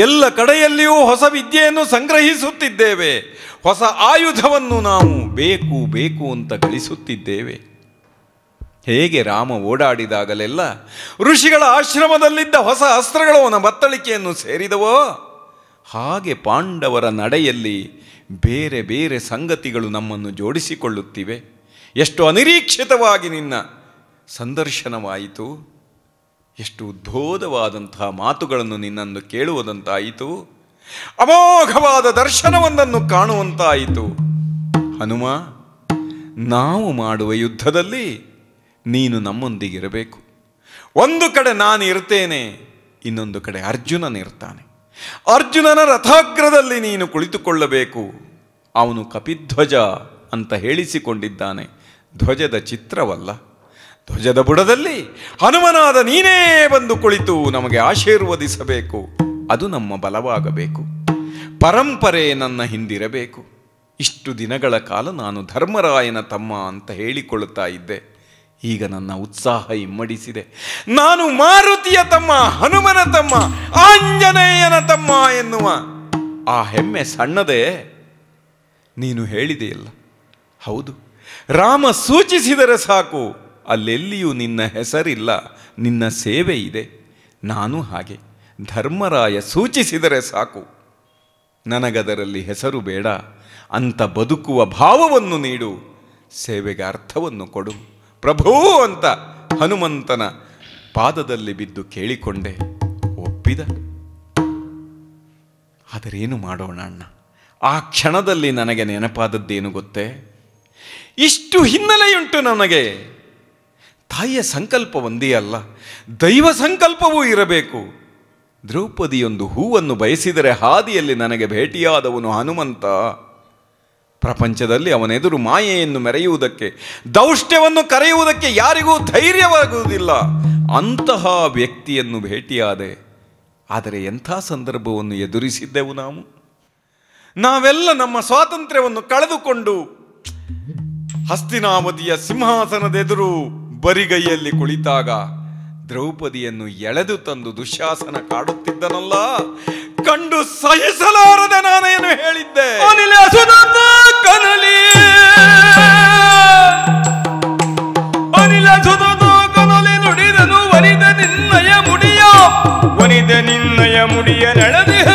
ಎಲ್ಲ ಕಡೆಯಲ್ಲಿಯೂ ಹೊಸ ವಿದ್ಯೆಯನ್ನು ಸಂಗ್ರಹಿಸುತ್ತಿದ್ದೇವೆ. ಹೊಸ ಆಯುಧವನ್ನು ನಾವು ಬೇಕು ಬೇಕು ಅಂತ ಗಳಿಸುತ್ತಿದ್ದೇವೆ. ಹೇಗೆ ರಾಮ ಓಡಾಡಿದಾಗಲೆಲ್ಲ ಋಷಿಗಳ ಆಶ್ರಮದಲ್ಲಿದ್ದ ಹೊಸ ಅಸ್ತ್ರಗಳು ಅವನ ಬತ್ತಳಿಕೆಯನ್ನು ಸೇರಿದವೋ, ಹಾಗೆ ಪಾಂಡವರ ನಡೆಯಲ್ಲಿ ಬೇರೆ ಬೇರೆ ಸಂಗತಿಗಳು ನಮ್ಮನ್ನು ಜೋಡಿಸಿಕೊಳ್ಳುತ್ತಿವೆ. ಎಷ್ಟು ಅನಿರೀಕ್ಷಿತವಾಗಿ ನಿನ್ನ ಸಂದರ್ಶನವಾಯಿತು, ಎಷ್ಟು ಉದ್ಬೋಧವಾದಂತಹ ಮಾತುಗಳನ್ನು ನಿನ್ನನ್ನು ಕೇಳುವುದಂತಾಯಿತು, ಅಮೋಘವಾದ ದರ್ಶನವೊಂದನ್ನು ಕಾಣುವಂತಾಯಿತು. ಹನುಮ, ನಾವು ಮಾಡುವ ಯುದ್ಧದಲ್ಲಿ ನೀನು ನಮ್ಮೊಂದಿಗಿರಬೇಕು. ಒಂದು ಕಡೆ ನಾನು ಇರ್ತೇನೆ, ಇನ್ನೊಂದು ಕಡೆ ಅರ್ಜುನನಿರ್ತಾನೆ. ಅರ್ಜುನನ ರಥಾಗ್ರದಲ್ಲಿ ನೀನು ಕುಳಿತುಕೊಳ್ಳಬೇಕು. ಅವನು ಕಪಿಧ್ವಜ ಅಂತ ಹೇಳಿಸಿಕೊಂಡಿದ್ದಾನೆ. ಧ್ವಜದ ಚಿತ್ರವಲ್ಲ. ಧ್ವಜದ ಬುಡದಲ್ಲಿ ಹನುಮನಾದ ನೀನೇ ಬಂದು ಕುಳಿತು ನಮಗೆ ಆಶೀರ್ವದಿಸಬೇಕು. ಅದು ನಮ್ಮ ಬಲವಾಗಬೇಕು. ಪರಂಪರೆ ನನ್ನ ಹಿಂದಿರಬೇಕು. ಇಷ್ಟು ದಿನಗಳ ಕಾಲ ನಾನು ಧರ್ಮರಾಯನ ತಮ್ಮ ಅಂತ ಹೇಳಿಕೊಳ್ಳುತ್ತಾ ಇದ್ದೆ. ಈಗ ನನ್ನ ಉತ್ಸಾಹ ಇಮ್ಮಡಿಸಿದೆ. ನಾನು ಮಾರುತಿಯ ತಮ್ಮ, ಹನುಮನ ತಮ್ಮ, ಆಂಜನೇಯನ ತಮ್ಮ ಎನ್ನುವ ಆ ಹೆಮ್ಮೆ ಸಣ್ಣದೇ. ನೀನು ಹೇಳಿದೆಯಲ್ಲ, ಹೌದು, ರಾಮ ಸೂಚಿಸಿದರೆ ಸಾಕು, ಅಲ್ಲೆಲ್ಲಿಯೂ ನಿನ್ನ ಹೆಸರಿಲ್ಲ, ನಿನ್ನ ಸೇವೆ ಇದೆ. ನಾನು ಹಾಗೆ, ಧರ್ಮರಾಯ ಸೂಚಿಸಿದರೆ ಸಾಕು, ನನಗದರಲ್ಲಿ ಹೆಸರು ಬೇಡ ಅಂತ ಬದುಕುವ ಭಾವವನ್ನು ನೀಡು, ಸೇವೆಗೆ ಅರ್ಥವನ್ನು ಕೊಡು ಪ್ರಭು ಅಂತ ಹನುಮಂತನ ಪಾದದಲ್ಲಿ ಬಿದ್ದು ಕೇಳಿಕೊಂಡೆ. ಒಪ್ಪಿದ. ಆದರೇನು ಮಾಡೋಣ ಅಣ್ಣ? ಆ ಕ್ಷಣದಲ್ಲಿ ನನಗೆ ನೆನಪಾದದ್ದೇನು ಗೊತ್ತೇ? ಇಷ್ಟು ಹಿನ್ನೆಲೆಯುಂಟು ನನಗೆ. ತಾಯಿಯ ಸಂಕಲ್ಪ ಒಂದೇ ಅಲ್ಲ, ದೈವ ಸಂಕಲ್ಪವೂ ಇರಬೇಕು. ದ್ರೌಪದಿಯೊಂದು ಹೂವನ್ನು ಬಯಸಿದರೆ ಹಾದಿಯಲ್ಲಿ ನನಗೆ ಭೇಟಿಯಾದವನು ಹನುಮಂತ. ಪ್ರಪಂಚದಲ್ಲಿ ಅವನೆದುರು ಮಾಯೆಯನ್ನು ಮೆರೆಯುವುದಕ್ಕೆ, ದೌಷ್ಟ್ಯವನ್ನು ಕರೆಯುವುದಕ್ಕೆ ಯಾರಿಗೂ ಧೈರ್ಯವಾಗುವುದಿಲ್ಲ. ಅಂತಹ ವ್ಯಕ್ತಿಯನ್ನು ಭೇಟಿಯಾದೆ. ಆದರೆ ಎಂಥ ಸಂದರ್ಭವನ್ನು ಎದುರಿಸಿದ್ದೆವು ನಾವು. ನಾವೆಲ್ಲ ನಮ್ಮ ಸ್ವಾತಂತ್ರ್ಯವನ್ನು ಕಳೆದುಕೊಂಡು ಹಸ್ತಿನಾವತಿಯ ಸಿಂಹಾಸನದೆದುರು ಬರಿಗೈಯಲ್ಲಿ ಕುಳಿತಾಗ ದ್ರೌಪದಿಯನ್ನು ಎಳೆದು ತಂದು ದುಶ್ಯಾಸನ ಕಾಡುತ್ತಿದ್ದನಲ್ಲ, ಕಂಡು ಸಹಿಸಲಾರದೆ ನಾನೇನು ಹೇಳಿದ್ದೆ. ಕನಲಿ ನುಡಿದನು ವನಿದ ನಿನ್ನಯ ಮುಡಿಯ, ವನಿದ ನಿನ್ನಯ ಮುಡಿಯ ನೆಳದಿಹ.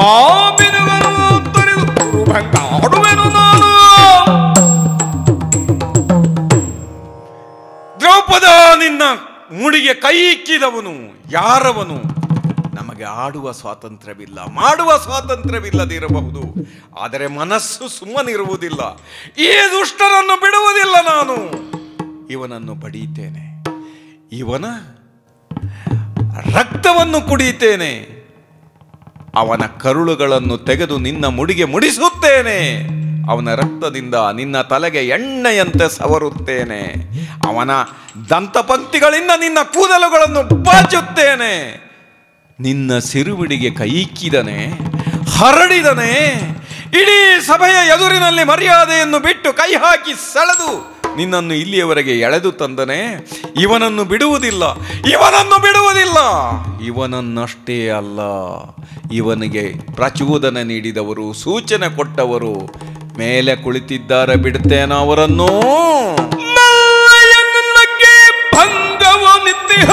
ಆ ಬಿರುಗನು ತೊರೆದು ಕುರುಭಂಗ ಆಡುವೆನು ನಾನು. ದ್ರೌಪದ, ನಿನ್ನ ಮುಡಿಗೆ ಕೈ ಇಕ್ಕಿದವನು ಯಾರವನು? ನಮಗೆ ಆಡುವ ಸ್ವಾತಂತ್ರ್ಯವಿಲ್ಲ, ಮಾಡುವ ಸ್ವಾತಂತ್ರ್ಯವಿಲ್ಲದಿರಬಹುದು, ಆದರೆ ಮನಸ್ಸು ಸುಮ್ಮನಿರುವುದಿಲ್ಲ. ಈ ದುಷ್ಟರನ್ನು ಬಿಡುವುದಿಲ್ಲ ನಾನು. ಇವನನ್ನು ಬಡಿಯುತ್ತೇನೆ, ಇವನ ರಕ್ತವನ್ನು ಕುಡಿಯುತ್ತೇನೆ, ಅವನ ಕರುಳುಗಳನ್ನು ತೆಗೆದು ನಿನ್ನ ಮುಡಿಗೆ ಮುಡಿಸುತ್ತೇನೆ, ಅವನ ರಕ್ತದಿಂದ ನಿನ್ನ ತಲೆಗೆ ಎಣ್ಣೆಯಂತೆ ಸವರುತ್ತೇನೆ, ಅವನ ದಂತಪಂಕ್ತಿಗಳಿಂದ ನಿನ್ನ ಕೂದಲುಗಳನ್ನು ಬಾಚುತ್ತೇನೆ. ನಿನ್ನ ಸಿರುವಿಡಿಗೆ ಕೈಯಿಕ್ಕಿದನೆ, ಹರಡಿದನೆ. ಇಡೀ ಸಭೆಯ ಎದುರಿನಲ್ಲಿ ಮರ್ಯಾದೆಯನ್ನು ಬಿಟ್ಟು ಕೈ ಹಾಕಿ ಸೆಳೆದು ನಿನ್ನನ್ನು ಇಲ್ಲಿಯವರೆಗೆ ಎಳೆದು ತಂದನೆ. ಇವನನ್ನು ಬಿಡುವುದಿಲ್ಲ, ಇವನನ್ನು ಬಿಡುವುದಿಲ್ಲ. ಇವನನ್ನಷ್ಟೇ ಅಲ್ಲ, ಇವನಿಗೆ ಪ್ರಚೋದನೆ ನೀಡಿದವರು, ಸೂಚನೆ ಕೊಟ್ಟವರು ಮೇಲೆ ಕುಳಿತಿದ್ದಾರೆ. ಬಿಡುತ್ತೇನ ಅವರನ್ನು? ಭಂಗವ ನಿತ್ಯ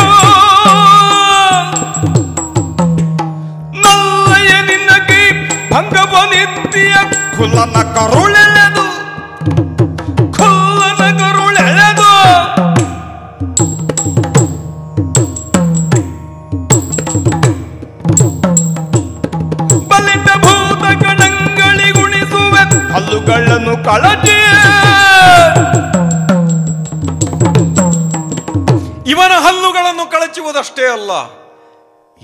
ನಲ್ಲಯ ನಿನ್ನಗೆ ಭಂಗವ ನಿತ್ಯ ಕುಲನ ಕರುಳೆಳೆದು, ಕುಲನ ಕರುಳೆಳೆದು ಬಲಿತ ಭೂತ ಗಣಗಳಿಗುಣಿಸು ಕಳಚಿ ಇವನ ಹಲ್ಲುಗಳನ್ನು ಕಳಚುವುದಷ್ಟೇ ಅಲ್ಲ,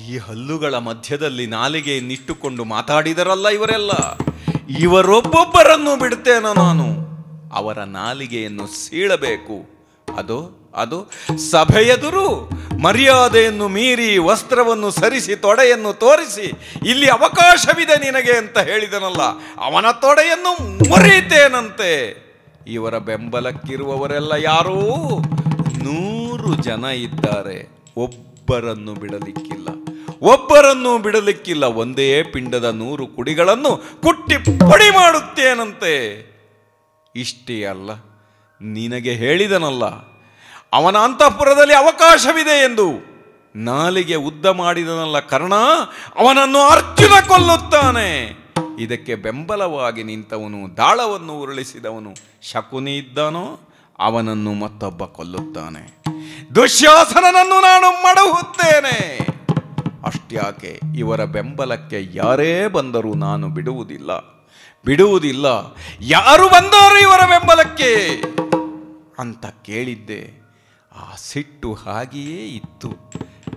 ಈ ಹಲ್ಲುಗಳ ಮಧ್ಯದಲ್ಲಿ ನಾಲಿಗೆಯನ್ನಿಟ್ಟುಕೊಂಡು ಮಾತಾಡಿದರಲ್ಲ ಇವರೆಲ್ಲ, ಇವರೊಬ್ಬೊಬ್ಬರನ್ನು ಬಿಡ್ತೇನೋ ನಾನು. ಅವರ ನಾಲಿಗೆಯನ್ನು ಸೀಳಬೇಕು. ಅದು ಸಭೆಯೆದುರು ಮರ್ಯಾದೆಯನ್ನು ಮೀರಿ ವಸ್ತ್ರವನ್ನು ಸರಿಸಿ ತೊಡೆಯನ್ನು ತೋರಿಸಿ ಇಲ್ಲಿ ಅವಕಾಶವಿದೆ ನಿನಗೆ ಅಂತ ಹೇಳಿದನಲ್ಲ, ಅವನ ತೊಡೆಯನ್ನು ಮುರಿತೇನಂತೆ. ಇವರ ಬೆಂಬಲಕ್ಕಿರುವವರೆಲ್ಲ ಯಾರೂ 100 ಜನ ಇದ್ದಾರೆ. ಒಬ್ಬರನ್ನು ಬಿಡಲಿಕ್ಕಿಲ್ಲ. ಒಂದೇ ಪಿಂಡದ 100 ಕುಡಿಗಳನ್ನು ಕುಟ್ಟಿ ಪುಡಿ ಮಾಡುತ್ತೇನಂತೆ. ಇಷ್ಟೇ ಅಲ್ಲ, ನಿನಗೆ ಹೇಳಿದನಲ್ಲ ಅವನ ಅಂತಃಪುರದಲ್ಲಿ ಅವಕಾಶವಿದೆ ಎಂದು. ನಾಲಿಗೆ ಉದ್ದ ಮಾಡಿದನಲ್ಲ ಕರ್ಣ, ಅವನನ್ನು ಅರ್ಜುನ ಕೊಲ್ಲುತ್ತಾನೆ. ಇದಕ್ಕೆ ಬೆಂಬಲವಾಗಿ ನಿಂತವನು, ದಾಳವನ್ನು ಉರುಳಿಸಿದವನು ಶಕುನಿ ಇದ್ದಾನೋ, ಅವನನ್ನು ಮತ್ತೊಬ್ಬ ಕೊಲ್ಲುತ್ತಾನೆ. ದುಶ್ಯಾಸನನನ್ನು ನಾನು ಮಡಹುತ್ತೇನೆ. ಅಷ್ಟ್ಯಾಕೆ, ಇವರ ಬೆಂಬಲಕ್ಕೆ ಯಾರೇ ಬಂದರೂ ನಾನು ಬಿಡುವುದಿಲ್ಲ. ಯಾರು ಬಂದರು ಇವರ ಬೆಂಬಲಕ್ಕೆ ಅಂತ ಕೇಳಿದ್ದೆ. ಆ ಸಿಟ್ಟು ಹಾಗೆಯೇ ಇತ್ತು.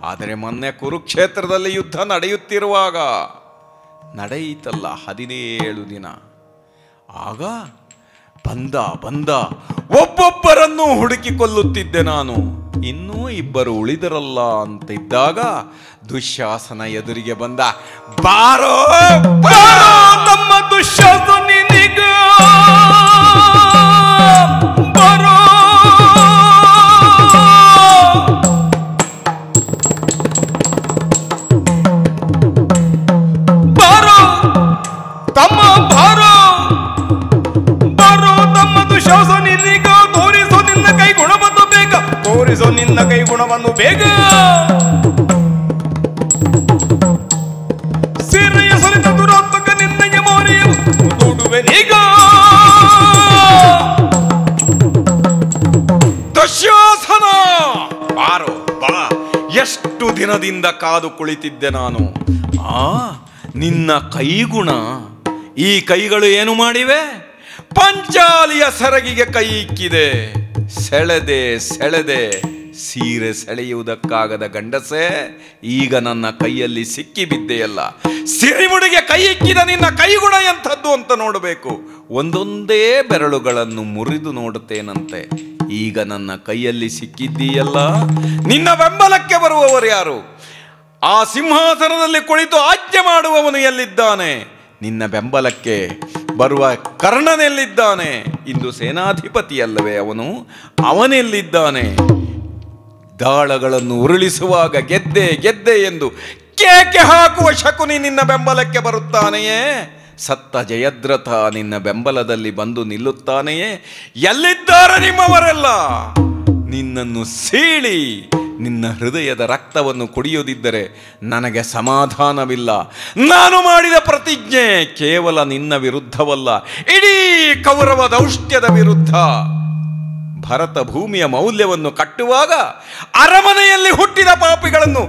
ಆದರೆ ಮೊನ್ನೆ ಕುರುಕ್ಷೇತ್ರದಲ್ಲಿ ಯುದ್ಧ ನಡೆಯುತ್ತಿರುವಾಗ ನಡೆಯಿತಲ್ಲ 17 ದಿನ, ಆಗ ಬಂದ ಒಬ್ಬೊಬ್ಬರನ್ನು ಹುಡುಕಿಕೊಳ್ಳುತ್ತಿದ್ದೆ ನಾನು. ಇನ್ನೂ 2 ಉಳಿದರಲ್ಲ ಅಂತಿದ್ದಾಗ ದುಶ್ಯಾಸನ ಎದುರಿಗೆ ಬಂದ. ಬಾರೋ ತಮ್ಮ ದುಶ್ಯಾಸನಿಗ ಬಾರೋ, ತಮ್ಮ ಬಾರೋ ತಮ್ಮ ದುಶ್ಯಾಸನಿಗ, ತೋರಿಸೋ ನಿನ್ನ ಕೈ ಗುಣವನ್ನು ಬೇಗ, ತೋರಿಸೋ ನಿನ್ನ ಕೈ ಗುಣವನ್ನು ಬೇಗ. ಸಿರಿಯ ಸರಿತ ದುರಾತ್ಮಕ ನಿನ್ನಯ ಮೋರಿಯ ದುಡುವೆನೀಗ. ದುಶ್ಯಾಸನ ಬಾರೋ ಬಾ, ಎಷ್ಟು ದಿನದಿಂದ ಕಾದು ಕುಳಿತಿದ್ದೆ ನಾನು. ನಿನ್ನ ಕೈಗುಣ, ಈ ಕೈಗಳು ಏನು ಮಾಡಿವೆ? ಪಂಚಾಲಿಯ ಸೆರಗಿಗೆ ಕೈ ಇಕ್ಕಿದೆ. ಸೆಳೆದೆ ಸೀರೆ ಸೆಳೆಯುವುದಕ್ಕಾಗದ ಗಂಡಸೆ, ಈಗ ನನ್ನ ಕೈಯಲ್ಲಿ ಸಿಕ್ಕಿ ಬಿದ್ದೆಯಲ್ಲ. ಸಿರಿಮುಡಿಗೆ ಕೈ ಇಕ್ಕಿದ ನಿನ್ನ ಕೈಗುಣ ಎಂಥದ್ದು ಅಂತ ನೋಡಬೇಕು. ಒಂದೊಂದೇ ಬೆರಳುಗಳನ್ನು ಮುರಿದು ನೋಡುತ್ತೇನಂತೆ. ಈಗ ನನ್ನ ಕೈಯಲ್ಲಿ ಸಿಕ್ಕಿದ್ದೀಯಲ್ಲ, ನಿನ್ನ ಬೆಂಬಲಕ್ಕೆ ಬರುವವರು ಯಾರು? ಆ ಸಿಂಹಾಸನದಲ್ಲಿ ಕುಳಿತು ಆಜ್ಞೆ ಮಾಡುವವನು ಎಲ್ಲಿದ್ದಾನೆ? ನಿನ್ನ ಬೆಂಬಲಕ್ಕೆ ಬರುವ ಕರ್ಣನೆಲ್ಲಿದ್ದಾನೆ? ಇಂದು ಸೇನಾಧಿಪತಿಯಲ್ಲವೇ ಅವನು? ಅವನೆಲ್ಲಿದ್ದಾನೆ? ದಾಳಗಳನ್ನು ಉರುಳಿಸುವಾಗ ಗೆದ್ದೆ ಎಂದು ಕೇಕೆ ಹಾಕುವ ಶಕುನಿ ನಿನ್ನ ಬೆಂಬಲಕ್ಕೆ ಬರುತ್ತಾನೆಯೇ? ಸತ್ತ ಜಯದ್ರಥ ನಿನ್ನ ಬೆಂಬಲದಲ್ಲಿ ಬಂದು ನಿಲ್ಲುತ್ತಾನೆಯೇ? ಎಲ್ಲಿದ್ದಾರೆ ನಿಮ್ಮವರೆಲ್ಲ? ನಿನ್ನನ್ನು ಸೀಳಿ ನಿನ್ನ ಹೃದಯದ ರಕ್ತವನ್ನು ಕುಡಿಯುವುದಿದ್ದರೆ ನನಗೆ ಸಮಾಧಾನವಿಲ್ಲ. ನಾನು ಮಾಡಿದ ಪ್ರತಿಜ್ಞೆ ಕೇವಲ ನಿನ್ನ ವಿರುದ್ಧವಲ್ಲ, ಇಡೀ ಕೌರವ ದೌಷ್ಟ್ಯದ ವಿರುದ್ಧ. ಭರತ ಭೂಮಿಯ ಮೌಲ್ಯವನ್ನು ಕಟ್ಟುವಾಗ ಅರಮನೆಯಲ್ಲಿ ಹುಟ್ಟಿದ ಪಾಪಿಗಳನ್ನು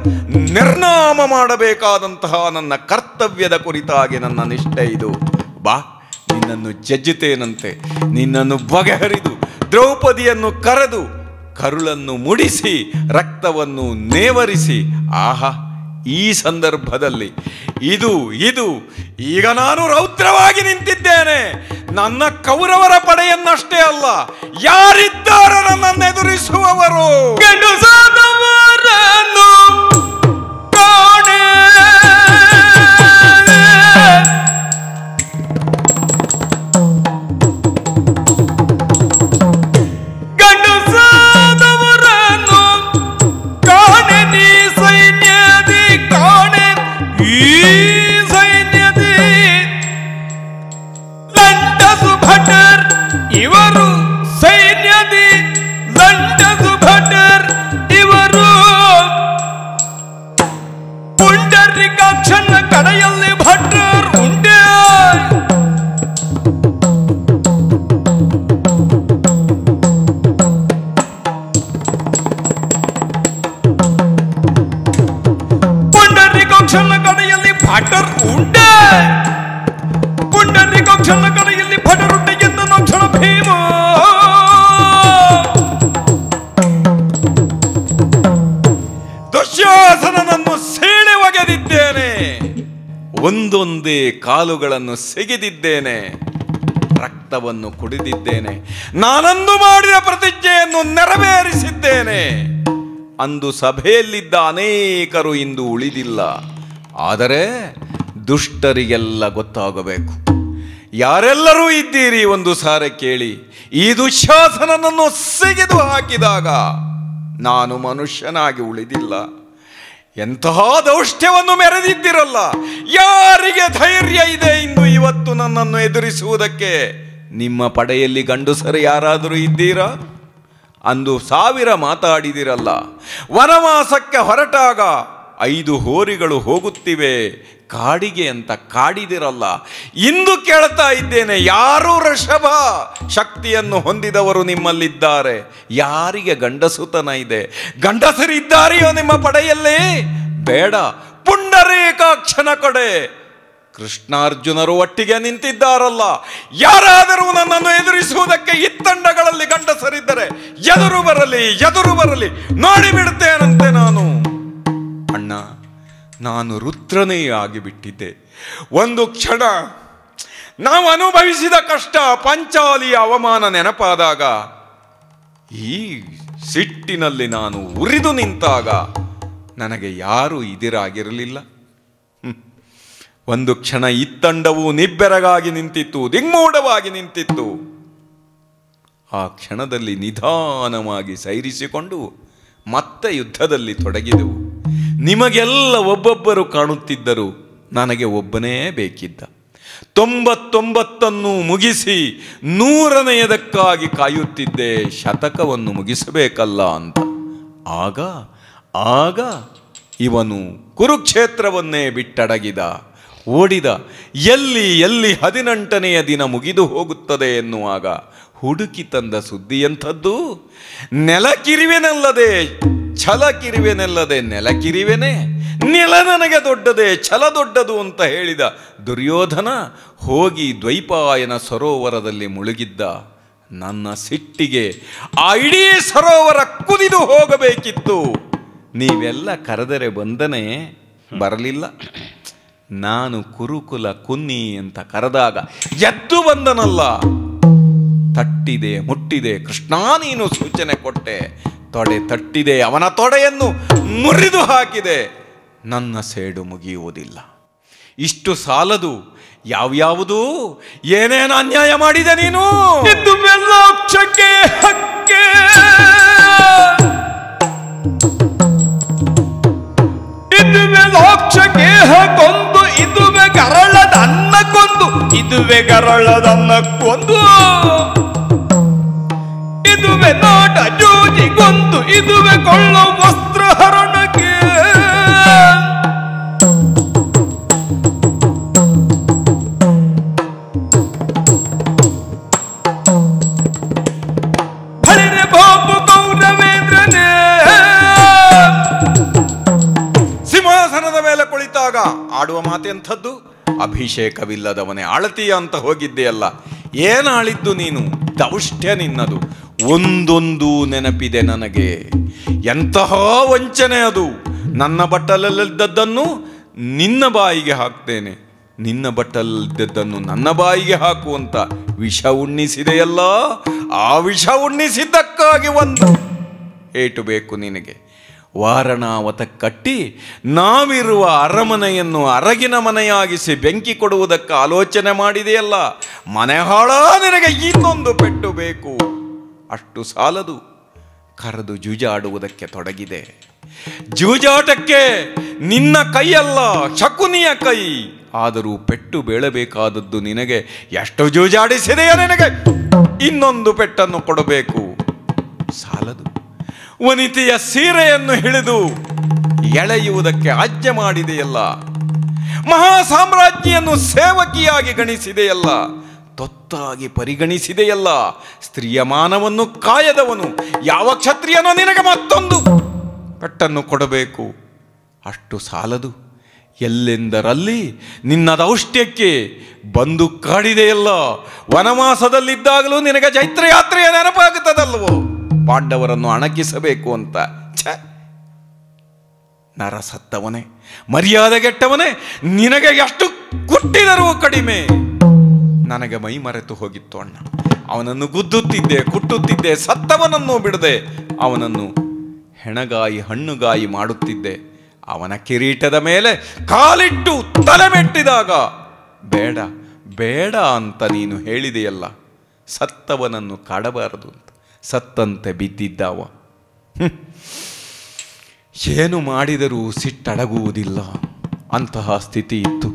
ನಿರ್ನಾಮ ಮಾಡಬೇಕಾದಂತಹ ನನ್ನ ಕರ್ತವ್ಯದ ಕುರಿತಾಗಿ ನನ್ನ ನಿಷ್ಠೆ ಇದು. ಬಾ, ನಿನ್ನನ್ನು ಜಜ್ಜುತ್ತೇನಂತೆ. ನಿನ್ನನ್ನು ಬಗೆಹರಿದು ದ್ರೌಪದಿಯನ್ನು ಕರೆದು ಕರುಳನ್ನು ಮುಡಿಸಿ ರಕ್ತವನ್ನು ನೇವರಿಸಿ, ಆಹಾ, ಈ ಸಂದರ್ಭದಲ್ಲಿ ಇದು ಈಗ ನಾನು ರೌದ್ರವಾಗಿ ನಿಂತಿದ್ದೇನೆ. ನನ್ನ ಕೌರವರ ಪಡೆಯನ್ನಷ್ಟೇ ಅಲ್ಲ, ಯಾರಿದ್ದಾರೆ ನನ್ನನ್ನು ಎದುರಿಸುವವರು? ಗಂಡುಸಾದವರನ್ನು ಕಾಣೆ, ಗಂಡುಸಾದವರನ್ನು ಕಾಣೆ, ನೀ ಸೈನ್ಯದಿ ಕಾಣೆ, ಈ ಸೈನ್ಯದಿ ಲಂಡಸು ಭಟರ್ ಇವರು, ಸೈನ್ಯದಿ ಲಂಡಸು ಭಟರ್ ಇವರು. ಪುಂಡರಿಕಾಕ್ಷನ ಕಡೆಯಲ್ಲಿ ಭಟರ್ ಉಂಟೆ. ಪುಂಡರಿಕಾಕ್ಷನ ಕಡೆಯಲ್ಲಿ ಭಟರ್ ಉಂಟೆ. ಪುಂಡರಿಕಾಕ್ಷನ ಕಡೆಯಲ್ಲಿ ಭಟರ್ ಉಂಟೆ ಎಂದು ನಾವು ಒಂದೊಂದೇ ಕಾಲುಗಳನ್ನು ಸೆಗೆದಿದ್ದೇನೆ, ರಕ್ತವನ್ನು ಕುಡಿದಿದ್ದೇನೆ, ನಾನಂದು ಮಾಡಿದ ಪ್ರತಿಜ್ಞೆಯನ್ನು ನೆರವೇರಿಸಿದ್ದೇನೆ. ಅಂದು ಸಭೆಯಲ್ಲಿದ್ದ ಅನೇಕರು ಇಂದು ಉಳಿದಿಲ್ಲ. ಆದರೆ ದುಷ್ಟರಿಗೆಲ್ಲ ಗೊತ್ತಾಗಬೇಕು. ಯಾರೆಲ್ಲರೂ ಇದ್ದೀರಿ ಒಂದು ಸಾರಿ ಕೇಳಿ, ಈ ದುಶ್ಯಾಸನನನ್ನು ಸೆಗೆದು ಹಾಕಿದಾಗ ನಾನು ಮನುಷ್ಯನಾಗಿ ಉಳಿದಿಲ್ಲ. ಎಂತಹ ದೌಷ್ಟ್ಯವನ್ನು ಮೆರೆದಿದ್ದಿರಲ್ಲ. ಯಾರಿಗೆ ಧೈರ್ಯ ಇದೆ ಇಂದು ಇವತ್ತು ನನ್ನನ್ನು ಎದುರಿಸುವುದಕ್ಕೆ? ನಿಮ್ಮ ಪಡೆಯಲ್ಲಿ ಗಂಡಸರು ಯಾರಾದರೂ ಇದ್ದೀರಾ? ಅಂದು 1000 ಮಾತಾಡಿದಿರಲ್ಲ. ವನವಾಸಕ್ಕೆ ಹೊರಟಾಗ 5 ಹೋರಿಗಳು ಹೋಗುತ್ತಿವೆ ಕಾಡಿಗೆ ಅಂತ ಕಾಡಿದಿರಲ್ಲ. ಇಂದು ಕೇಳ್ತಾ ಇದ್ದೇನೆ, ಯಾರು ವೃಷಭ ಶಕ್ತಿಯನ್ನು ಹೊಂದಿದವರು ನಿಮ್ಮಲ್ಲಿದ್ದಾರೆ? ಯಾರಿಗೆ ಗಂಡಸುತನ ಇದೆ? ಗಂಡಸರಿದ್ದಾರೆಯೋ ನಿಮ್ಮ ಪಡೆಯಲ್ಲಿ? ಬೇಡ, ಪುಂಡರೀಕಾಕ್ಷನ ಕಡೆ ಕೃಷ್ಣಾರ್ಜುನರು ಒಟ್ಟಿಗೆ ನಿಂತಿದ್ದಾರಲ್ಲ. ಯಾರಾದರೂ ನನ್ನನ್ನು ಎದುರಿಸುವುದಕ್ಕೆ ಇತ್ತಂಡಗಳಲ್ಲಿ ಗಂಡಸರಿದ್ದರೆ ಎದುರು ಬರಲಿ, ಎದುರು ಬರಲಿ, ನೋಡಿಬಿಡ್ತೇನಂತೆ ನಾನು. ಅಣ್ಣ, ನಾನು ರುದ್ರನೇ ಆಗಿಬಿಟ್ಟಿದ್ದೆ. ಒಂದು ಕ್ಷಣ ನಾವು ಅನುಭವಿಸಿದ ಕಷ್ಟ, ಪಂಚಾಲಿಯ ಅವಮಾನ ನೆನಪಾದಾಗ, ಈ ಸಿಟ್ಟಿನಲ್ಲಿ ನಾನು ಉರಿದು ನಿಂತಾಗ ನನಗೆ ಯಾರೂ ಇದಿರಾಗಿರಲಿಲ್ಲ. ಒಂದು ಕ್ಷಣ ಇತ್ತಂಡವು ನಿಬ್ಬೆರಗಾಗಿ ನಿಂತಿತ್ತು, ದಿಗ್ಮೂಢವಾಗಿ ನಿಂತಿತ್ತು. ಆ ಕ್ಷಣದಲ್ಲಿ ನಿಧಾನವಾಗಿ ಸೈರಿಸಿಕೊಂಡು ಮತ್ತೆ ಯುದ್ಧದಲ್ಲಿ ತೊಡಗಿದೆವು. ನಿಮಗೆಲ್ಲ ಒಬ್ಬೊಬ್ಬರು ಕಾಣುತ್ತಿದ್ದರು, ನನಗೆ ಒಬ್ಬನೇ ಬೇಕಿದ್ದ. 99 ಮುಗಿಸಿ 100ನೇದಕ್ಕಾಗಿ ಕಾಯುತ್ತಿದ್ದೆ, ಶತಕವನ್ನು ಮುಗಿಸಬೇಕಲ್ಲ ಅಂತ. ಆಗ ಇವನು ಕುರುಕ್ಷೇತ್ರವನ್ನೇ ಬಿಟ್ಟಡಗಿದ, ಓಡಿದ. ಎಲ್ಲಿ 18ನೆಯ ದಿನ ಮುಗಿದು ಹೋಗುತ್ತದೆ ಎನ್ನುವಾಗ ಹುಡುಕಿ ತಂದ ಸುದ್ದಿಯಂಥದ್ದು. ನೆಲಕಿರಿವೆನಲ್ಲದೆ ಛಲಕಿರಿವೆನಲ್ಲದೆ ನೆಲಕಿರಿವೆನೆ, ನೆಲ ನನಗೆ ದೊಡ್ಡದೆ ಛಲ ದೊಡ್ಡದು ಅಂತ ಹೇಳಿದ ದುರ್ಯೋಧನ ಹೋಗಿ ದ್ವೈಪಾಯನ ಸರೋವರದಲ್ಲಿ ಮುಳುಗಿದ್ದ. ನನ್ನ ಸಿಟ್ಟಿಗೆ ಆ ಇಡೀ ಸರೋವರ ಕುದಿದು ಹೋಗಬೇಕಿತ್ತು. ನೀವೆಲ್ಲ ಕರೆದರೆ ಬಂದನೆ, ಬರಲಿಲ್ಲ. ನಾನು ಕುರುಕುಲ ಕುನ್ನಿ ಅಂತ ಕರೆದಾಗ ಎದ್ದು ಬಂದನಲ್ಲ. ತಟ್ಟಿದೆ, ಮುಟ್ಟಿದೆ, ಕೃಷ್ಣ ನೀನು ಸೂಚನೆ ಕೊಟ್ಟೆ, ತೊಡೆ ತಟ್ಟಿದೆ, ಅವನ ತೊಡೆಯನ್ನು ಮುರಿದು ಹಾಕಿದೆ. ನನ್ನ ಸೇಡು ಮುಗಿಯುವುದಿಲ್ಲ. ಇಷ್ಟು ಸಾಲದು, ಯಾವ್ಯಾವುದು ಏನೇನು ಅನ್ಯಾಯ ಮಾಡಿದೆ ನೀನು? ಇದುವೆ ಲೋಕ್ಷಕ್ಕೆ ಹಕ್ಕೆ, ಇದುವೆ ಲೋಕ್ಷಕ್ಕೆ ಕೊಂದು, ಇದುವೆ ಗರಳದನ್ನ ಕೊಂದು, ಇದುವೆ ಗರಳದನ್ನ ಕೊಂದು, ಇದುವೆ ನಾಟ ಜೂಜಿಗೊಂದು, ಇದುವೆ ಕೊಳ್ಳೋ ವಸ್ತ್ರ ಹರಣಕ್ಕೆ. ಬಳಿರೆ ಬಾಬು ಗೌರವೇಂದ್ರನೇ ಸಿಂಹಾಸನದ ಮೇಲೆ ಕುಳಿತಾಗ ಆಡುವ ಮಾತೆಂಥದ್ದು? ಅಭಿಷೇಕವಿಲ್ಲದವನೇ ಆಳತೀಯ ಅಂತ ಹೋಗಿದ್ದೆಯಲ್ಲ. ಏನಾಳಿದ್ದು ನೀನು? ದೌಷ್ಟ್ಯ ನಿನ್ನದು. ಒಂದೊಂದು ನೆನಪಿದೆ ನನಗೆ. ಎಂತಹ ವಂಚನೆ ಅದು! ನನ್ನ ಬಟ್ಟಲಲ್ಲಿದ್ದದ್ದನ್ನು ನಿನ್ನ ಬಾಯಿಗೆ ಹಾಕ್ತೇನೆ, ನಿನ್ನ ಬಟ್ಟಲಲ್ಲಿದ್ದದ್ದನ್ನು ನನ್ನ ಬಾಯಿಗೆ ಹಾಕುವಂತ ವಿಷ ಉಣ್ಣಿಸಿದೆಯಲ್ಲ. ಆ ವಿಷ ಉಣ್ಣಿಸಿದ್ದಕ್ಕಾಗಿ ಒಂದು ಏಟು ಬೇಕು ನಿನಗೆ. ವಾರಣಾವತ ಕಟ್ಟಿ ನಾವಿರುವ ಅರಮನೆಯನ್ನು ಅರಗಿನ ಮನೆಯಾಗಿಸಿ ಬೆಂಕಿ ಕೊಡುವುದಕ್ಕೆ ಆಲೋಚನೆ ಮಾಡಿದೆಯಲ್ಲ. ಮನೆ ಹಾಳ, ನಿನಗೆ ಇನ್ನೊಂದು ಪೆಟ್ಟು ಬೇಕು. ಅಷ್ಟು ಸಾಲದು. ಕರೆದು ಜೂಜಾಡುವುದಕ್ಕೆ ತೊಡಗಿದೆ. ಜೂಜಾಟಕ್ಕೆ ನಿನ್ನ ಕೈಯಲ್ಲ, ಶಕುನಿಯ ಕೈ. ಆದರೂ ಪೆಟ್ಟು ಬೀಳಬೇಕಾದದ್ದು ನಿನಗೆ. ಎಷ್ಟು ಜೂಜಾಡಿಸಿದೆಯಾ ನಿನಗೆ? ಇನ್ನೊಂದು ಪೆಟ್ಟನ್ನು ಕೊಡಬೇಕು. ಸಾಲದು. ವನಿತೆಯ ಸೀರೆಯನ್ನು ಹಿಡಿದು ಎಳೆಯುವುದಕ್ಕೆ ಆಜ್ಞೆ ಮಾಡಿದೆಯಲ್ಲ. ಮಹಾ ಸಾಮ್ರಾಜ್ಞಿಯನ್ನು ಸೇವಕಿಯಾಗಿ ಗಣಿಸಿದೆಯಲ್ಲ. ತೊತ್ತಾಗಿ ಪರಿಗಣಿಸಿದೆಯಲ್ಲ. ಸ್ತ್ರೀಯ ಮಾನವನ್ನು ಕಾಯದವನು ಯಾವ ಕ್ಷತ್ರಿಯನೋ ನಿನಗೆ ಮತ್ತೊಂದು ಪೆಟ್ಟನ್ನು ಕೊಡಬೇಕು. ಅಷ್ಟು ಸಾಲದು. ಎಲ್ಲೆಂದರಲ್ಲಿ ನಿನ್ನ ದೌಷ್ಟ್ಯಕ್ಕೆ ಬಂದು ಕಾಡಿದೆಯಲ್ಲ. ವನವಾಸದಲ್ಲಿದ್ದಾಗಲೂ ನಿನಗೆ ಚೈತ್ರಯಾತ್ರೆಯ ನೆನಪಾಗುತ್ತದಲ್ವೋ, ಪಾಂಡವರನ್ನು ಅಣಕಿಸಬೇಕು ಅಂತ. ನರಸತ್ತವನೇ, ಮರ್ಯಾದೆಗೆಟ್ಟವನೇ, ನಿನಗೆ ಎಷ್ಟು ಕುಟ್ಟಿದರೂ ಕಡಿಮೆ. ನನಗೆ ಮೈ ಮರೆತು ಹೋಗಿತ್ತು ಅಣ್ಣ. ಅವನನ್ನು ಗುದ್ದುತ್ತಿದ್ದೆ, ಕುಟ್ಟುತ್ತಿದ್ದೆ, ಸತ್ತವನನ್ನು ಬಿಡದೆ ಅವನನ್ನು ಹೆಣಗಾಯಿ ಹಣ್ಣುಗಾಯಿ ಮಾಡುತ್ತಿದ್ದೆ. ಅವನ ಕಿರೀಟದ ಮೇಲೆ ಕಾಲಿಟ್ಟು ತಲೆಮೆಟ್ಟಿದಾಗ ಬೇಡ ಬೇಡ ಅಂತ ನೀನು ಹೇಳಿದೆಯಲ್ಲ, ಸತ್ತವನನ್ನು ಕಾಡಬಾರದು ಅಂತ. ಸತ್ತಂತೆ ಬಿದ್ದಿದ್ದಾವ. ಏನು ಮಾಡಿದರೂ ಸಿಟ್ಟಡಗುವುದಿಲ್ಲ. ಅಂತಹ ಸ್ಥಿತಿ ಇತ್ತು.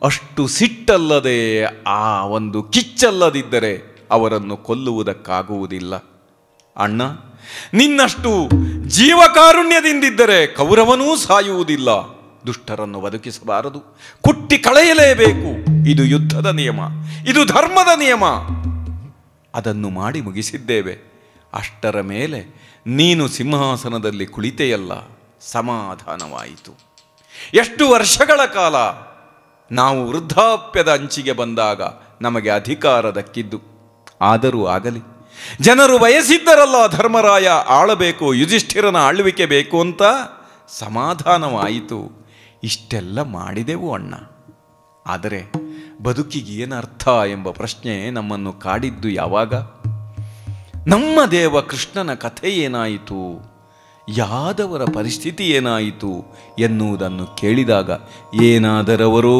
ಅಷ್ಟು ಸಿಟ್ಟಲ್ಲದೆ, ಆ ಒಂದು ಕಿಚ್ಚಲ್ಲದಿದ್ದರೆ ಅವರನ್ನು ಕೊಲ್ಲುವುದಕ್ಕಾಗುವುದಿಲ್ಲ. ಅಣ್ಣ, ನಿನ್ನಷ್ಟು ಜೀವಕಾರುಣ್ಯದಿಂದಿದ್ದರೆ ಕೌರವನೂ ಸಾಯುವುದಿಲ್ಲ. ದುಷ್ಟರನ್ನು ಬದುಕಿಸಬಾರದು, ಕುಟ್ಟಿ ಕಳೆಯಲೇಬೇಕು. ಇದು ಯುದ್ಧದ ನಿಯಮ, ಇದು ಧರ್ಮದ ನಿಯಮ. ಅದನ್ನು ಮಾಡಿ ಮುಗಿಸಿದ್ದೇವೆ. ಅಷ್ಟರ ಮೇಲೆ ನೀನು ಸಿಂಹಾಸನದಲ್ಲಿ ಕುಳಿತೆಯಲ್ಲ, ಸಮಾಧಾನವಾಯಿತು. ಎಷ್ಟು ವರ್ಷಗಳ ಕಾಲ ನಾವು ವೃದ್ಧಾಪ್ಯದ ಅಂಚಿಗೆ ಬಂದಾಗ ನಮಗೆ ಅಧಿಕಾರ ದಕ್ಕಿದ್ದು. ಆದರೂ ಆಗಲಿ, ಜನರು ಬಯಸಿದ್ದರಲ್ಲ ಧರ್ಮರಾಯ ಆಳಬೇಕು, ಯುಧಿಷ್ಠಿರನ ಆಳ್ವಿಕೆ ಬೇಕು ಅಂತ. ಸಮಾಧಾನವಾಯಿತು. ಇಷ್ಟೆಲ್ಲ ಮಾಡಿದೆವು ಅಣ್ಣ. ಆದರೆ ಬದುಕಿಗೆ ಏನರ್ಥ ಎಂಬ ಪ್ರಶ್ನೆ ನಮ್ಮನ್ನು ಕಾಡಿದ್ದು ಯಾವಾಗ? ನಮ್ಮ ದೇವ ಕೃಷ್ಣನ ಕಥೆ ಏನಾಯಿತು, ಯಾದವರ ಪರಿಸ್ಥಿತಿ ಏನಾಯಿತು ಎನ್ನುವುದನ್ನು ಕೇಳಿದಾಗ ಏನಾದರವರೋ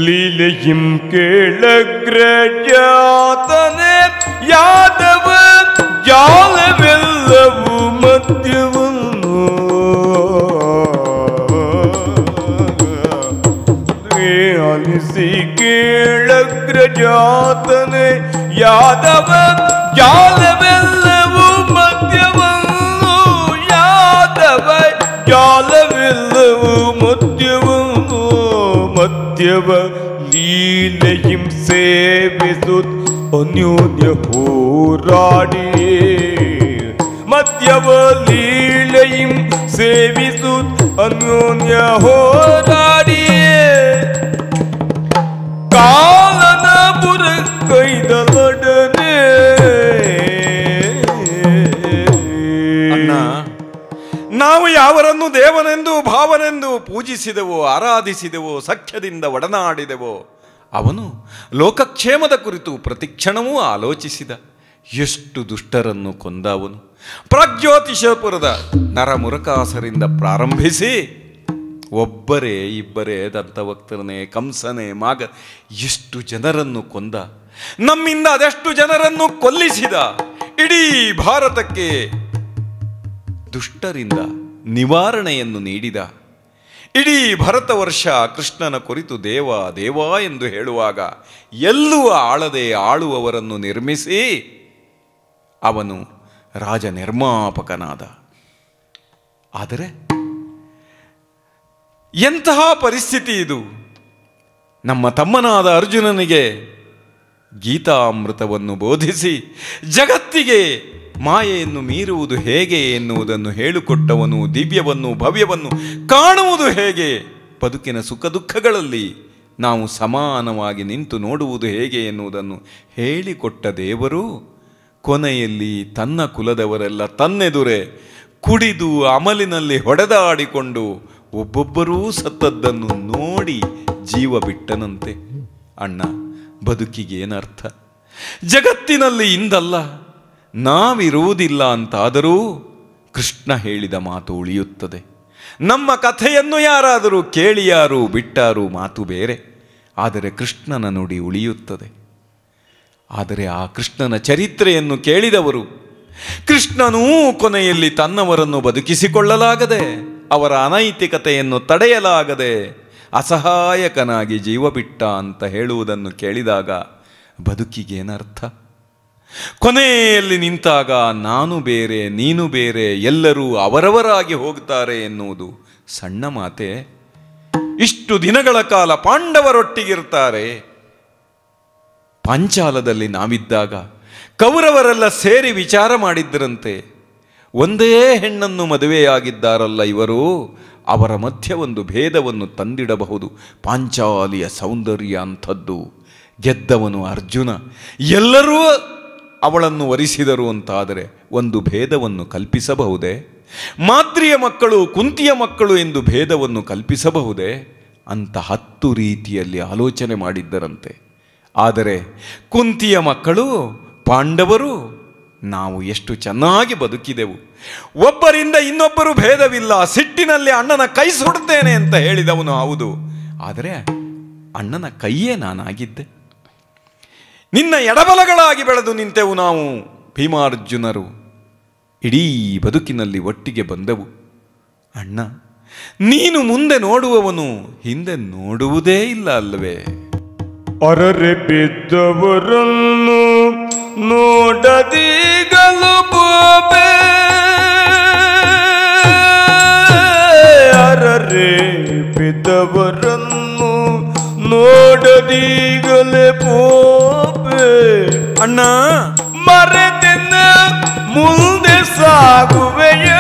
ಲೀಲೆಯಿಂ ಕೇಳಗ್ರಜಾತನೆ ಯಾದವ ಜಾಲವೆಲ್ಲವೂ ಮಧ್ಯವನ್ನು ಆಲಿಸಿ ಕೇಳಗ್ರಜಾತನೆ ಯಾದವ ಜಾಲವೆಲ್ಲವೂ ಮಧ್ಯವನ್ನು ಯಾದವ ಜಾಲವೆಲ್ಲವೂ ಮಧ್ಯವನ್ನು ಮಧ್ಯವ ಲೀಲೆಯಿಂ ಸೇವಿಸುತ್ ಅನ್ಯೋನ್ಯ ಹೋರಾಡಿ ಮಧ್ಯವ ಲೀಲೆಯಿಂ ಸೇವಿಸುತ್ ಅನ್ಯೋನ್ಯ ಹೋರಾಡಿ ಕಾಲನ ಪುರ ಕೈದಲೊಡನೆ. ಅಣ್ಣ, ನಾವು ಯಾವರನ್ನು ದೇವನೆಂದು ಭಾವನೆಂದು ಪೂಜಿಸಿದೆವೋ, ಆರಾಧಿಸಿದೆವೋ, ಸಖ್ಯದಿಂದ ಒಡನಾಡಿದೆವೋ, ಅವನು ಲೋಕಕ್ಷೇಮದ ಕುರಿತು ಪ್ರತಿಕ್ಷಣವೂ ಆಲೋಚಿಸಿದ. ಎಷ್ಟು ದುಷ್ಟರನ್ನು ಕೊಂದ ಅವನು. ಪ್ರಾಗ್ಜ್ಯೋತಿಷಪುರದ ನರಮುರಕಾಸರಿಂದ ಪ್ರಾರಂಭಿಸಿ ಒಬ್ಬರೇ ಇಬ್ಬರೇ ದಂತವಕ್ತರನೇ, ಕಂಸನೇ, ಮಾಗ, ಎಷ್ಟು ಜನರನ್ನು ಕೊಂದ. ನಮ್ಮಿಂದ ಅದೆಷ್ಟು ಜನರನ್ನು ಕೊಲ್ಲಿಸಿದ. ಇಡೀ ಭಾರತಕ್ಕೆ ದುಷ್ಟರಿಂದ ನಿವಾರಣೆಯನ್ನು ನೀಡಿದ. ಇಡೀ ಭರತ ವರ್ಷ ಕೃಷ್ಣನ ಕುರಿತು ದೇವ ದೇವ ಎಂದು ಹೇಳುವಾಗ ಎಲ್ಲೂ ಆಳದೆ ಆಳುವವರನ್ನು ನಿರ್ಮಿಸಿ ಅವನು ರಾಜ ನಿರ್ಮಾಪಕನಾದ. ಆದರೆ ಎಂತಹ ಪರಿಸ್ಥಿತಿ ಇದು! ನಮ್ಮ ತಮ್ಮನಾದ ಅರ್ಜುನನಿಗೆ ಗೀತಾಮೃತವನ್ನು ಬೋಧಿಸಿ ಜಗತ್ತಿಗೆ ಮಾಯೆಯನ್ನು ಮೀರುವುದು ಹೇಗೆ ಎನ್ನುವುದನ್ನು ಹೇಳಿಕೊಟ್ಟವನು, ದಿವ್ಯವನ್ನು ಭವ್ಯವನ್ನು ಕಾಣುವುದು ಹೇಗೆ, ಬದುಕಿನ ಸುಖ ದುಃಖಗಳಲ್ಲಿ ನಾವು ಸಮಾನವಾಗಿ ನಿಂತು ನೋಡುವುದು ಹೇಗೆ ಎನ್ನುವುದನ್ನು ಹೇಳಿಕೊಟ್ಟ ದೇವರು ಕೊನೆಯಲ್ಲಿ ತನ್ನ ಕುಲದವರೆಲ್ಲ ತನ್ನೆದುರೇ ಕುಡಿದು ಅಮಲಿನಲ್ಲಿ ಹೊಡೆದಾಡಿಕೊಂಡು ಒಬ್ಬೊಬ್ಬರೂ ಸತ್ತದ್ದನ್ನು ನೋಡಿ ಜೀವ ಬಿಟ್ಟನಂತೆ. ಅಣ್ಣ, ಬದುಕಿಗೆ ಏನರ್ಥ? ಜಗತ್ತಿನಲ್ಲಿ ಇಂದಲ್ಲ, ನಾವಿರುವುದಿಲ್ಲ ಅಂತಾದರೂ ಕೃಷ್ಣ ಹೇಳಿದ ಮಾತು ಉಳಿಯುತ್ತದೆ. ನಮ್ಮ ಕಥೆಯನ್ನು ಯಾರಾದರೂ ಕೇಳಿಯಾರು ಬಿಟ್ಟಾರು ಮಾತು ಬೇರೆ, ಆದರೆ ಕೃಷ್ಣನ ನುಡಿ ಉಳಿಯುತ್ತದೆ. ಆದರೆ ಆ ಕೃಷ್ಣನ ಚರಿತ್ರೆಯನ್ನು ಕೇಳಿದವರು, ಕೃಷ್ಣನೂ ಕೊನೆಯಲ್ಲಿ ತನ್ನವರನ್ನು ಬದುಕಿಸಿಕೊಳ್ಳಲಾಗದೆ, ಅವರ ಅನೈತಿಕತೆಯನ್ನು ತಡೆಯಲಾಗದೆ ಅಸಹಾಯಕನಾಗಿ ಜೀವ ಬಿಟ್ಟ ಅಂತ ಹೇಳುವುದನ್ನು ಕೇಳಿದಾಗ ಬದುಕಿಗೇನರ್ಥ? ಕೊನೆಯಲ್ಲಿ ನಿಂತಾಗ ನಾನು ಬೇರೆ ನೀನು ಬೇರೆ, ಎಲ್ಲರೂ ಅವರವರಾಗಿ ಹೋಗ್ತಾರೆ ಎನ್ನುವುದು ಸಣ್ಣ ಮಾತೆ? ಇಷ್ಟು ದಿನಗಳ ಕಾಲ ಪಾಂಡವರೊಟ್ಟಿಗಿರ್ತಾರೆ. ಪಾಂಚಾಲದಲ್ಲಿ ನಾವಿದ್ದಾಗ ಕೌರವರೆಲ್ಲ ಸೇರಿ ವಿಚಾರ ಮಾಡಿದ್ದರಂತೆ, ಒಂದೇ ಹೆಣ್ಣನ್ನು ಮದುವೆಯಾಗಿದ್ದಾರಲ್ಲ ಇವರು, ಅವರ ಮಧ್ಯೆ ಒಂದು ಭೇದವನ್ನು ತಂದಿಡಬಹುದು. ಪಾಂಚಾಲಿಯ ಸೌಂದರ್ಯ ಅಂಥದ್ದು, ಗೆದ್ದವನು ಅರ್ಜುನ, ಎಲ್ಲರೂ ಅವಳನ್ನು ವರಿಸಿದರು ಅಂತಾದರೆ ಒಂದು ಭೇದವನ್ನು ಕಲ್ಪಿಸಬಹುದೇ? ಮಾದ್ರಿಯ ಮಕ್ಕಳು ಕುಂತಿಯ ಮಕ್ಕಳು ಎಂದು ಭೇದವನ್ನು ಕಲ್ಪಿಸಬಹುದೇ ಅಂತ 10 ರೀತಿಯಲ್ಲಿ ಆಲೋಚನೆ ಮಾಡಿದ್ದರಂತೆ. ಆದರೆ ಕುಂತಿಯ ಮಕ್ಕಳು ಪಾಂಡವರು ನಾವು ಎಷ್ಟು ಚೆನ್ನಾಗಿ ಬದುಕಿದೆವು, ಒಬ್ಬರಿಂದ ಇನ್ನೊಬ್ಬರು ಭೇದವಿಲ್ಲ, ಸಿಟ್ಟಿನಲ್ಲಿ ಅಣ್ಣನ ಕೈ ಸುಡುತ್ತೇನೆ ಅಂತ ಹೇಳಿದವನು ಹೌದು, ಆದರೆ ಅಣ್ಣನ ಕೈಯೇ ನಾನಾಗಿದ್ದೆ. ನಿನ್ನ ಎಡಬಲಗಳಾಗಿ ಬೆಳೆದು ನಿಂತೆವು ನಾವು ಭೀಮಾರ್ಜುನರು, ಇಡೀ ಬದುಕಿನಲ್ಲಿ ಒಟ್ಟಿಗೆ ಬಂದೆವು. ಅಣ್ಣ, ನೀನು ಮುಂದೆ ನೋಡುವವನು ಹಿಂದೆ ನೋಡುವುದೇ ಇಲ್ಲ ಅಲ್ಲವೇ? ಅರರೆ ಬಿದ್ದವರನ್ನು ನೋಡದಿಗಲು ಬೋಬೆ, ಅರರೆ ಬಿದ್ದವರನ್ನು ನೋಡದಿಗಲೆ ಬೋಬೆ. ಅಣ್ಣ, ಮರೆತೆನ್ನ ಮುಂದೆ ಸಾಗುವೆಯ,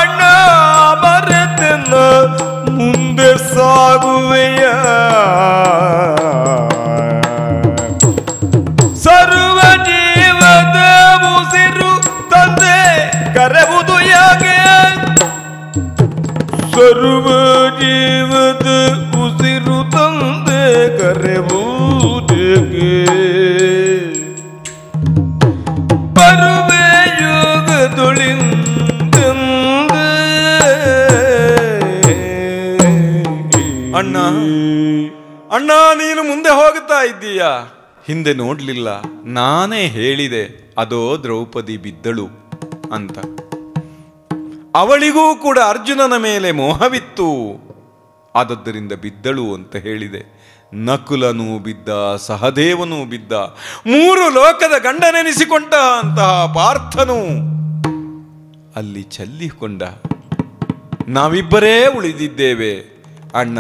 ಅಣ್ಣ ಮರೆತೆನ್ನ ಮುಂದೆ ಸಾಗುವೆಯ. ಸರ್ವ ಜೀವದ ಉಸಿರು ತಂದೆ ಕರೆವುದು ಯಾಕೆ, ಸರ್ವ ಜೀವದ ಉಸಿರು ತಂದೆ ಕರೆವುದೇಕೆ. ಬರುವೆ ಯುಗದೊಳಿಂದ ಅಣ್ಣ, ಅಣ್ಣ ನೀನು ಮುಂದೆ ಹೋಗುತ್ತಾ ಇದ್ದೀಯಾ, ಹಿಂದೆ ನೋಡ್ಲಿಲ್ಲ, ನಾನೇ ಹೇಳಿದೆ ಅದೋ ದ್ರೌಪದಿ ಬಿದ್ದಳು ಅಂತ. ಅವಳಿಗೂ ಕೂಡ ಅರ್ಜುನನ ಮೇಲೆ ಮೋಹವಿತ್ತು, ಆದದ್ದರಿಂದ ಬಿದ್ದಳು ಅಂತ ಹೇಳಿದೆ. ನಕುಲನೂ ಬಿದ್ದ, ಸಹದೇವನೂ ಬಿದ್ದ, 3 ಲೋಕದ ಗಂಡನೆನಿಸಿಕೊಂಡ ಅಂತಹ ಪಾರ್ಥನು ಅಲ್ಲಿ ಚೆಲ್ಲಿಕೊಂಡ. ನಾವಿಬ್ಬರೇ ಉಳಿದಿದ್ದೇವೆ. ಅಣ್ಣ,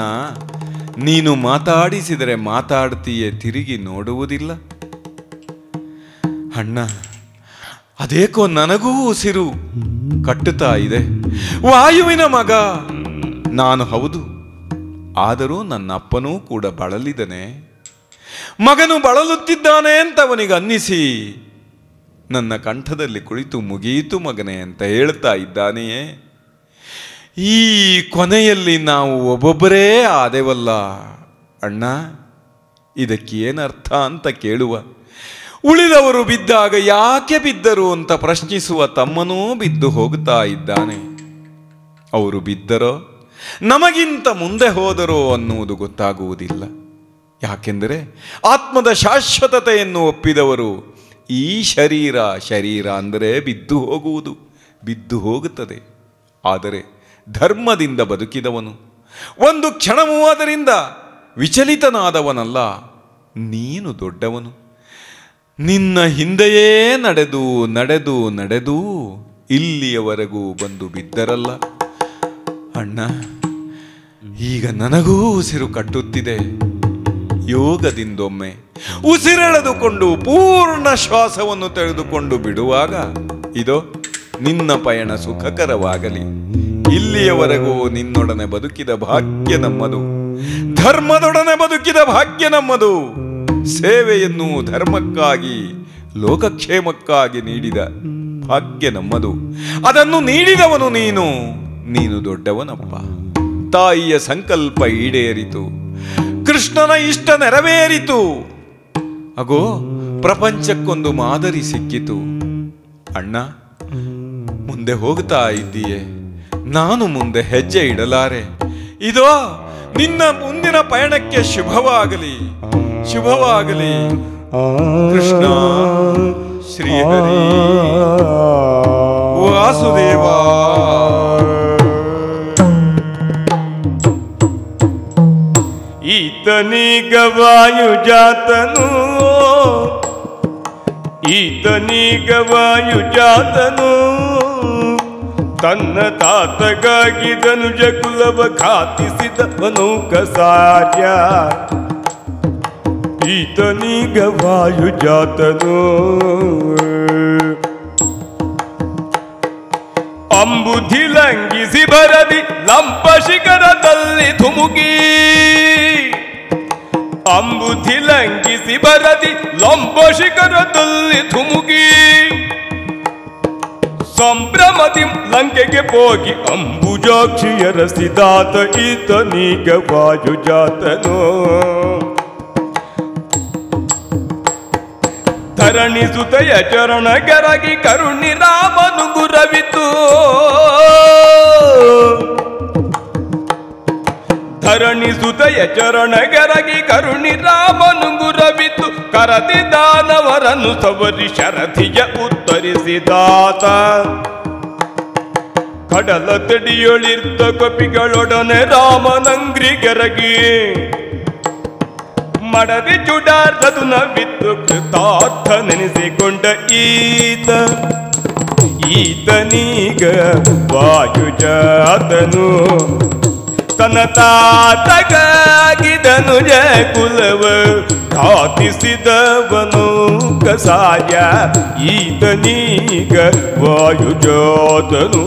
ನೀನು ಮಾತಾಡಿಸಿದರೆ ಮಾತಾಡ್ತೀಯೇ, ತಿರುಗಿ ನೋಡುವುದಿಲ್ಲ. ಅಣ್ಣ, ಅದೇಕೋ ನನಗೂ ಉಸಿರು ಕಟ್ಟುತ್ತಾ ಇದೆ. ವಾಯುವಿನ ಮಗ ನಾನು ಹೌದು, ಆದರೂ ನನ್ನ ಅಪ್ಪನೂ ಕೂಡ ಬಳಲಿದನೆ. ಮಗನು ಬಳಲುತ್ತಿದ್ದಾನೆ ಅಂತ ಅವನಿಗೆ ಅನ್ನಿಸಿ ನನ್ನ ಕಂಠದಲ್ಲಿ ಕುಳಿತು ಮುಗಿಯಿತು ಮಗನೇ ಅಂತ ಹೇಳ್ತಾ ಇದ್ದಾನೆಯೇ. ಈ ಕೊನೆಯಲ್ಲಿ ನಾವು ಒಬ್ಬೊಬ್ಬರೇ ಆದೆವಲ್ಲ ಅಣ್ಣ, ಇದಕ್ಕೇನರ್ಥ ಅಂತ ಕೇಳುವ, ಉಳಿದವರು ಬಿದ್ದಾಗ ಯಾಕೆ ಬಿದ್ದರು ಅಂತ ಪ್ರಶ್ನಿಸುವ ತಮ್ಮನೂ ಬಿದ್ದು ಹೋಗುತ್ತಾ ಇದ್ದಾನೆ. ಅವರು ಬಿದ್ದರೋ ನಮಗಿಂತ ಮುಂದೆ ಹೋದರೋ ಅನ್ನುವುದು ಗೊತ್ತಾಗುವುದಿಲ್ಲ. ಯಾಕೆಂದರೆ ಆತ್ಮದ ಶಾಶ್ವತತೆಯನ್ನು ಒಪ್ಪಿದವರು ಈ ಶರೀರ ಅಂದರೆ ಬಿದ್ದು ಹೋಗುವುದು, ಬಿದ್ದು ಹೋಗುತ್ತದೆ. ಆದರೆ ಧರ್ಮದಿಂದ ಬದುಕಿದವನು ಒಂದು ಕ್ಷಣವೂ ಅದರಿಂದ ವಿಚಲಿತನಾದವನಲ್ಲ. ನೀನು ದೊಡ್ಡವನು, ನಿನ್ನ ಹಿಂದೆಯೇ ನಡೆದು ನಡೆದು ನಡೆದು ಇಲ್ಲಿಯವರೆಗೂ ಬಂದು ಬಿದ್ದರಲ್ಲ ಅಣ್ಣ. ಈಗ ನನಗೂ ಉಸಿರು ಕಟ್ಟುತ್ತಿದೆ. ಯೋಗದಿಂದೊಮ್ಮೆ ಉಸಿರೆಳೆದುಕೊಂಡು ಪೂರ್ಣ ಶ್ವಾಸವನ್ನು ತೆಗೆದುಕೊಂಡು ಬಿಡುವಾಗ ಇದೋ ನಿನ್ನ ಪಯಣ ಸುಖಕರವಾಗಲಿ. ಇಲ್ಲಿಯವರೆಗೂ ನಿನ್ನೊಡನೆ ಬದುಕಿದ ಭಾಗ್ಯ ನಮ್ಮದು, ಧರ್ಮದೊಡನೆ ಬದುಕಿದ ಭಾಗ್ಯ ನಮ್ಮದು. ಸೇವೆಯನ್ನು ಧರ್ಮಕ್ಕಾಗಿ ಲೋಕಕ್ಷೇಮಕ್ಕಾಗಿ ನೀಡಿದ ಭಾಗ್ಯ ನಮ್ಮದು. ಅದನ್ನು ನೀಡಿದವನು ನೀನು ದೊಡ್ಡವನಪ್ಪ. ತಾಯಿಯ ಸಂಕಲ್ಪ ಈಡೇರಿತು, ಕೃಷ್ಣನ ಇಷ್ಟ ನೆರವೇರಿತು. ಅಗೋ ಪ್ರಪಂಚಕ್ಕೊಂದು ಮಾದರಿ ಸಿಕ್ಕಿತು. ಅಣ್ಣ, ಮುಂದೆ ಹೋಗ್ತಾ ಇದ್ದೀಯೆ, ನಾನು ಮುಂದೆ ಹೆಜ್ಜೆ ಇಡಲಾರೆ. ಇದೋ ನಿನ್ನ ಮುಂದಿನ ಪಯಣಕ್ಕೆ ಶುಭವಾಗಲಿ, ಶುಭವಾಗಲಿ. ಕೃಷ್ಣ ಶ್ರೀಹರಿ ವಾಸುದೇವ. ಈತನೀಗ ವಾಯುಜಾತನು, ಈತನೀಗ ವಾಯುಜಾತನು, ತನ್ನ ತಾತಗಾಗಿ ಧನುಜ ಕುಲವ ಘಾತಿಸಿದವನು ಕಸಾರ್ಯ. ಈತನೀಗ ವಾಯುಜಾತನು, ಅಂಬುಧಿ ಲಂಘಿಸಿ ಬರದಿ ಲಂಪ ಶಿಖರದಲ್ಲಿ ಧುಮುಕಿ, ಅಂಬುಧಿ ಲಂಘಿಸಿ ಬರದಿ ಲಂಪ ಶಿಖರದಲ್ಲಿ ಧುಮುಕಿ, ಸಂಭ್ರಮದಿ ಲಂಕೆಗೆ ಹೋಗಿ ಅಂಬುಜಾಕ್ಷಿಯರಸಿದಾತ ಈತನೀಗ ವಾಯುಜಾತನೋ ಧರಣಿ ಸುತಯ ಚರಣ ಗರಗಿ ಕರುಣಿ ರಾಮನು ಗುರವಿತು ಧರಣಿ ಸುತಯ ಚರಣ ಗರಗಿ ಕರುಣಿ ರಾಮನು ಗುರವಿತು ಕರದಿ ದಾನವರನ್ನು ಸವರಿ ಶರಥಿಯ ಉತ್ತರಿಸಿದಾತ ಕಡಲ ತಡಿಯೊಳಿರ್ತ ಕಪಿಗಳೊಡನೆ ರಾಮನಂಗ್ರಿ ಗೆರಗಿ ಮಡದಿ ಚುಡಾರ್ಧದು ನವಿತ್ತು ಕೃತಾರ್ಥ ನೆನೆಸಿಕೊಂಡ ಈತನೀಗ ವಾಯುಜಾತನು ತನ್ನ ತಾತಗಾಗಿದನು ಜಕುಲವ ಘಾತಿಸಿದವನು ಕಸಾಯ ಈತನೀಗ ವಾಯುಜಾತನು